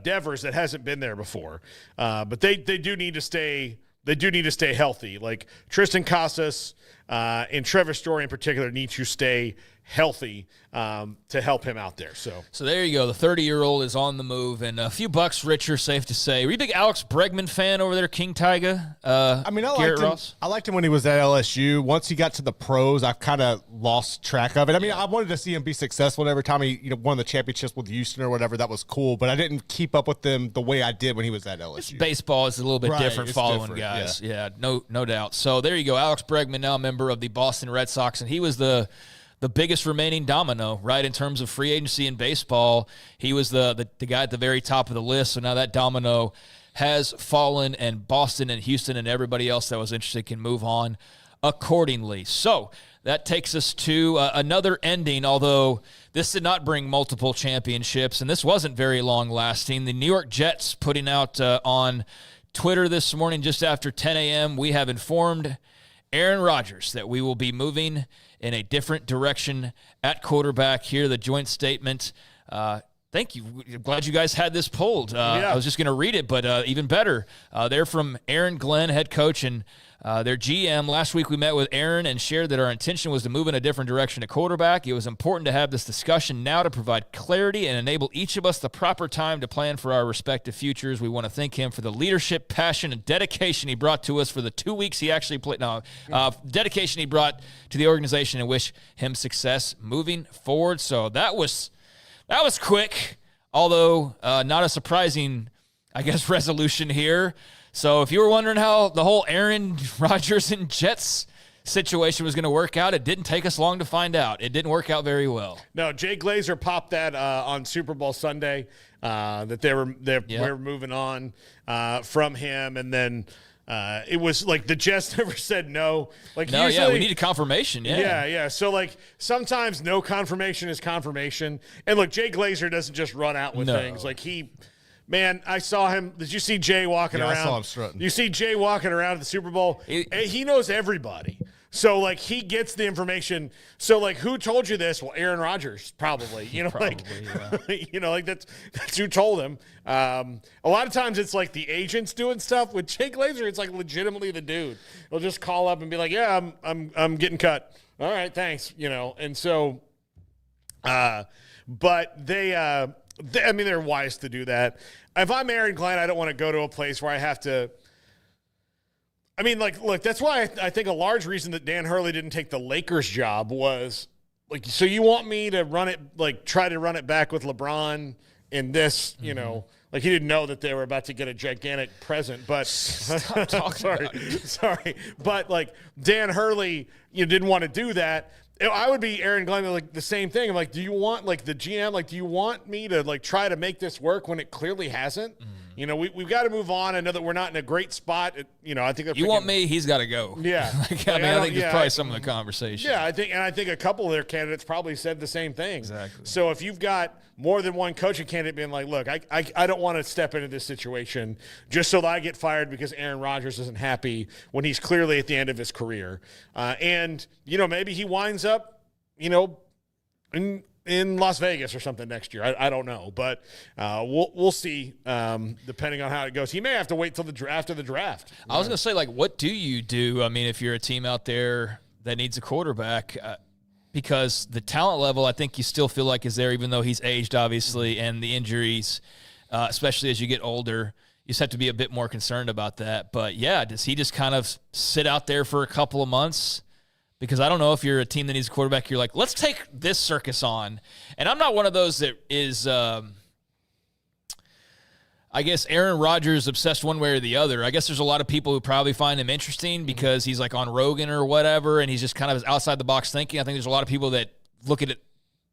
Devers that hasn't been there before. But they do need to stay. They do need to stay healthy. Like Tristan Casas, and Trevor Story in particular need to stay healthy to help him out there. So there you go. The 30-year-old is on the move, and a few bucks richer, safe to say. Were you a big Alex Bregman fan over there, King Tyga? I liked him when he was at LSU. Once he got to the pros, I've kind of lost track of it. I mean, I wanted to see him be successful, and every time he won the championship with Houston or whatever, that was cool, but I didn't keep up with them the way I did when he was at LSU. Baseball is a little bit different it's following different, guys. Yeah, no doubt. So there you go. Alex Bregman, now a member of the Boston Red Sox, and he was the biggest remaining domino, right, in terms of free agency in baseball. He was the guy at the very top of the list, so now that domino has fallen, and Boston and Houston and everybody else that was interested can move on accordingly. So that takes us to another ending, although this did not bring multiple championships, and this wasn't very long-lasting. The New York Jets putting out on Twitter this morning just after 10 a.m., we have informed Aaron Rodgers that we will be moving in a different direction at quarterback. Here, the joint statement. Thank you. I'm glad you guys had this pulled. I was just going to read it, but even better. They're from Aaron Glenn, head coach, and their GM. Last week we met with Aaron and shared that our intention was to move in a different direction at quarterback. It was important to have this discussion now to provide clarity and enable each of us the proper time to plan for our respective futures. We want to thank him for the leadership, passion, and dedication he brought to us for the 2 weeks he actually played. Dedication he brought to the organization, and wish him success moving forward. So that was quick, although not a surprising, I guess, resolution here. So if you were wondering how the whole Aaron Rodgers and Jets situation was going to work out, it didn't take us long to find out. It didn't work out very well. No, Jay Glazer popped that on Super Bowl Sunday that they were moving on from him, and then it was like the Jets never said no. Like we needed confirmation. Yeah. So like sometimes no confirmation is confirmation, and look, Jay Glazer doesn't just run out with things. Like Man, I saw him. Did you see Jay walking around? I saw him strutting. You see Jay walking around at the Super Bowl? He knows everybody. So, like, he gets the information. So, like, who told you this? Well, Aaron Rodgers, probably. That's who told him. A lot of times it's, like, the agents doing stuff. With Jay Glazer, it's, like, legitimately the dude. He'll just call up and be like, yeah, I'm getting cut. All right, thanks. And so, but they're wise to do that. If I'm Aaron Glenn, I don't want to go to a place where I have to. I mean, like, look, that's why I think a large reason that Dan Hurley didn't take the Lakers job was, like, so you want me to run it, like, try to run it back with LeBron in this, like, he didn't know that they were about to get a gigantic present, but stop talking sorry. But, like, Dan Hurley, didn't want to do that. I would be Aaron Glenn, like the same thing. I'm like, do you want, like, the GM, like, do you want me to, like, try to make this work when it clearly hasn't? We've got to move on. I know that we're not in a great spot. I think you want me, he's got to go. Yeah. I think that's probably some of the conversation. Yeah, I think a couple of their candidates probably said the same thing. Exactly. So if you've got more than one coaching candidate being like, look, I don't want to step into this situation just so that I get fired because Aaron Rodgers isn't happy when he's clearly at the end of his career. And maybe he winds up, in Las Vegas or something next year. I don't know, but we'll see depending on how it goes. He may have to wait till after the draft. I was going to say, like, what do you do? I mean, if you're a team out there that needs a quarterback, because the talent level, I think you still feel like is there, even though he's aged, obviously, and the injuries, especially as you get older, you just have to be a bit more concerned about that. But, yeah, does he just kind of sit out there for a couple of months? Because I don't know, if you're a team that needs a quarterback, you're like, let's take this circus on. And I'm not one of those that is, I guess, Aaron Rodgers obsessed one way or the other. I guess there's a lot of people who probably find him interesting because he's like on Rogan or whatever, and he's just kind of outside the box thinking. I think there's a lot of people that look at it,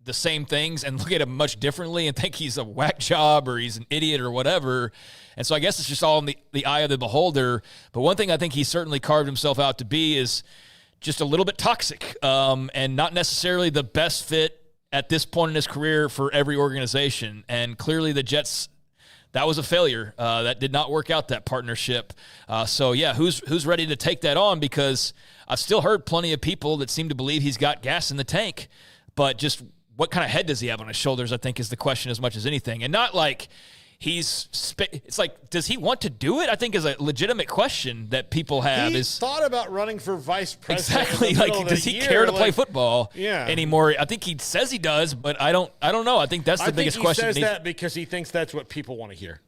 the same things, and look at him much differently and think he's a whack job or he's an idiot or whatever. And so I guess it's just all in the eye of the beholder. But one thing I think he certainly carved himself out to be is just a little bit toxic and not necessarily the best fit at this point in his career for every organization. And clearly the Jets, that was a failure. That did not work out, that partnership. So, yeah, who's ready to take that on? Because I've still heard plenty of people that seem to believe he's got gas in the tank. But just what kind of head does he have on his shoulders, I think, is the question as much as anything. And not like it's like, does he want to do it? I think is a legitimate question that people have. He thought about running for vice president. Exactly. Like, does he care to play football Yeah. anymore? I think he says he does, but I don't know. I think that's the biggest question. He says that because he thinks that's what people want to hear.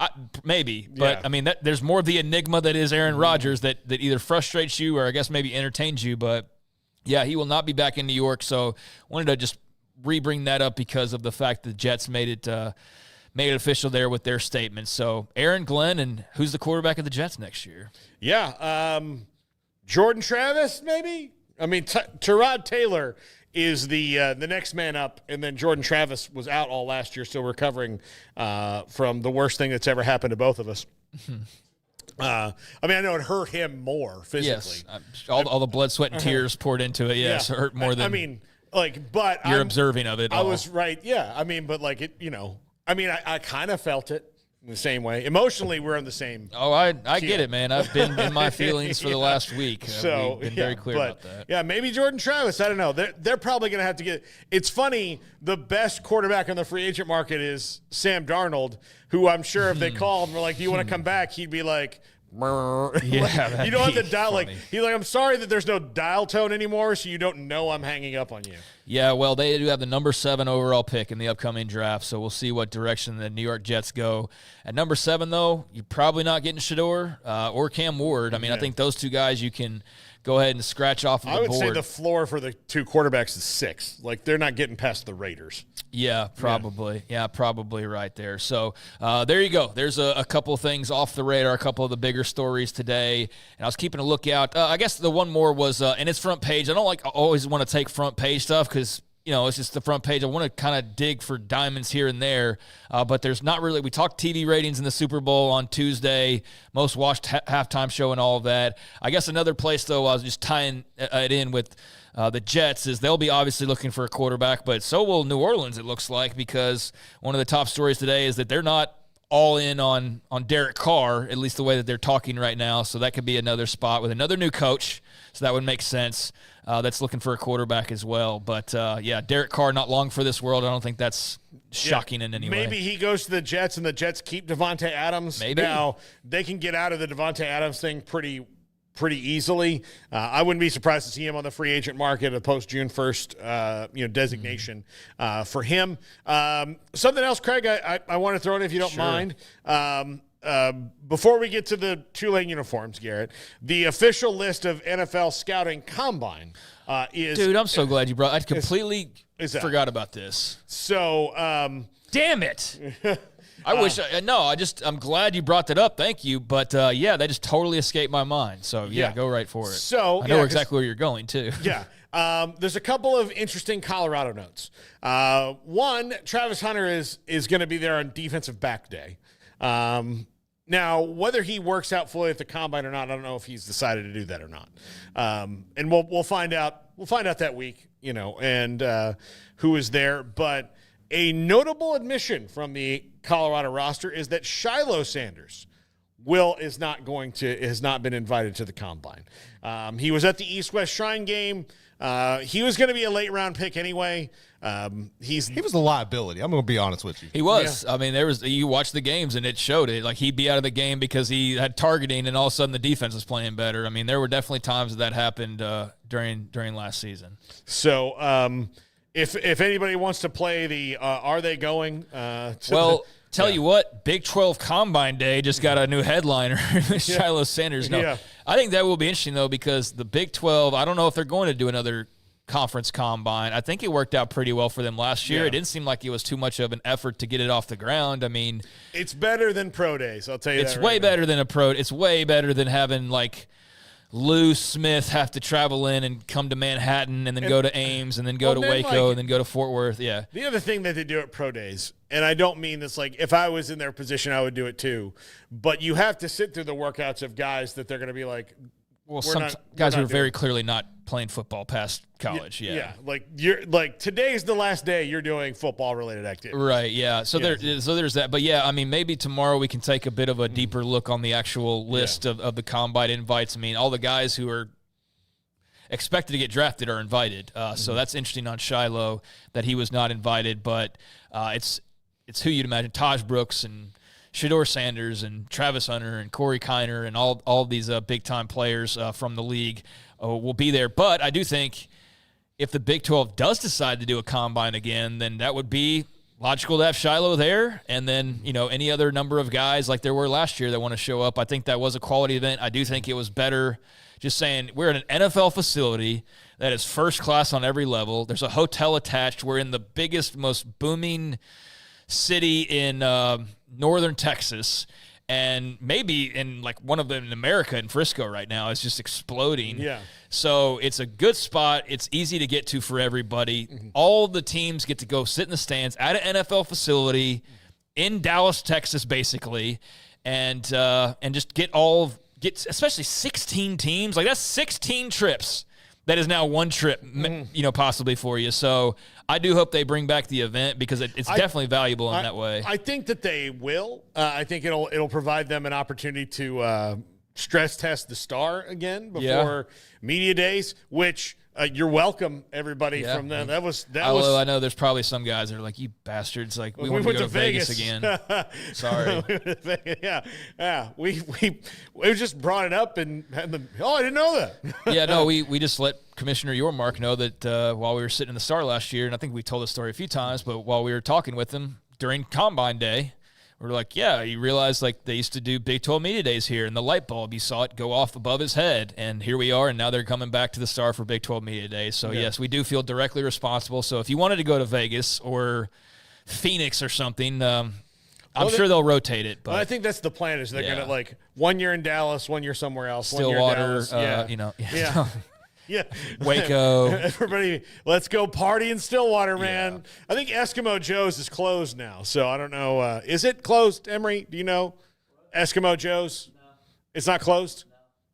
Maybe, but I mean, there's more of the enigma that is Aaron Rodgers that either frustrates you or I guess maybe entertains you. But yeah, he will not be back in New York. So wanted to just re-bring that up because of the fact that the Jets made it official there with their statement. So Aaron Glenn, and who's the quarterback of the Jets next year? Yeah, Jordan Travis, maybe. I mean, Tyrod Taylor is the next man up, and then Jordan Travis was out all last year, still recovering from the worst thing that's ever happened to both of us. I mean, I know it hurt him more physically. Yes, all the blood, sweat, and tears poured into it. Yes, it hurt more than. I mean, like, but you're observing of it. I was right. Yeah, I mean, but like it, I mean, I kind of felt it in the same way. Emotionally, we're on the same. Oh, I get it, man. I've been in my feelings for the last week. So we've been very clear about that. Yeah, maybe Jordan Travis. I don't know. They're probably going to have to get. It's funny. The best quarterback on the free agent market is Sam Darnold, who I'm sure if they called and were like, "Do you want to come back?" He'd be like. Yeah, you don't have the dial. Like he's like, I'm sorry that there's no dial tone anymore, so you don't know I'm hanging up on you. Yeah, well, they do have the number 7 overall pick in the upcoming draft, so we'll see what direction the New York Jets go. At number 7, though, you're probably not getting Shedeur or Cam Ward. I mean, I think those two guys you can go ahead and scratch off of the board. I would say the floor for the two quarterbacks is 6. Like, they're not getting past the Raiders. Yeah, probably. Yeah, probably right there. So there you go. There's a couple of things off the radar, a couple of the bigger stories today. And I was keeping a lookout. I guess the one more was, and it's front page. I don't always want to take front page stuff because, it's just the front page. I want to kind of dig for diamonds here and there, but there's not really. We talked TV ratings in the Super Bowl on Tuesday, most watched halftime show and all of that. I guess another place, though, I was just tying it in with the Jets is they'll be obviously looking for a quarterback, but so will New Orleans, it looks like, because one of the top stories today is that they're not all in on Derek Carr, at least the way that they're talking right now. So that could be another spot with another new coach. So that would make sense. That's looking for a quarterback as well. But, yeah, Derek Carr not long for this world. I don't think that's shocking in any way. Maybe he goes to the Jets and the Jets keep Devontae Adams. Maybe. Now, they can get out of the Devontae Adams thing pretty easily. I wouldn't be surprised to see him on the free agent market, a post June 1st, designation for him. Something else, Craig, I want to throw in if you don't mind. Before we get to the Tulane uniforms, Garrett, the official list of NFL scouting combine is. Dude, I'm so glad you brought. I completely forgot about this. So, damn it. I wish I'm glad you brought that up. Thank you. But yeah, that just totally escaped my mind. So yeah, go right for it. So I know exactly where you're going too. Yeah. There's a couple of interesting Colorado notes. One, Travis Hunter is going to be there on defensive back day. Now, whether he works out fully at the combine or not, I don't know if he's decided to do that or not. And we'll find out. We'll find out that week, and who is there. But a notable admission from the Colorado roster is that Shiloh Sanders has not been invited to the combine. He was at the East-West Shrine game. He was going to be a late-round pick anyway. He was a liability. I'm going to be honest with you. He was. Yeah. I mean, you watch the games, and it showed it. Like, he'd be out of the game because he had targeting, and all of a sudden the defense was playing better. I mean, there were definitely times that happened during last season. So, if anybody wants to play the are they going? Tell you what, Big 12 Combine Day just got a new headliner, Shiloh Sanders. No, yeah. I think that will be interesting, though, because the Big 12, I don't know if they're going to do another conference combine. I think it worked out pretty well for them last year. Yeah. It didn't seem like it was too much of an effort to get it off the ground. I mean, it's better than pro days, I'll tell you that. It's way better than a pro. It's way better than having, like, Lou Smith have to travel in and come to Manhattan and then go to Ames and then go to Waco and then go to Fort Worth. Yeah. The other thing that they do at pro days, and I don't mean this like if I was in their position, I would do it too, but you have to sit through the workouts of guys that they're going to be like, well, some guys who are very clearly not playing football past college. Yeah. Like today's the last day you're doing football related activity. Right. Yeah. So there's that. But yeah, I mean, maybe tomorrow we can take a bit of a deeper look on the actual list of the combine invites. I mean, all the guys who are expected to get drafted are invited. So that's interesting on Shiloh that he was not invited, but it's who you'd imagine, Taj Brooks and Shedeur Sanders and Travis Hunter and Corey Kiner and all these big-time players from the league will be there. But I do think if the Big 12 does decide to do a combine again, then that would be logical to have Shiloh there, and then, any other number of guys like there were last year that want to show up. I think that was a quality event. I do think it was better just saying we're in an NFL facility that is first class on every level. There's a hotel attached. We're in the biggest, most booming city in northern Texas, and maybe in like one of them in America, in Frisco right now, is just exploding. Yeah. So it's a good spot. It's easy to get to for everybody. All the teams get to go sit in the stands at an NFL facility in Dallas, Texas, basically, and just get especially 16 teams. Like, that's 16 trips. That is now one trip, possibly for you. So I do hope they bring back the event because it's definitely valuable in that way. I think that they will. I think it'll provide them an opportunity to stress test the star again before media days, which you're welcome, everybody, from them. That was. Although I know there's probably some guys that are like, you bastards, like we want to go to Vegas again. Sorry. We just brought it up and I didn't know that. We just let Commissioner Yormark know that while we were sitting in the Star last year, and I think we told the story a few times, but while we were talking with him during Combine Day, we were like, you realize like they used to do Big 12 Media Days here, and the light bulb, you saw it go off above his head, and here we are, and now they're coming back to the Star for Big 12 Media Days. So, yes, we do feel directly responsible. So if you wanted to go to Vegas or Phoenix or something, I'm sure they'll rotate it. But I think that's the plan, is they're going to, like, 1 year in Dallas, 1 year somewhere else. Stillwater, Yeah. Waco. Everybody, let's go party in Stillwater, man. Yeah. I think Eskimo Joe's is closed now, so I don't know. Is it closed, Emery? Do you know? Eskimo Joe's? No. It's not closed?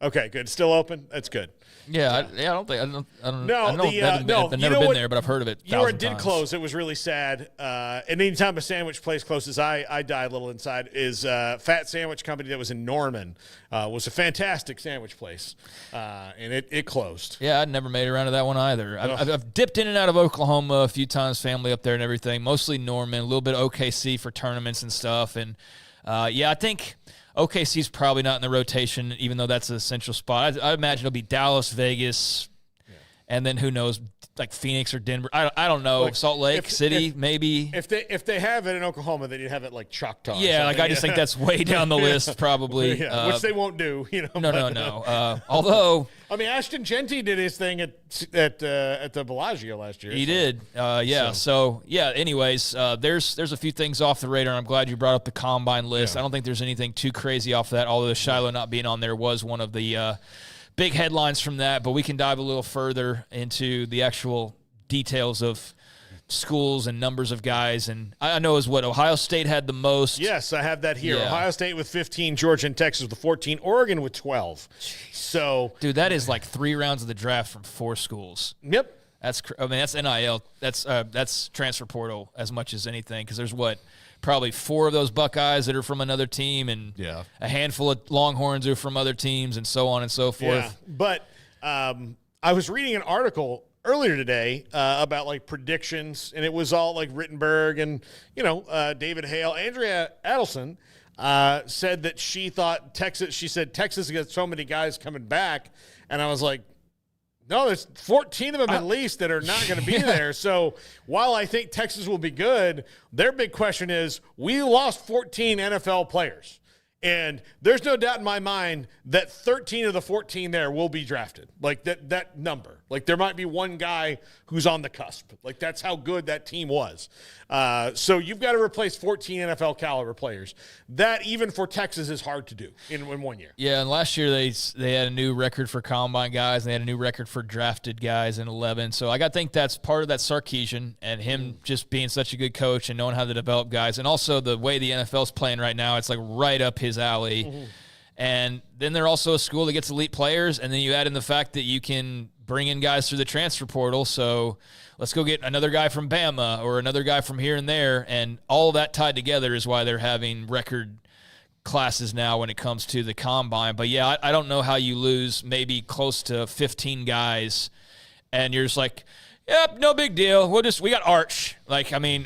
No. Okay, good. Still open? That's good. Yeah, I don't think. I don't. I've never been there, but I've heard of it. You know where it did close? It was really sad. And anytime a sandwich place closes, I die a little inside. Is Fat Sandwich Company that was in Norman was a fantastic sandwich place, and it closed. Yeah, I'd never made it around to that one either. I've dipped in and out of Oklahoma a few times, family up there and everything. Mostly Norman, a little bit of OKC for tournaments and stuff. And I think OKC's probably not in the rotation, even though that's a central spot. I imagine it'll be Dallas, Vegas, and then who knows, like Phoenix or Denver. I don't know. Like, Salt Lake City, maybe. If they have it in Oklahoma, then you'd have it like Choctaw. Yeah, like I just think that's way down the list, probably. Which they won't do. No. Although, I mean, Ashton Genty did his thing at the Bellagio last year. He did. Anyways, there's a few things off the radar. I'm glad you brought up the combine list. I don't think there's anything too crazy off that. Although Shiloh not being on there was one of the big headlines from that, but we can dive a little further into the actual details of schools and numbers of guys. And I know is what Ohio State had the most. Yes, I have that here. Yeah. Ohio State with 15, Georgia and Texas with 14, Oregon with 12. So, dude, that is like 3 rounds of the draft from 4 schools. Yep. That's NIL. That's transfer portal as much as anything, because there's probably 4 of those Buckeyes that are from another team, and a handful of Longhorns are from other teams, and so on and so forth. Yeah, but I was reading an article earlier today about like predictions, and it was all like Rittenberg and David Hale. Andrea Adelson said that she thought Texas. She said Texas got so many guys coming back, and I was like, no, there's 14 of them at least that are not going to be there. So while I think Texas will be good, their big question is we lost 14 NFL players. And there's no doubt in my mind that 13 of the 14 there will be drafted. Like that number. Like there might be one guy who's on the cusp. Like that's how good that team was. So you've got to replace 14 NFL caliber players. That even for Texas is hard to do in 1 year. Yeah, and last year they had a new record for combine guys, and they had a new record for drafted guys in 11. So I got to think that's part of that Sarkisian and him just being such a good coach and knowing how to develop guys. And also the way the NFL's playing right now, it's like right up his alley. Mm-hmm. And then they're also a school that gets elite players, and then you add in the fact that you can bring in guys through the transfer portal. So let's go get another guy from Bama or another guy from here and there, and all that tied together is why they're having record classes now when it comes to the combine. But yeah, I don't know how you lose maybe close to 15 guys, and you're just like, yep, no big deal. We got Arch. Like, I mean,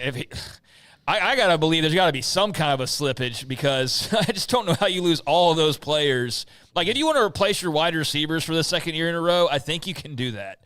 I got to believe there's got to be some kind of a slippage because I just don't know how you lose all of those players. Like, if you want to replace your wide receivers for the second year in a row, I think you can do that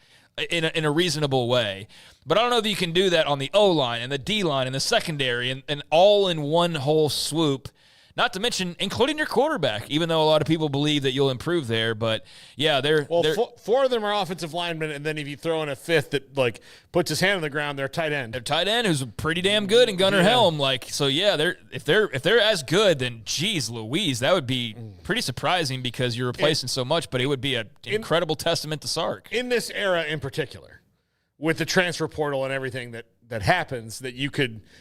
in a reasonable way. But I don't know if you can do that on the O-line and the D-line and the secondary and all in one whole swoop. Not to mention, including your quarterback, even though a lot of people believe that you'll improve there. But, yeah, they're four of them are offensive linemen, and then if you throw in a fifth that, like, puts his hand on the ground, they're tight end. They're tight end who's pretty damn good in Gunnar Helm. Like, so, yeah, if they're as good, then, geez, Louise, that would be pretty surprising because you're replacing so much, but it would be an incredible testament to Sark. In this era in particular, with the transfer portal and everything that happens, that you could –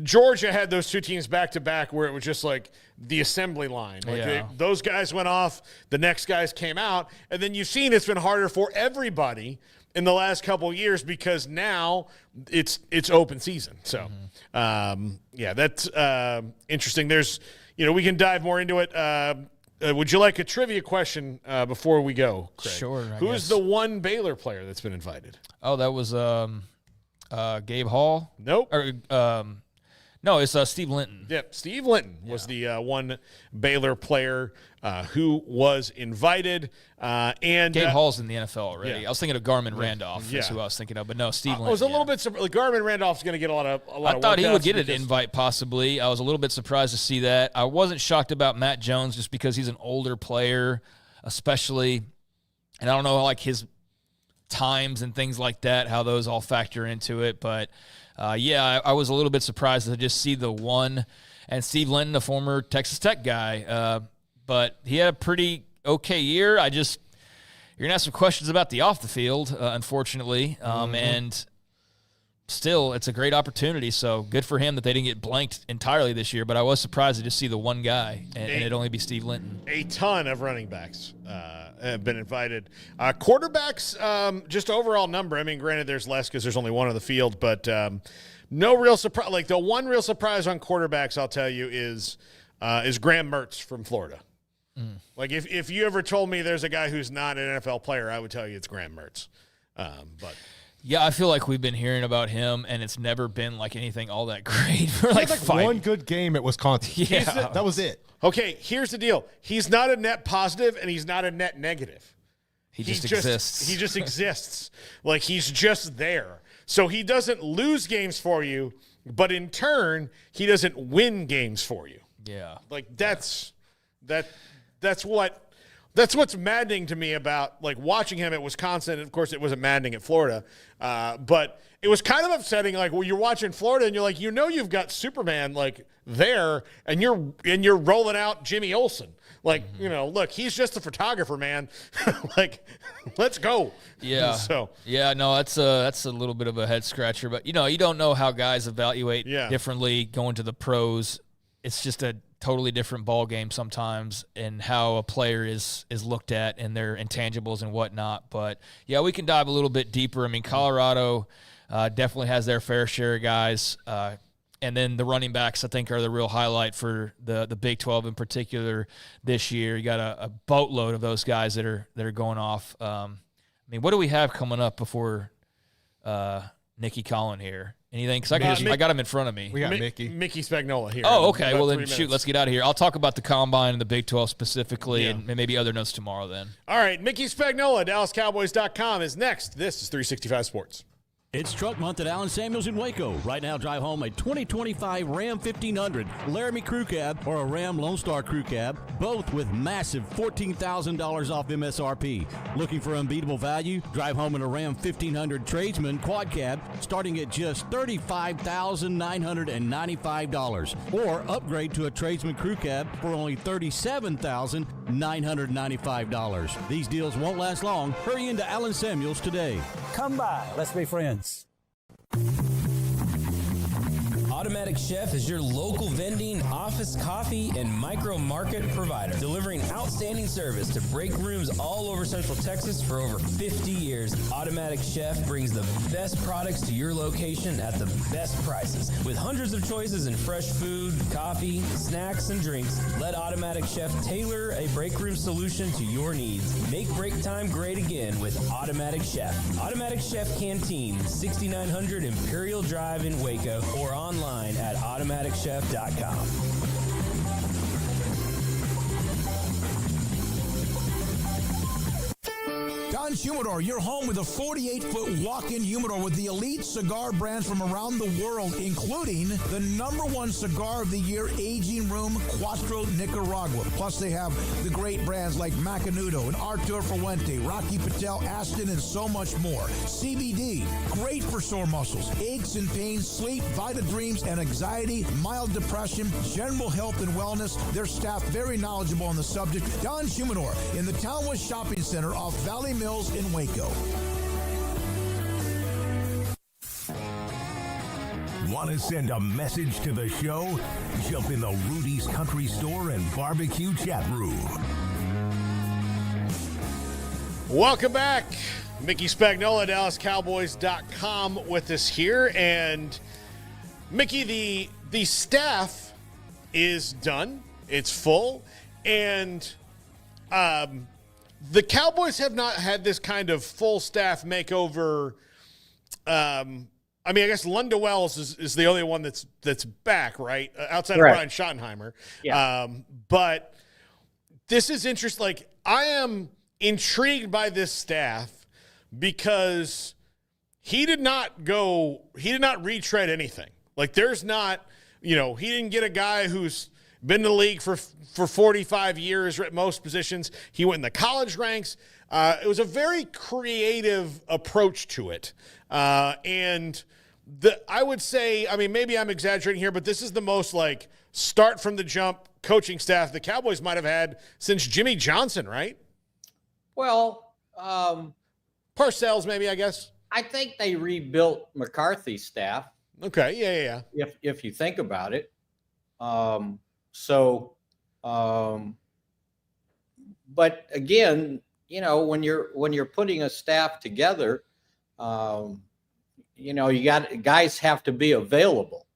Georgia had those two teams back-to-back where it was just like the assembly line. Like those guys went off, the next guys came out, and then you've seen it's been harder for everybody in the last couple of years because now it's open season. So, that's interesting. There's, we can dive more into it. Would you like a trivia question before we go, Craig? Sure. Who's the one Baylor player that's been invited? Oh, that was Gabe Hall? Nope. No, it's Steve Linton. Yep, Steve Linton was the one Baylor player who was invited. And Gabe Hall's in the NFL already. Yeah. I was thinking of Garmin Randolph. That's who I was thinking of, but no, Steve Linton. I was a little bit surprised. Garmin Randolph's going to get a lot of I thought he would get an invite possibly. I was a little bit surprised to see that. I wasn't shocked about Matt Jones just because he's an older player, especially, and I don't know like his times and things like that, how those all factor into it. But, I was a little bit surprised to just see the one. And Steve Linton, a former Texas Tech guy, but he had a pretty okay year. You're going to have some questions about the off the field, unfortunately. And still, it's a great opportunity. So good for him that they didn't get blanked entirely this year. But I was surprised to just see the one guy, and it'd only be Steve Linton. A ton of running backs have been invited. Quarterbacks, just overall number. I mean, granted, there's less because there's only one on the field, but no real surprise. Like the one real surprise on quarterbacks, I'll tell you, is Graham Mertz from Florida. Like if you ever told me there's a guy who's not an NFL player, I would tell you it's Graham Mertz. But yeah, I feel like we've been hearing about him, and it's never been like anything all that great. For like one good game at Wisconsin. Yeah, that was it. Okay, here's the deal. He's not a net positive, and he's not a net negative. He just exists. He just exists. Like, he's just there. So he doesn't lose games for you, but in turn, he doesn't win games for you. Yeah. Like, that's what's maddening to me about, like, watching him at Wisconsin. Of course, it wasn't maddening at Florida, but it was kind of upsetting. Like, well, you're watching Florida, and you're like, you've got Superman, like, there, and you're rolling out Jimmy Olsen. Like, look, he's just a photographer, man. Like, let's go. Yeah. That's a little bit of a head scratcher, but you don't know how guys evaluate differently going to the pros. It's just a totally different ball game sometimes, and how a player is looked at and their intangibles and whatnot. But yeah, we can dive a little bit deeper. I mean, Colorado definitely has their fair share of guys. And then the running backs, I think, are the real highlight for the Big 12 in particular this year. You got a boatload of those guys that are going off. I mean, what do we have coming up before Nicky Colin here? Anything? Because I got him in front of me. We got Mickey Spagnola here. Oh, okay. Well, then shoot, let's get out of here. I'll talk about the Combine and the Big 12 specifically, and maybe other notes tomorrow then. All right, Mickey Spagnola, DallasCowboys.com is next. This is 365 Sports. It's Truck Month at Allen Samuels in Waco. Right now, drive home a 2025 Ram 1500, Laramie Crew Cab, or a Ram Lone Star Crew Cab, both with massive $14,000 off MSRP. Looking for unbeatable value? Drive home in a Ram 1500 Tradesman Quad Cab, starting at just $35,995. Or upgrade to a Tradesman Crew Cab for only $37,995. These deals won't last long. Hurry into Allen Samuels today. Come by. Let's be friends. Automatic Chef is your local vending, office coffee, and micro market provider, delivering outstanding service to break rooms all over Central Texas for over 50 years. Automatic Chef brings the best products to your location at the best prices. With hundreds of choices in fresh food, coffee, snacks, and drinks, let Automatic Chef tailor a break room solution to your needs. Make break time great again with Automatic Chef. Automatic Chef Canteen, 6900 Imperial Drive in Waco, or online online at automaticchef.com. Don's Humidor, your home with a 48-foot walk-in humidor with the elite cigar brands from around the world, including the #1 cigar of the year, Aging Room Cuatro Nicaragua. Plus, they have the great brands like Macanudo and Artur Fuente, Rocky Patel, Aston, and so much more. CBD, great for sore muscles, aches and pains, sleep, Vita Dreams, and anxiety, mild depression, general health and wellness. Their staff very knowledgeable on the subject. Don's Humidor in the Townwest Shopping Center off Valley Mills in Waco. Want to send a message to the show? Jump in the Rudy's Country Store and Barbecue chat room. Welcome back. Mickey Spagnola, DallasCowboys.com with us here. And Mickey, the staff is done. It's full. And the Cowboys have not had this kind of full staff makeover. I guess Lunda Wells is the only one that's back, right? Outside of Brian Schottenheimer. Yeah. But this is interesting. Like, I am intrigued by this staff because he did not retread anything. Like, there's not, he didn't get a guy who's been in the league for 45 years at most positions. He went in the college ranks. It was a very creative approach to it. I would say, maybe I'm exaggerating here, but this is the most like start from the jump coaching staff the Cowboys might have had since Jimmy Johnson, right? Well, Parcells, maybe, I guess. I think they rebuilt McCarthy's staff. Okay, yeah. If you think about it. But again, when you're putting a staff together, guys have to be available.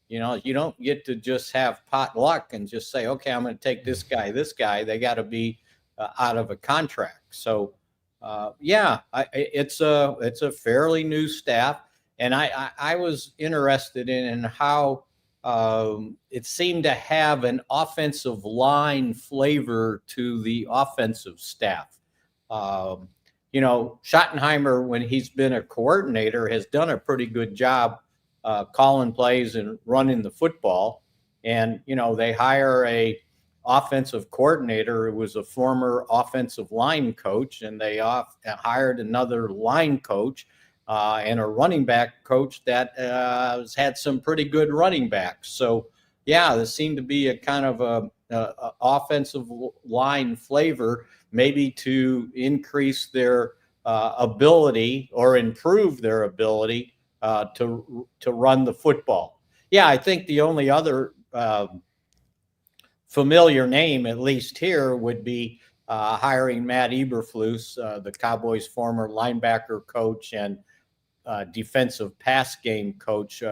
You don't get to just have pot luck and just say, okay, I'm going to take this guy. They got to be out of a contract. So, it's a fairly new staff. And I was interested in how it seemed to have an offensive line flavor to the offensive staff. Schottenheimer, when he's been a coordinator, has done a pretty good job calling plays and running the football. And, they hire a offensive coordinator who was a former offensive line coach, and they hired another line coach and a running back coach that has had some pretty good running backs. So, there seemed to be a kind of a offensive line flavor, maybe to increase their ability or improve their ability to run the football. I think the only other familiar name, at least here, would be hiring Matt Eberflus, the Cowboys' former linebacker coach and defensive pass game coach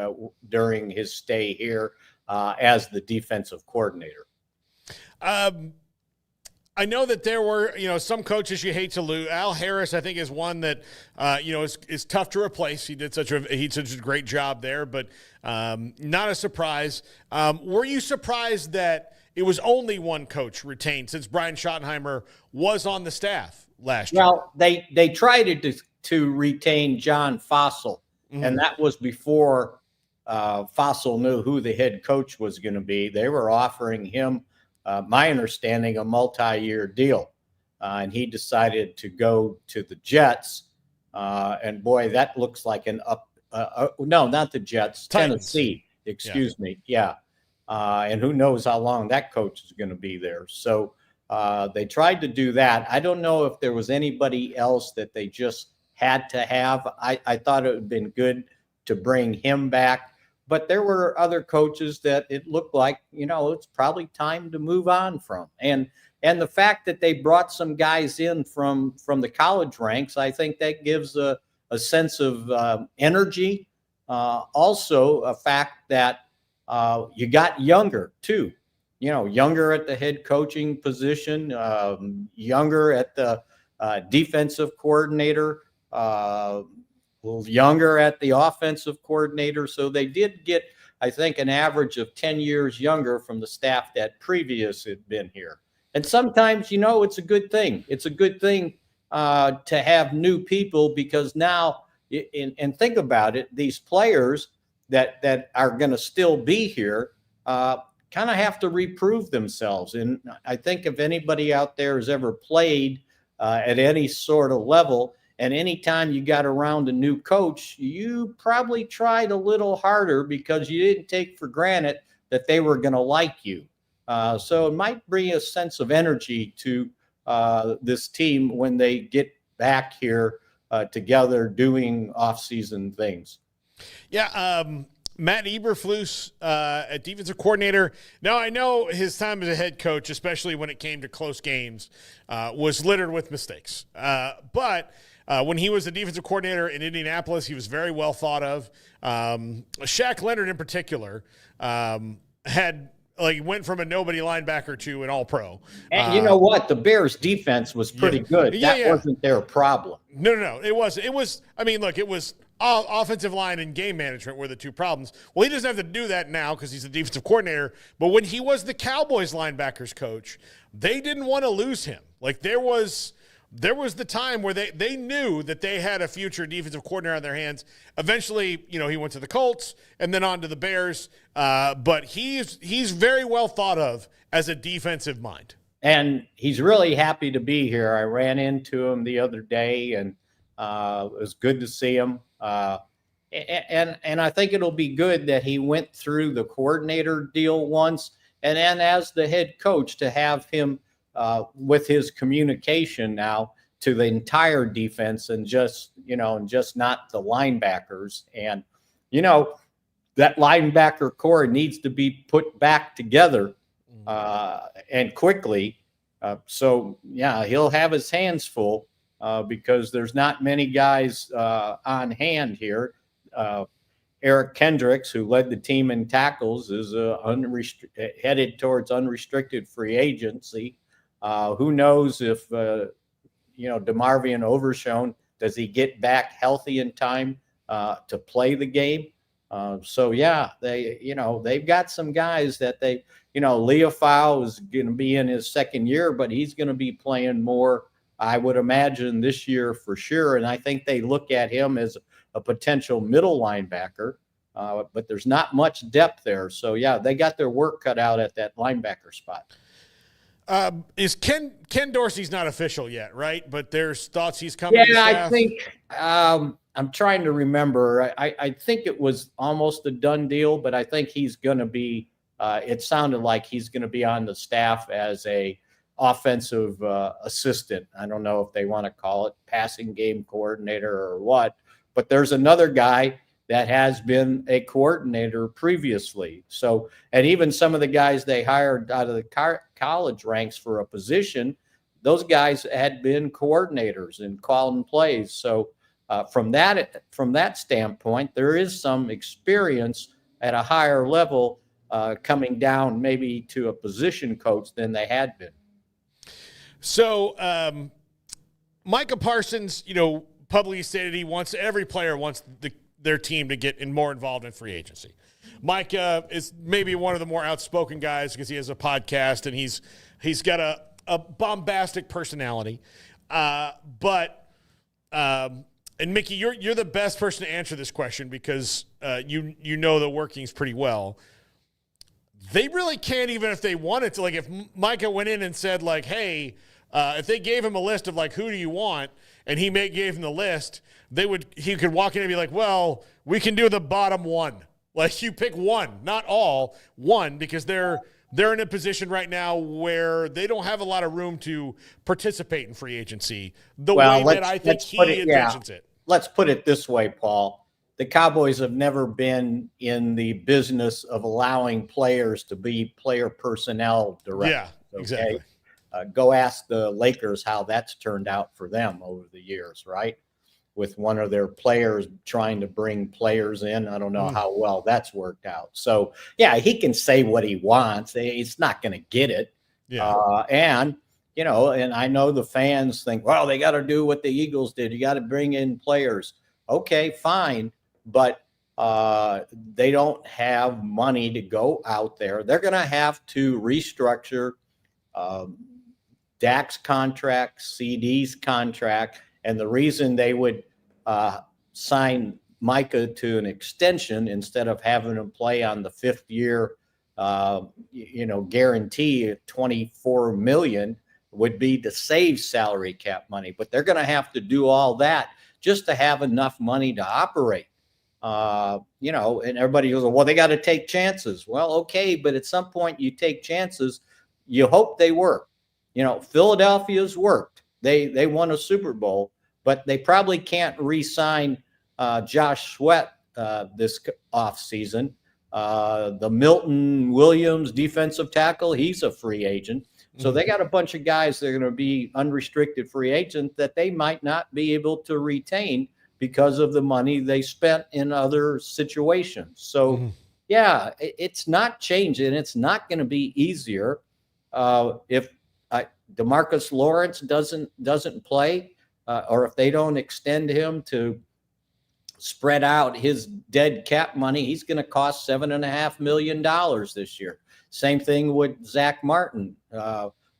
during his stay here as the defensive coordinator. I know that there were, some coaches you hate to lose. Al Harris, I think, is one that, is tough to replace. He did such a great job there, but not a surprise. Were you surprised that it was only one coach retained since Brian Schottenheimer was on the staff last year? Well, they tried to retain John Fossil, and that was before Fossil knew who the head coach was going to be. They were offering him, my understanding, a multi-year deal, and he decided to go to the Jets. And boy, that looks like an up. No, not the Jets. Titans. Tennessee. Excuse me. Yeah. And who knows how long that coach is going to be there. So they tried to do that. I don't know if there was anybody else that they just had to have. I thought it would have been good to bring him back. But there were other coaches that it looked like, it's probably time to move on from. And the fact that they brought some guys in from the college ranks, I think that gives a sense of energy. Also, a fact that you got younger, too. Younger at the head coaching position, younger at the defensive coordinator, younger at the offensive coordinator. So they did get I think, an average of 10 years younger from the staff that previous had been here. And sometimes, it's a good thing. It's a good thing to have new people, because now, and think about it, these players that are going to still be here kind of have to reprove themselves. And I think if anybody out there has ever played at any sort of level, and anytime you got around a new coach, you probably tried a little harder because you didn't take for granted that they were going to like you. So it might bring a sense of energy to this team when they get back here together doing off-season things. Yeah, Matt Eberflus at defensive coordinator. Now, I know his time as a head coach, especially when it came to close games, was littered with mistakes. But when he was the defensive coordinator in Indianapolis, he was very well thought of. Shaq Leonard in particular went from a nobody linebacker to an all-pro. And you know what? The Bears' defense was pretty good. That wasn't their problem. No. It was. It was offensive line and game management were the two problems. Well, he doesn't have to do that now because he's the defensive coordinator. But when he was the Cowboys linebackers coach, they didn't want to lose him. Like, there was the time where they knew that they had a future defensive coordinator on their hands. Eventually, he went to the Colts and then on to the Bears. But he's very well thought of as a defensive mind. And he's really happy to be here. I ran into him the other day, and it was good to see him. And I think it'll be good that he went through the coordinator deal once, and then as the head coach, to have him with his communication now to the entire defense, and just not the linebackers. And, that linebacker core needs to be put back together and quickly. So he'll have his hands full because there's not many guys on hand here. Eric Kendricks, who led the team in tackles, is headed towards unrestricted free agency. Who knows if, DeMarvion Overshown, does he get back healthy in time to play the game? They've got some guys that Leofau is going to be in his second year, but he's going to be playing more, I would imagine, this year for sure. And I think they look at him as a potential middle linebacker, but there's not much depth there. So, they got their work cut out at that linebacker spot. Is Ken Dorsey's not official yet, right? But there's thoughts he's coming. Yeah, I think I'm trying to remember. I think it was almost a done deal, but I think he's going to be. It sounded like he's going to be on the staff as a offensive assistant. I don't know if they want to call it passing game coordinator or what, but there's another guy that has been a coordinator previously. So, and even some of the guys they hired out of the college ranks for a position, those guys had been coordinators and calling plays. So from that standpoint, there is some experience at a higher level coming down maybe to a position coach than they had been. So Micah Parsons, publicly stated every player wants their team to get more involved in free agency. Micah is maybe one of the more outspoken guys because he has a podcast and he's got a bombastic personality. And Mickey, you're the best person to answer this question because you know the workings pretty well. They really can't, even if they wanted to. Like, if Micah went in and said, like, hey, if they gave him a list of, like, who do you want, and he gave him the list, he could walk in and be like, well, we can do the bottom one. Like, you pick one, not all, one, because they're in a position right now where they don't have a lot of room to participate in free agency the way that I think he envisions it. Let's put it this way, Paul. The Cowboys have never been in the business of allowing players to be player personnel directors. Yeah, exactly. Go ask the Lakers how that's turned out for them over the years, right? With one of their players trying to bring players in. I don't know how well that's worked out. So, he can say what he wants. He's not going to get it. Yeah. And I know the fans think, well, they got to do what the Eagles did. You got to bring in players. Okay, fine. But They don't have money to go out there. They're going to have to restructure Dak's contract, CD's contract, and the reason they would sign Micah to an extension instead of having him play on the 5th year, guarantee of $24 million would be to save salary cap money. But they're going to have to do all that just to have enough money to operate. And everybody goes, well, they got to take chances. Well, okay, but at some point you take chances, you hope they work. Philadelphia's worked. They won a Super Bowl, but they probably can't re-sign Josh Sweat this offseason. The Milton Williams defensive tackle, he's a free agent. So they got a bunch of guys that are going to be unrestricted free agents that they might not be able to retain because of the money they spent in other situations. So, yeah, it's not changing. It's not going to be easier if DeMarcus Lawrence doesn't play, or if they don't extend him to spread out his dead cap money. He's going to cost $7.5 million this year. Same thing with Zach Martin.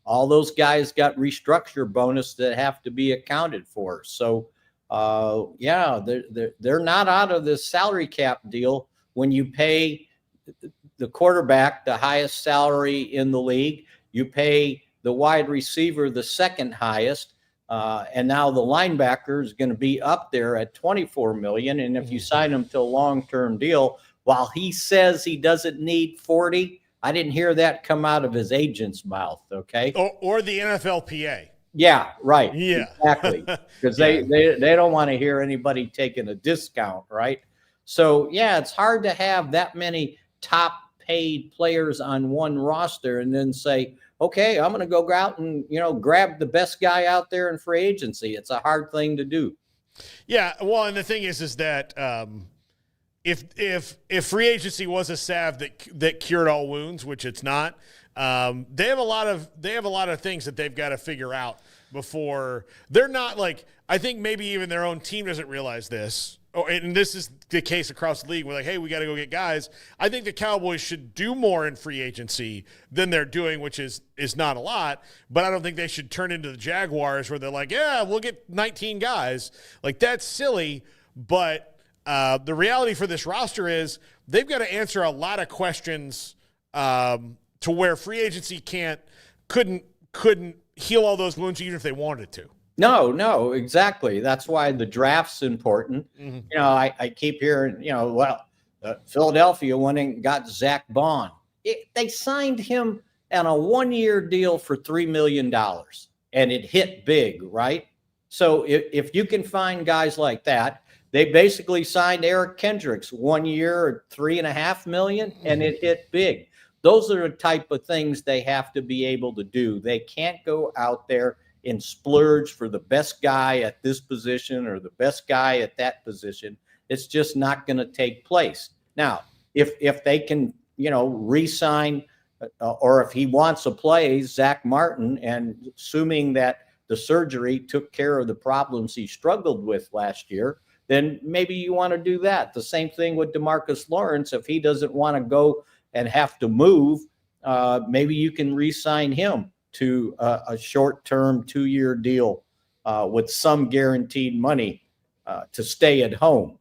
All those guys got restructure bonus that have to be accounted for. So, they're not out of the salary cap deal when you pay the quarterback the highest salary in the league. You pay the wide receiver the second highest, and now the linebacker is going to be up there at $24 million. And if you sign him to a long-term deal, while he says he doesn't need 40, I didn't hear that come out of his agent's mouth. Okay, or the NFLPA. Yeah, right. Yeah, exactly. Because they don't want to hear anybody taking a discount, right? So yeah, it's hard to have that many top paid players on one roster and then say, okay, I'm going to go out and grab the best guy out there in free agency. It's a hard thing to do. Yeah, well, and the thing is that if free agency was a salve that cured all wounds, which it's not, they have a lot of things that they've got to figure out before they're not like. I think maybe even their own team doesn't realize this. And this is the case across the league. We're like, hey, we got to go get guys. I think the Cowboys should do more in free agency than they're doing, which is not a lot. But I don't think they should turn into the Jaguars where they're like, yeah, we'll get 19 guys. Like, that's silly. But the reality for this roster is they've got to answer a lot of questions to where free agency couldn't heal all those wounds even if they wanted to. No, exactly. That's why the draft's important. Mm-hmm. I keep hearing, Philadelphia went and got Zach Bond. They signed him on a 1-year deal for $3 million, and it hit big, right? So if you can find guys like that, they basically signed Eric Kendricks 1 year, $3.5 million, and it hit big. Those are the type of things they have to be able to do. They can't go out there and splurge for the best guy at this position or the best guy at that position. It's just not going to take place. Now, if they can, re-sign or if he wants to play Zach Martin, and assuming that the surgery took care of the problems he struggled with last year, then maybe you want to do that. The same thing with DeMarcus Lawrence. If he doesn't want to go and have to move, maybe you can re-sign him to a short-term 2-year deal with some guaranteed money to stay at home.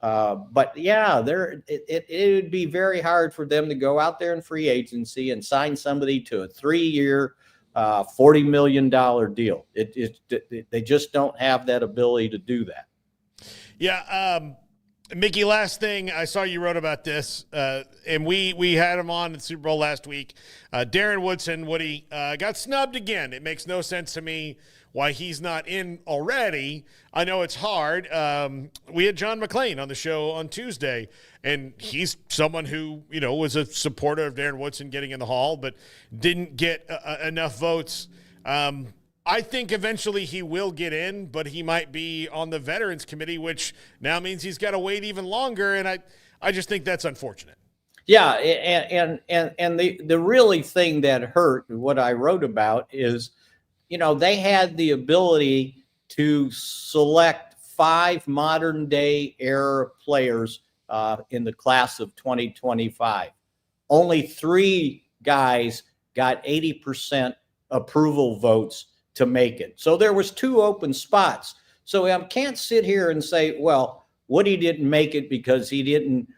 But yeah, it would be very hard for them to go out there in free agency and sign somebody to a 3-year, $40 million deal. They just don't have that ability to do that. Yeah, Mickey, last thing, I saw you wrote about this, and we had him on in the Super Bowl last week. Darren Woodson, Woody, got snubbed again. It makes no sense to me why he's not in already. I know it's hard. We had John McClain on the show on Tuesday, and he's someone who, was a supporter of Darren Woodson getting in the Hall, but didn't get enough votes. I think eventually he will get in, but he might be on the Veterans Committee, which now means he's got to wait even longer, and I just think that's unfortunate. Yeah, and the really thing that hurt, what I wrote about, is, they had the ability to select 5 modern-day era players in the class of 2025. Only 3 guys got 80% approval votes to make it. So there was 2 open spots. So I can't sit here and say, well, Woody didn't make it because he didn't,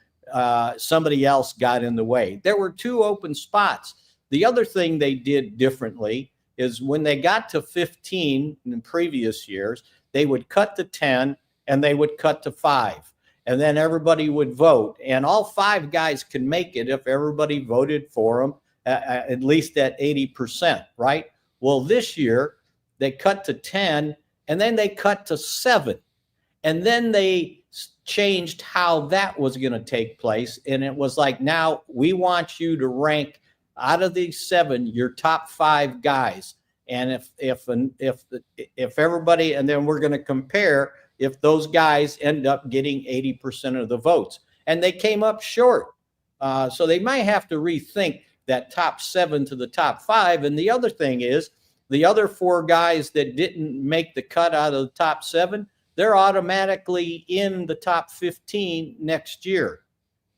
somebody else got in the way. There were 2 open spots. The other thing they did differently is when they got to 15 in previous years, they would cut to 10 and they would cut to 5. And then everybody would vote. And all 5 guys could make it if everybody voted for them, at least at 80%, right? Well, this year, they cut to 10, and then they cut to 7. And then they changed how that was going to take place. And it was like, now we want you to rank out of these 7, your top 5 guys. And if everybody, and then we're going to compare if those guys end up getting 80% of the votes. And they came up short. So they might have to rethink that top 7 to the top 5. And the other thing is, the other 4 guys that didn't make the cut out of the top 7, they're automatically in the top 15 next year.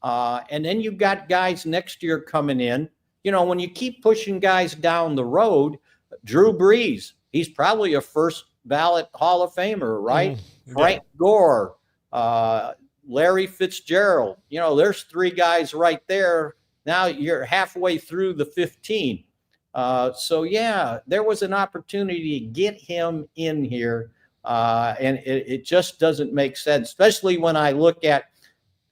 And then you've got guys next year coming in. You know, when you keep pushing guys down the road, Drew Brees, he's probably a first ballot Hall of Famer, right? Frank Gore, Larry Fitzgerald. You know, there's 3 guys right there. Now you're halfway through the 15. So, yeah, there was an opportunity to get him in here, and it just doesn't make sense, especially when I look at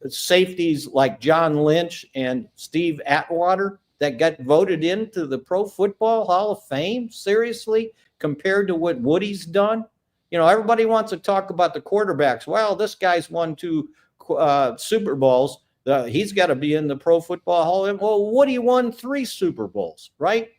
safeties like John Lynch and Steve Atwater that got voted into the Pro Football Hall of Fame, seriously, compared to what Woody's done. You know, everybody wants to talk about the quarterbacks. Well, this guy's won 2 Super Bowls. He's got to be in the Pro Football Hall of Fame. Well, Woody won 3 Super Bowls, right?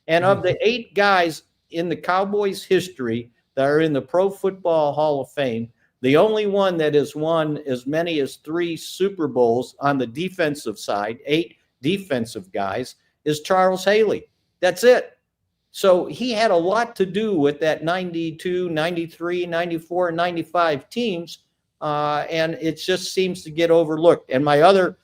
And of the 8 guys in the Cowboys' history that are in the Pro Football Hall of Fame, the only one that has won as many as 3 Super Bowls on the defensive side, 8 defensive guys, is Charles Haley. That's it. So he had a lot to do with that 92, 93, 94, 95 teams, and it just seems to get overlooked. And my other,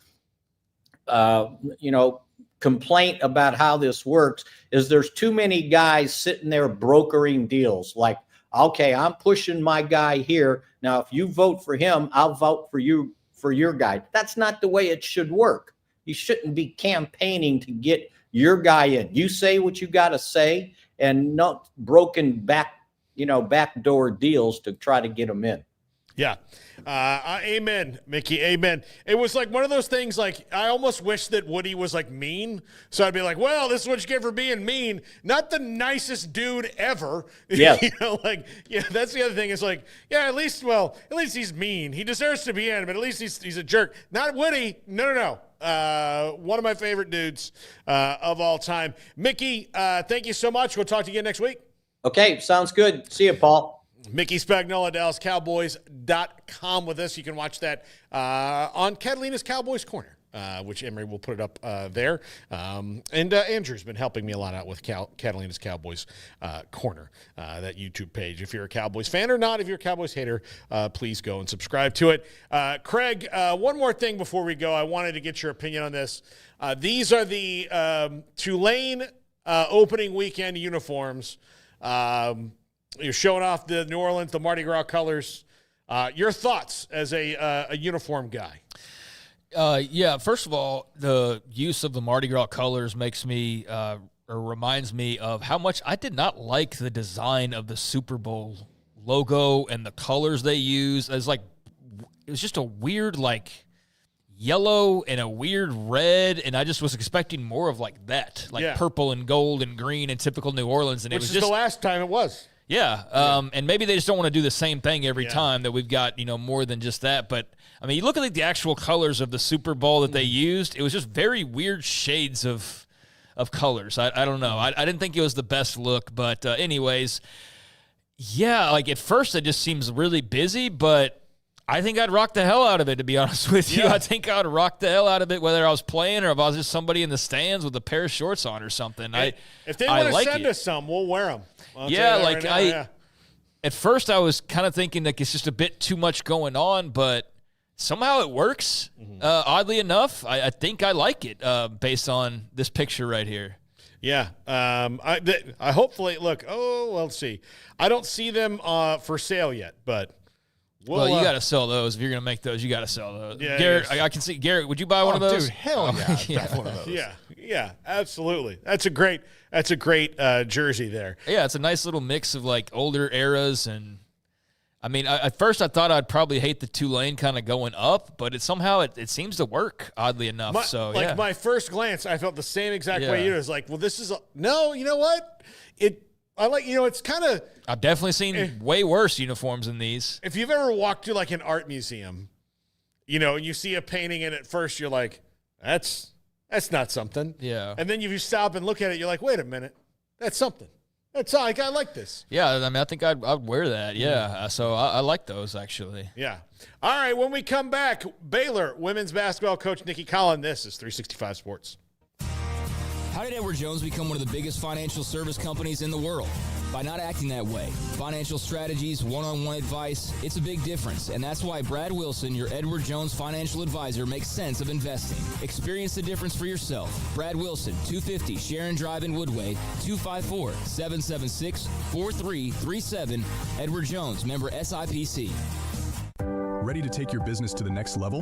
complaint about how this works is there's too many guys sitting there brokering deals. Like, okay, I'm pushing my guy here. Now, if you vote for him, I'll vote for you for your guy. That's not the way it should work. You shouldn't be campaigning to get your guy in. You say what you got to say, and not broken backdoor deals to try to get them in. Yeah. Amen, Mickey. Amen. It was like one of those things, like, I almost wish that Woody was like mean. So I'd be like, well, this is what you get for being mean. Not the nicest dude ever. Yeah. That's the other thing. Is like, yeah, at least he's mean. He deserves to be in, but at least he's a jerk. Not Woody. No. One of my favorite dudes of all time. Mickey, thank you so much. We'll talk to you again next week. Okay, sounds good. See you, Paul. Mickey Spagnola, DallasCowboys.com with us. You can watch that on Catalina's Cowboys Corner, which Emery will put it up there. And Andrew's been helping me a lot out with Catalina's Cowboys Corner, that YouTube page. If you're a Cowboys fan or not, if you're a Cowboys hater, please go and subscribe to it. Craig, one more thing before we go. I wanted to get your opinion on this. These are the Tulane opening weekend uniforms. You're showing off the New Orleans, the Mardi Gras colors. Your thoughts as a uniform guy? Yeah, first of all, the use of the Mardi Gras colors makes me or reminds me of how much I did not like the design of the Super Bowl logo and the colors they use. It was just a weird, yellow and a weird red, and I just was expecting more of that, purple and gold and green and typical New Orleans. And Which is the last time it was. Yeah, and maybe they just don't want to do the same thing every time, that we've got, more than just that. But, I mean, you look at the actual colors of the Super Bowl that they used, it was just very weird shades of colors. I don't know. I didn't think it was the best look, but anyways, at first it just seems really busy, but I think I'd rock the hell out of it, to be honest with you. I think I'd rock the hell out of it, whether I was playing or if I was just somebody in the stands with a pair of shorts on or something. If they want to send us some, we'll wear them. At first I was kind of thinking it's just a bit too much going on, but somehow it works. Oddly enough, I think I like it based on this picture right here. Yeah. I hopefully look. Oh, well, let's see. I don't see them for sale yet, but well, you got to sell those if you're going to make those. You got to sell those. Yeah, Garrett, I can see Garrett. Would you buy one of those? Dude, hell yeah, yeah. One of those. Yeah, absolutely. That's a great jersey there. Yeah, it's a nice little mix of like older eras, and I mean, at first I thought I'd probably hate the Tulane kind of going up, but it seems to work oddly enough. My first glance, I felt the same exact way you did. It's like, well, this is no. You know what? It's kind of. I've definitely seen way worse uniforms than these. If you've ever walked to like an art museum, and you see a painting, and at first you're like, that's not something. Yeah. And then you stop and look at it, you're like, wait a minute, that's something. That's all. I like this. Yeah, I mean, I think I'd wear that. Yeah, so I like those actually. Yeah. All right, when we come back, Baylor women's basketball coach Nikki Colin. This is 365 Sports. How did Edward Jones become one of the biggest financial service companies in the world? By not acting that way. Financial strategies, one-on-one advice, it's a big difference. And that's why Brad Wilson, your Edward Jones financial advisor, makes sense of investing. Experience the difference for yourself. Brad Wilson, 250 Sharon Drive in Woodway, 254-776-4337. Edward Jones, member SIPC. Ready to take your business to the next level?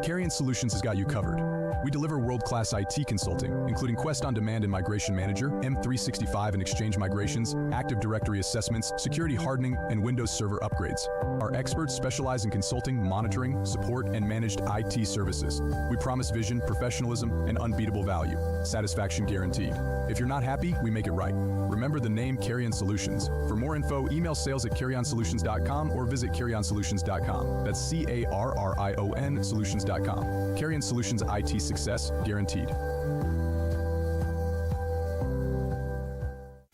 Carrion Solutions has got you covered. We deliver world-class IT consulting, including Quest On Demand and Migration Manager, M365 and Exchange migrations, Active Directory assessments, security hardening, and Windows Server upgrades. Our experts specialize in consulting, monitoring, support, and managed IT services. We promise vision, professionalism, and unbeatable value. Satisfaction guaranteed. If you're not happy, we make it right. Remember the name Carrion Solutions. For more info, email sales@carrionsolutions.com or visit carrionsolutions.com. That's CARRION solutions.com. Carrion Solutions IT success guaranteed.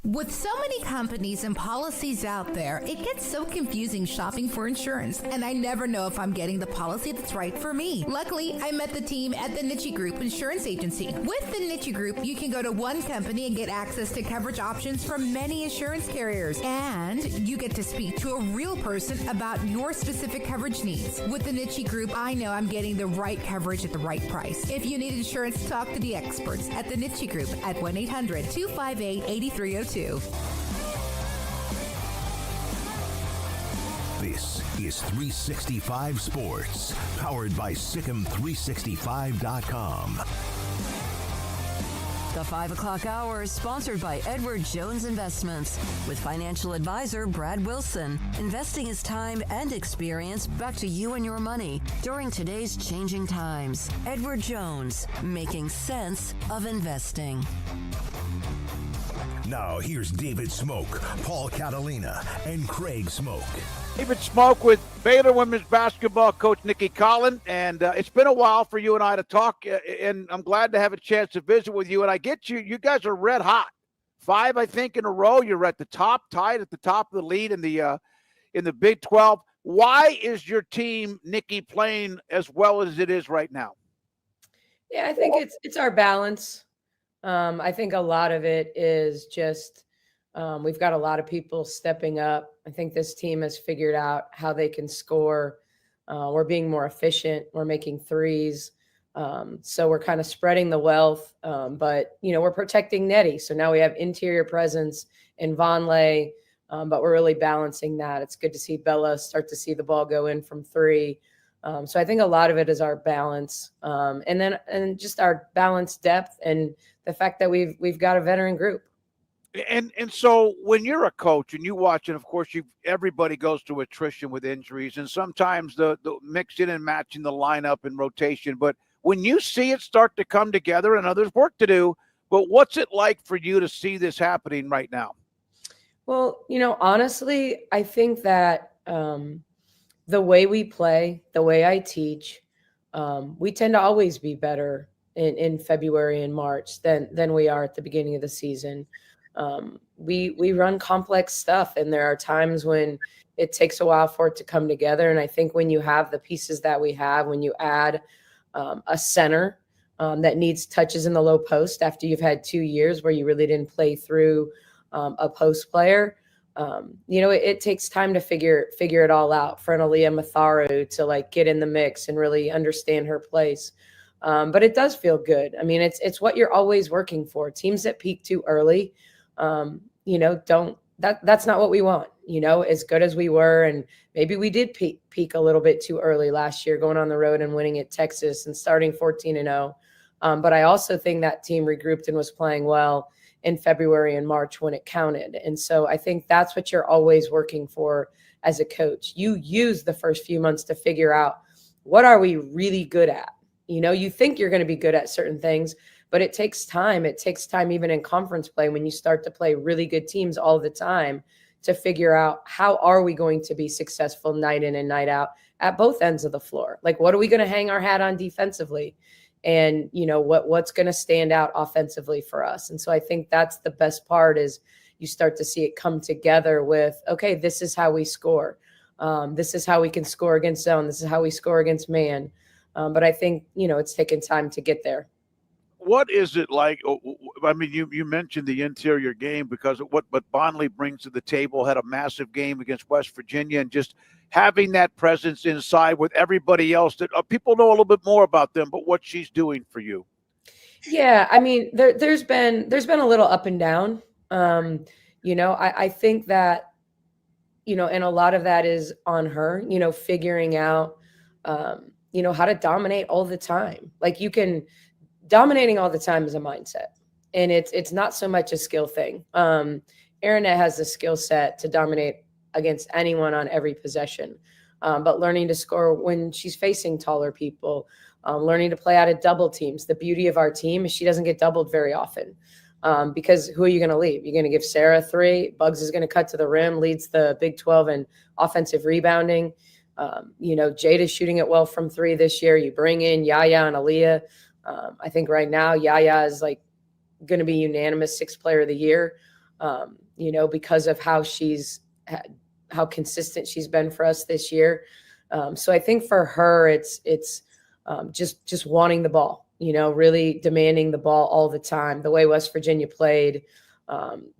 With so many companies and policies out there, it gets so confusing shopping for insurance, and I never know if I'm getting the policy that's right for me. Luckily, I met the team at the Niche Group Insurance Agency. With the Niche Group, you can go to one company and get access to coverage options from many insurance carriers, and you get to speak to a real person about your specific coverage needs. With the Niche Group, I know I'm getting the right coverage at the right price. If you need insurance, talk to the experts at the Niche Group at 1-800-258-8302. This is 365 Sports, powered by Sikkim365.com. The 5 o'clock hour is sponsored by Edward Jones Investments with financial advisor Brad Wilson. Investing is time and experience back to you and your money during today's changing times. Edward Jones, making sense of investing. Now, here's David Smoak, Paul Catalina, and Craig Smoak. David Smoak with Baylor women's basketball coach Nikki Colin, and it's been a while for you and I to talk, and I'm glad to have a chance to visit with you. And I get you guys are red hot. 5, I think, in a row. You're at the top, tied at the top of the lead in the Big 12. Why is your team, Nikki, playing as well as it is right now? Yeah, I think it's our balance. I think a lot of it is just we've got a lot of people stepping up. I think this team has figured out how they can score. We're being more efficient. We're making threes. So we're kind of spreading the wealth. But, we're protecting Nettie. So now we have interior presence in Vonleh, but we're really balancing that. It's good to see Bella start to see the ball go in from 3. So I think a lot of it is our balance, and just our balanced depth and the fact that we've got a veteran group. And so when you're a coach and you watch, and of course everybody goes through attrition with injuries, and sometimes the mixing and matching the lineup and rotation. But when you see it start to come together, and there's work to do, but what's it like for you to see this happening right now? Well, honestly, I think that the way we play, the way I teach, we tend to always be better in February and March than we are at the beginning of the season. We run complex stuff, and there are times when it takes a while for it to come together. And I think when you have the pieces that we have, when you add a center that needs touches in the low post after you've had 2 years where you really didn't play through a post player, It takes time to figure it all out for an Aaliyah Matharu to like get in the mix and really understand her place. But it does feel good. I mean, it's what you're always working for. Teams that peak too early, that's not what we want. As good as we were, and maybe we did peak a little bit too early last year, going on the road and winning at Texas and starting 14-0. But I also think that team regrouped and was playing well in February and March when it counted. And so I think that's what you're always working for as a coach. You use the first few months to figure out, what are we really good at? You think you're going to be good at certain things, but it takes time. It takes time even in conference play when you start to play really good teams all the time to figure out, how are we going to be successful night in and night out at both ends of the floor? Like, what are we going to hang our hat on defensively? And, what's going to stand out offensively for us? And so I think that's the best part, is you start to see it come together with, okay, this is how we score. This is how we can score against zone. This is how we score against man. But I think, it's taken time to get there. What is it like? I mean, you mentioned the interior game because of what Bonnelly brings to the table. Had a massive game against West Virginia, and just having that presence inside with everybody else that people know a little bit more about them, but what she's doing for you. Yeah, I mean, there's been a little up and down. I think that, and a lot of that is on her, figuring out, how to dominate all the time. Like, dominating all the time is a mindset, and it's not so much a skill thing. Erinette has the skill set to dominate against anyone on every possession, but learning to score when she's facing taller people, learning to play out of double teams. The beauty of our team is she doesn't get doubled very often, because who are you going to leave? You're going to give Sarah 3. Bugs is going to cut to the rim, leads the Big 12 in offensive rebounding. Jada's shooting it well from 3 this year. You bring in Yaya and Aaliyah. I think right now Yaya is like going to be unanimous 6th player of the year, because of how consistent she's been for us this year. So I think for her, it's just wanting the ball, really demanding the ball all the time. The way West Virginia played,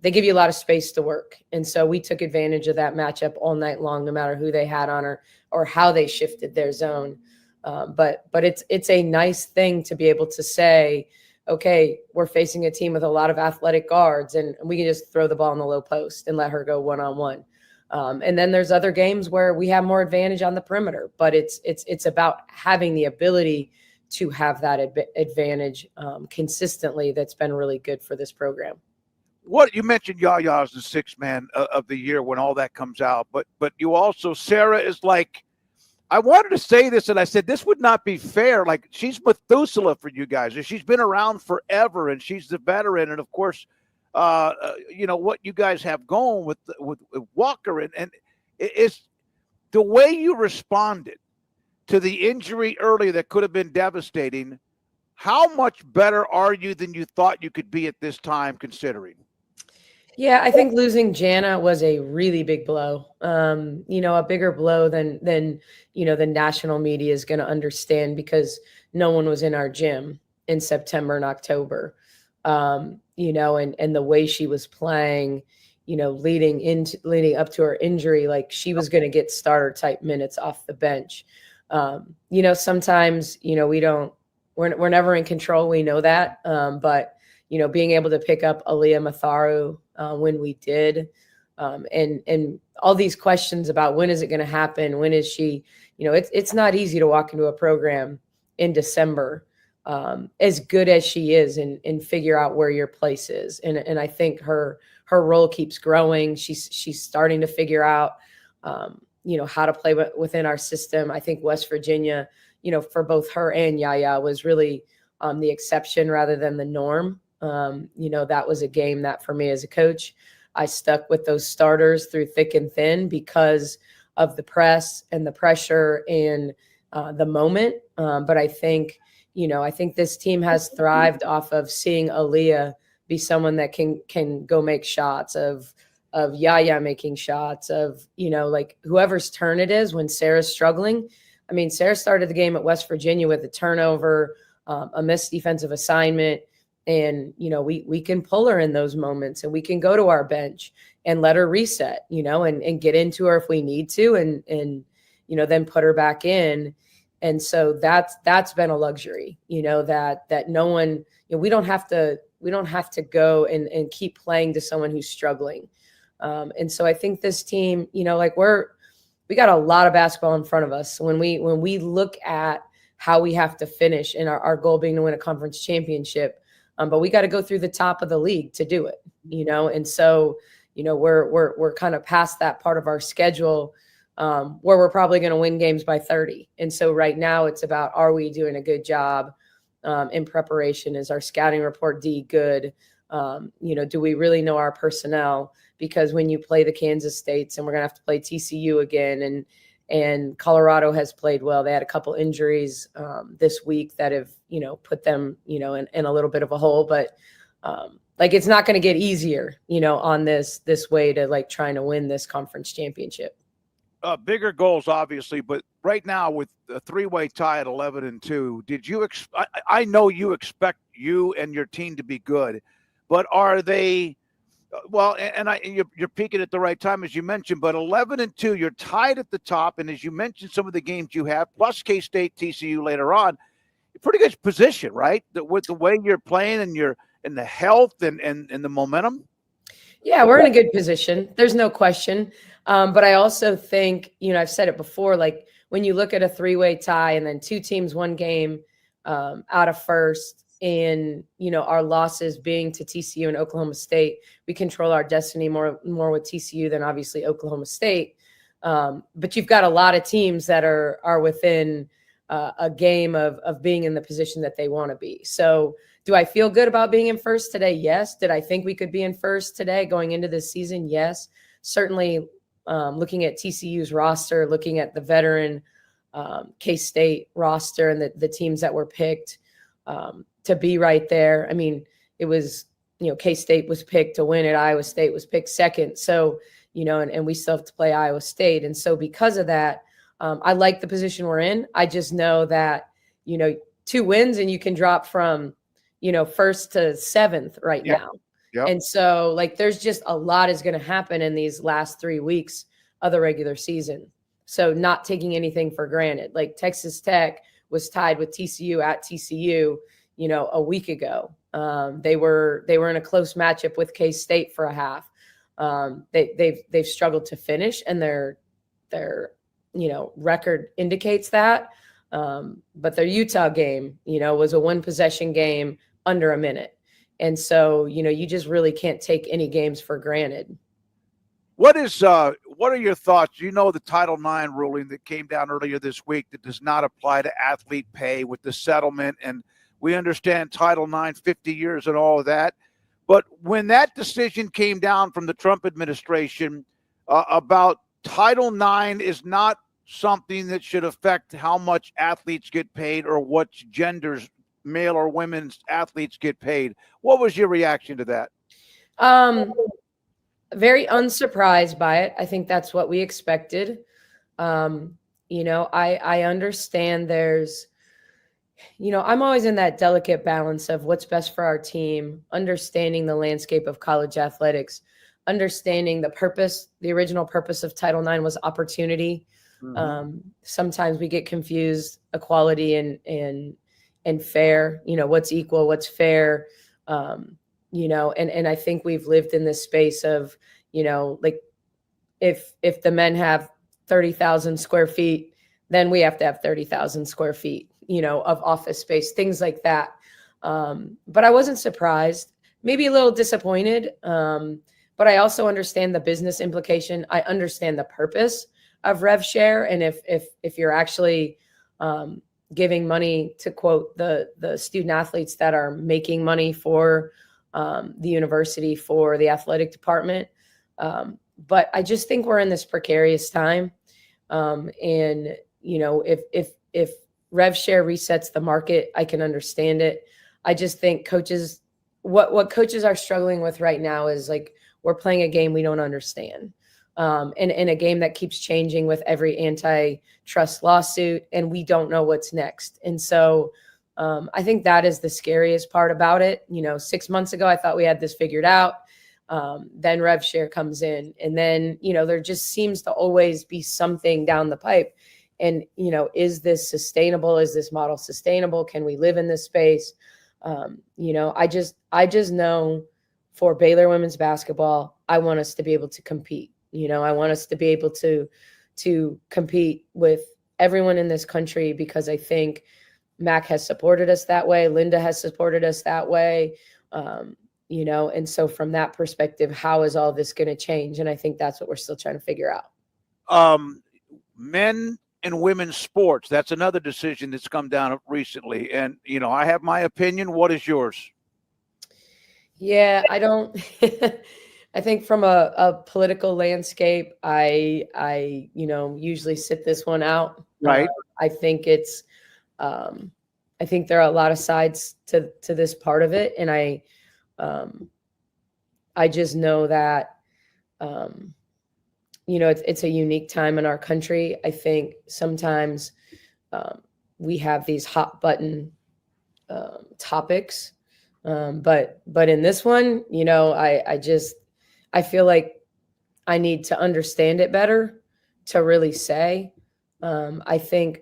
they give you a lot of space to work. And so we took advantage of that matchup all night long, no matter who they had on her or how they shifted their zone. But it's a nice thing to be able to say, okay, we're facing a team with a lot of athletic guards, and we can just throw the ball in the low post and let her go one-on-one. And then there's other games where we have more advantage on the perimeter, but it's about having the ability to have that advantage consistently. That's been really good for this program. What you mentioned, Yaya is the 6th man of the year when all that comes out, but you also, Sarah is like, I wanted to say this, and I said this would not be fair. Like, she's Methuselah for you guys. She's been around forever, and she's the veteran. And of course, what you guys have going with Walker, and it's the way you responded to the injury early that could have been devastating. How much better are you than you thought you could be at this time, considering? Yeah, I think losing Jana was a really big blow. A bigger blow than the national media is going to understand, because no one was in our gym in September and October. And the way she was playing, leading up to her injury, like she was going to get starter type minutes off the bench. Sometimes, we're never in control. We know that. But being able to pick up Aaliyah Matharu when we did, and all these questions about when is it going to happen? When is she, it's not easy to walk into a program in December as good as she is and figure out where your place is. And I think her role keeps growing. She's starting to figure out, how to play within our system. I think West Virginia, for both her and Yaya was really the exception rather than the norm. That was a game that for me as a coach, I stuck with those starters through thick and thin because of the press and the pressure and the moment. But I think this team has thrived off of seeing Aaliyah be someone that can go make shots, of Yaya making shots, of, like whoever's turn it is when Sarah's struggling. I mean, Sarah started the game at West Virginia with a turnover, a missed defensive assignment, And, we can pull her in those moments, and we can go to our bench and let her reset, and get into her if we need to, and then put her back in. And so that's been a luxury, that no one, we don't have to go and keep playing to someone who's struggling. And so I think this team, we got a lot of basketball in front of us. When we look at how we have to finish, and our goal being to win a conference championship, but we got to go through the top of the league to do it, and so, we're kind of past that part of our schedule, where we're probably going to win games by 30. And so right now it's about, are we doing a good job in preparation? Is our scouting report D good? Do we really know our personnel? Because when you play the Kansas States, and we're going to have to play TCU again, and Colorado has played well. They had a couple injuries this week that have, put them, in a little bit of a hole. But it's not going to get easier, on this way to trying to win this conference championship. Bigger goals, obviously, but right now with a 3-way tie at 11-2, did you? I know you expect you and your team to be good, but are they? Well, you're peaking at the right time, as you mentioned. But 11-2, you're tied at the top, and as you mentioned, some of the games you have, plus K-State, TCU later on, pretty good position, right? With the way you're playing and the health and the momentum. Yeah, we're in a good position. There's no question. But I also think, I've said it before, when you look at a 3-way tie and then 2 teams, 1 game out of first, and, our losses being to TCU and Oklahoma State, we control our destiny more with TCU than obviously Oklahoma State. But you've got a lot of teams that are within a game of being in the position that they want to be. So do I feel good about being in first today? Yes. Did I think we could be in first today going into this season? Yes. Certainly, looking at TCU's roster, looking at the veteran K-State roster and the teams that were picked to be right there. I mean, it was, K-State was picked to win it. Iowa State was picked second. So, and we still have to play Iowa State. And so because of that, I like the position we're in. I just know that, 2 wins and you can drop from, first to 7th right now. Yep. And so there's just a lot is going to happen in these last 3 weeks of the regular season. So not taking anything for granted. Texas Tech was tied with TCU at TCU, a week ago. They were in a close matchup with K-State for a half. They've struggled to finish, and their record indicates that. But their Utah game, was a 1-possession game under a minute. And so, you just really can't take any games for granted. What are your thoughts? The Title IX ruling that came down earlier this week that does not apply to athlete pay with the settlement. And we understand Title IX, 50 years and all of that. But when that decision came down from the Trump administration about Title IX is not something that should affect how much athletes get paid or what genders, male or women's athletes get paid. What was your reaction to that? Very unsurprised by it. I think that's what we expected. I understand there's, I'm always in that delicate balance of what's best for our team, understanding the landscape of college athletics, understanding the purpose. The original purpose of Title IX was opportunity. Mm-hmm. Sometimes we get confused, equality and fair, what's equal, what's fair. And I think we've lived in this space of, if the men have 30,000 square feet, then we have to have 30,000 square feet, of office space, things like that. But I wasn't surprised, maybe a little disappointed. But I also understand the business implication. I understand the purpose of rev share. And if you're actually, giving money, to quote the student athletes that are making money for the university, for the athletic department. But I just think we're in this precarious time. And, if rev share resets the market, I can understand it. I just think coaches, what coaches are struggling with right now is we're playing a game we don't understand. And a game that keeps changing with every antitrust lawsuit, and we don't know what's next. And so, I think that is the scariest part about it. 6 months ago, I thought we had this figured out. Then rev share comes in, and then, there just seems to always be something down the pipe. And, is this sustainable? Is this model sustainable? Can we live in this space? I just know for Baylor women's basketball, I want us to be able to compete. I want us to be able to compete with everyone in this country, because I think Mac has supported us that way. Linda has supported us that way. And so from that perspective, how is all this going to change? And I think that's what we're still trying to figure out. Men and women's sports, that's another decision that's come down recently. And, I have my opinion. What is yours? Yeah, I don't. I think from a political landscape, I usually sit this one out. Right. I think it's, I think there are a lot of sides to this part of it. And I just know that, it's a unique time in our country. I think sometimes we have these hot button topics. But in this one, I feel like I need to understand it better to really say. I think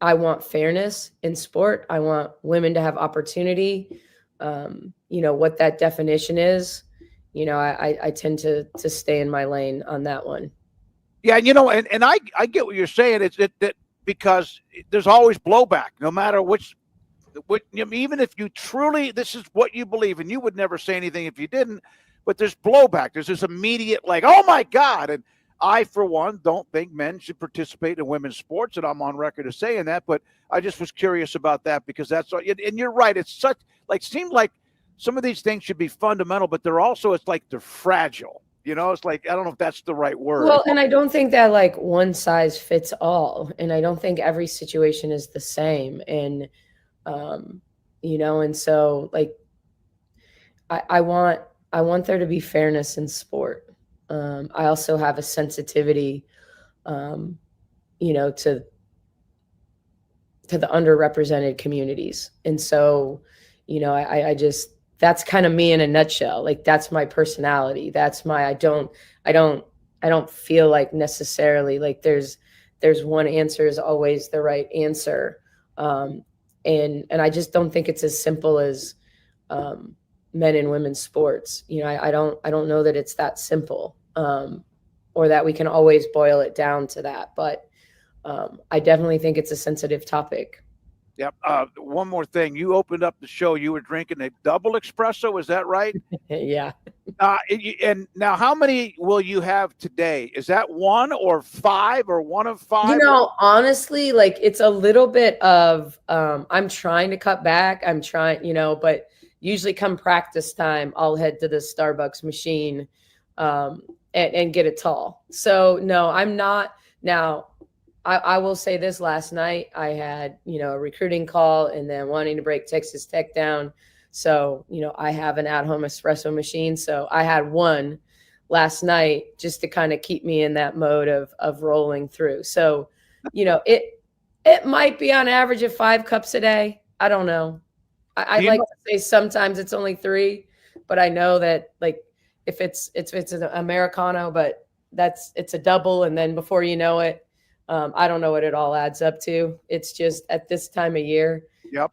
I want fairness in sport. I want women to have opportunity. What that definition is, I tend to stay in my lane on that one. Yeah. And I get what you're saying. It's that because there's always blowback, no matter even if you truly, this is what you believe, and you would never say anything if you didn't, but there's blowback. There's this immediate, oh my God. And I, for one, don't think men should participate in women's sports, and I'm on record as saying that, but I just was curious about that, because and you're right. It's seemed like some of these things should be fundamental, but they're fragile. It's like, I don't know if that's the right word. Well, and I don't think that one size fits all. And I don't think every situation is the same. And, and so I want there to be fairness in sport. I also have a sensitivity, to the underrepresented communities. And so, that's kind of me in a nutshell. That's my personality. That's I don't feel like necessarily there's one answer is always the right answer. And I just don't think it's as simple as, men and women's sports. I don't know that it's that simple, or that we can always boil it down to that. But I definitely think it's a sensitive topic. Yep. One more thing. You opened up the show. You were drinking a double espresso. Is that right? Yeah. And now, how many will you have today? Is that one or five or one of five? Honestly, it's a little bit of, I'm trying to cut back. I'm trying, but usually come practice time, I'll head to the Starbucks machine and get a tall. So no, I'm not. Now, I will say this: last night I had, a recruiting call and then wanting to break Texas Tech down. So, I have an at-home espresso machine. So I had one last night just to kind of keep me in that mode of rolling through. So, it might be on average of 5 cups a day. I don't know. I like to say sometimes it's only 3, but I know that if it's an Americano, but it's a double. And then before you know it, I don't know what it all adds up to. It's just at this time of year, yep.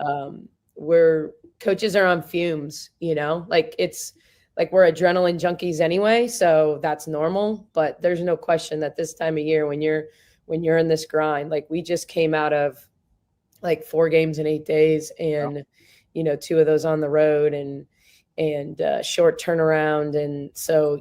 Where coaches are on fumes, it's like we're adrenaline junkies anyway. So that's normal, but there's no question that this time of year, when you're in this grind, we just came out of 4 games in 8 days and, 2 of those on the road and short turnaround. And so,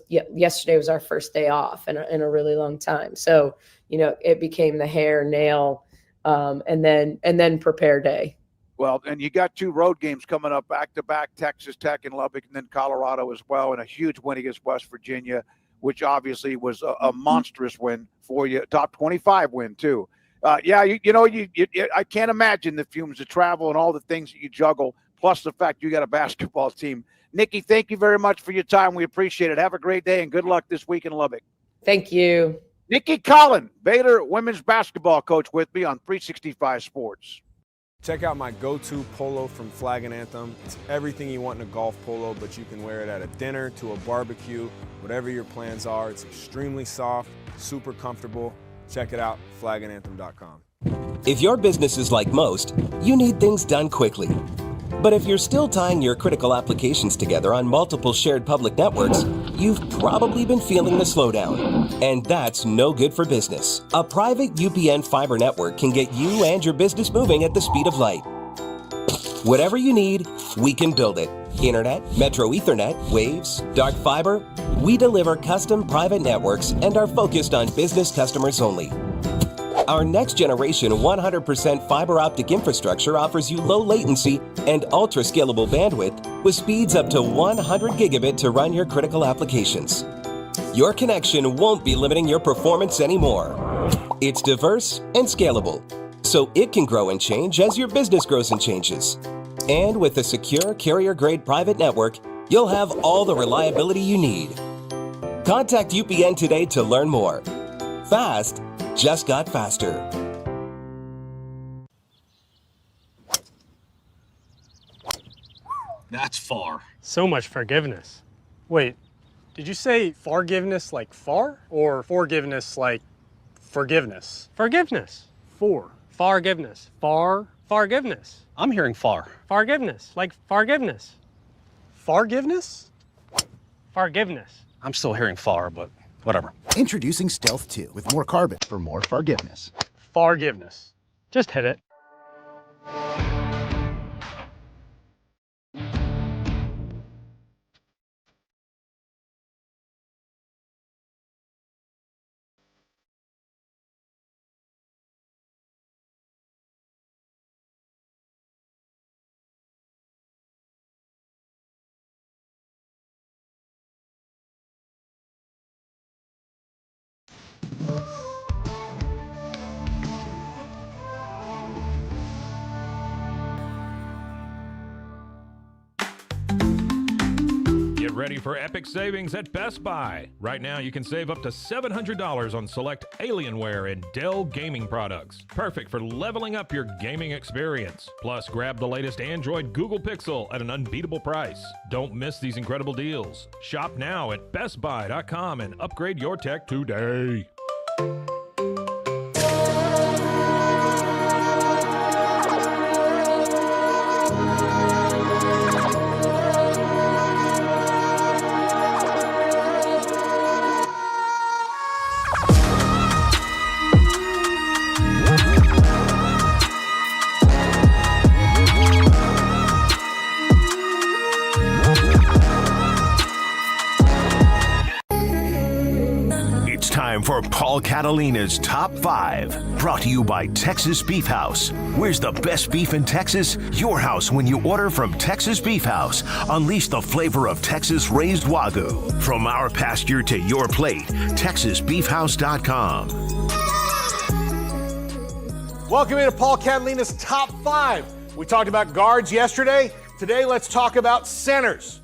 yesterday was our first day off in a really long time. So, it became the hair, nail, and then prepare day. Well, and you got 2 road games coming up back to back, Texas Tech and Lubbock, and then Colorado as well, and a huge win against West Virginia, which obviously was a monstrous win for you, top 25 win too. I can't imagine the fumes of travel and all the things that you juggle, plus the fact you got a basketball team. Nikki, thank you very much for your time. We appreciate it. Have a great day and good luck this week in Lubbock. Thank you. Nikki Colin, Baylor women's basketball coach, with me on 365 Sports. Check out my go-to polo from Flag and Anthem. It's everything you want in a golf polo, but you can wear it at a dinner, to a barbecue, whatever your plans are. It's extremely soft, super comfortable. Check it out, flagandanthem.com. If your business is like most, you need things done quickly. But if you're still tying your critical applications together on multiple shared public networks, you've probably been feeling the slowdown. And that's no good for business. A private UPN fiber network can get you and your business moving at the speed of light. Whatever you need, we can build it. Internet, Metro Ethernet, Waves, dark fiber. We deliver custom private networks and are focused on business customers only. Our next generation 100% fiber optic infrastructure offers you low latency and ultra scalable bandwidth with speeds up to 100 gigabit to run your critical applications. Your connection won't be limiting your performance anymore. It's diverse and scalable, so it can grow and change as your business grows and changes. And with a secure carrier-grade private network, you'll have all the reliability you need. Contact UPN today to learn more. Fast just got faster. That's far. So much forgiveness. Wait, did you say forgiveness like far or forgiveness like forgiveness? Forgiveness. Forgiveness. Forgiveness. I'm hearing far. Forgiveness. Like forgiveness. Forgiveness? Forgiveness. I'm still hearing far, but whatever. Introducing Stealth 2 with more carbon for more forgiveness. Forgiveness. Just hit it. Get ready for epic savings at Best Buy. Right now, you can save up to $700 on select Alienware and Dell gaming products. Perfect for leveling up your gaming experience. Plus, grab the latest Android Google Pixel at an unbeatable price. Don't miss these incredible deals. Shop now at bestbuy.com and upgrade your tech today. Time for Paul Catalina's Top 5, brought to you by Texas Beef House. Where's the best beef in Texas? Your house when you order from Texas Beef House. Unleash the flavor of Texas raised Wagyu. From our pasture to your plate, TexasBeefHouse.com. Welcome into Paul Catalina's Top 5. We talked about guards yesterday. Today, let's talk about centers.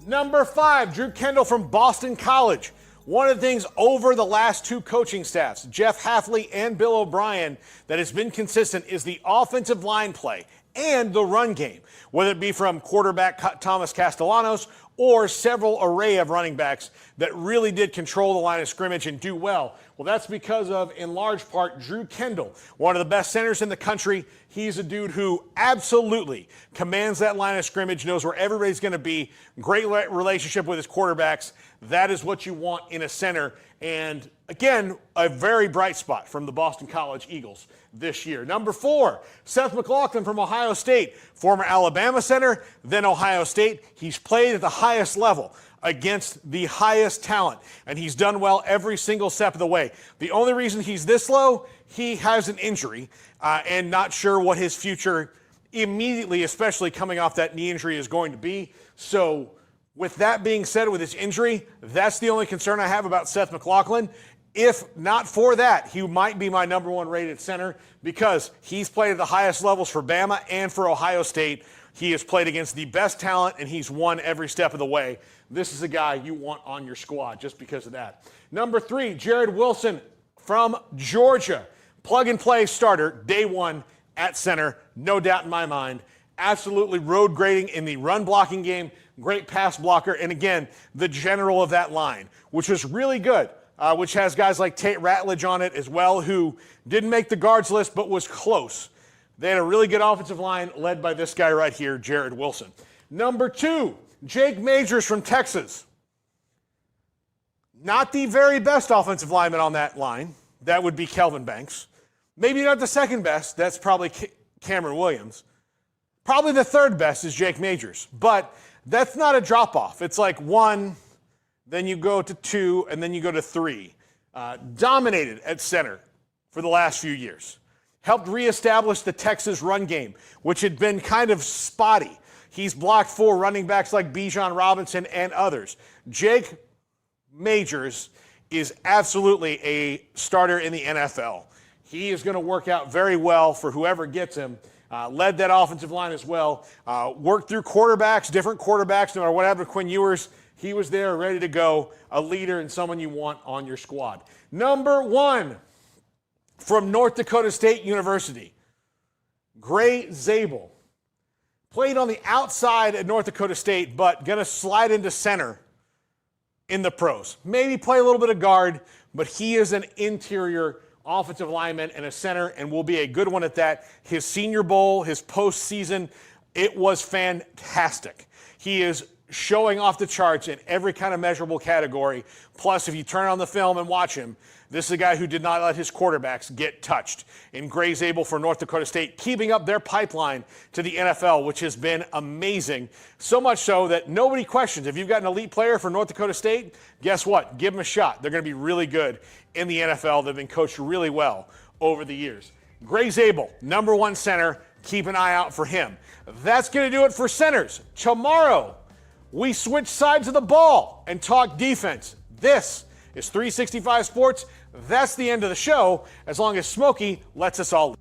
Number 5, Drew Kendall from Boston College. One of the things over the last two coaching staffs, Jeff Hafley and Bill O'Brien, that has been consistent is the offensive line play and the run game, whether it be from quarterback Thomas Castellanos or several array of running backs that really did control the line of scrimmage and do well. Well, that's because of, in large part, Drew Kendall, one of the best centers in the country. He's a dude who absolutely commands that line of scrimmage, knows where everybody's going to be, great relationship with his quarterbacks. That is what you want in a center. And again, a very bright spot from the Boston College Eagles this year. Number 4, Seth McLaughlin from Ohio State, former Alabama center, then Ohio State. He's played at the highest level against the highest talent, and he's done well every single step of the way. The only reason he's this low, he has an injury and not sure what his future immediately, especially coming off that knee injury, is going to be. So with that being said, with his injury, that's the only concern I have about Seth McLaughlin. If not for that, he might be my number 1 rated center because he's played at the highest levels for Bama and for Ohio State. He has played against the best talent, and he's won every step of the way. This is a guy you want on your squad just because of that. Number 3, Jared Wilson from Georgia. Plug-and-play starter, day 1 at center, no doubt in my mind. Absolutely road grading in the run blocking game, great pass blocker, and again, the general of that line, which was really good, which has guys like Tate Ratledge on it as well, who didn't make the guards list but was close. They had a really good offensive line led by this guy right here, Jared Wilson. Number 2, Jake Majors from Texas. Not the very best offensive lineman on that line. That would be Kelvin Banks. Maybe not the second best. That's probably Cameron Williams. Probably the third best is Jake Majors. But that's not a drop-off. It's like 1, then you go to 2, and then you go to 3. Dominated at center for the last few years. Helped reestablish the Texas run game, which had been kind of spotty. He's blocked 4 running backs like Bijan Robinson and others. Jake Majors is absolutely a starter in the NFL. He is going to work out very well for whoever gets him. Led that offensive line as well. Worked through quarterbacks, different quarterbacks, no matter what happened to Quinn Ewers. He was there ready to go, a leader and someone you want on your squad. Number 1, from North Dakota State University, Gray Zabel. Played on the outside at North Dakota State, but going to slide into center in the pros. Maybe play a little bit of guard, but he is an interior offensive lineman and a center, and will be a good one at that. His Senior Bowl, his postseason, it was fantastic. He is showing off the charts in every kind of measurable category. Plus, if you turn on the film and watch him, this is a guy who did not let his quarterbacks get touched. And Gray Zabel for North Dakota State, keeping up their pipeline to the NFL, which has been amazing. So much so that nobody questions. If you've got an elite player for North Dakota State, guess what? Give them a shot. They're going to be really good in the NFL. They've been coached really well over the years. Gray Zabel, number 1 center. Keep an eye out for him. That's going to do it for centers. Tomorrow, we switch sides of the ball and talk defense. This is 365 Sports. That's the end of the show, as long as Smokey lets us all leave.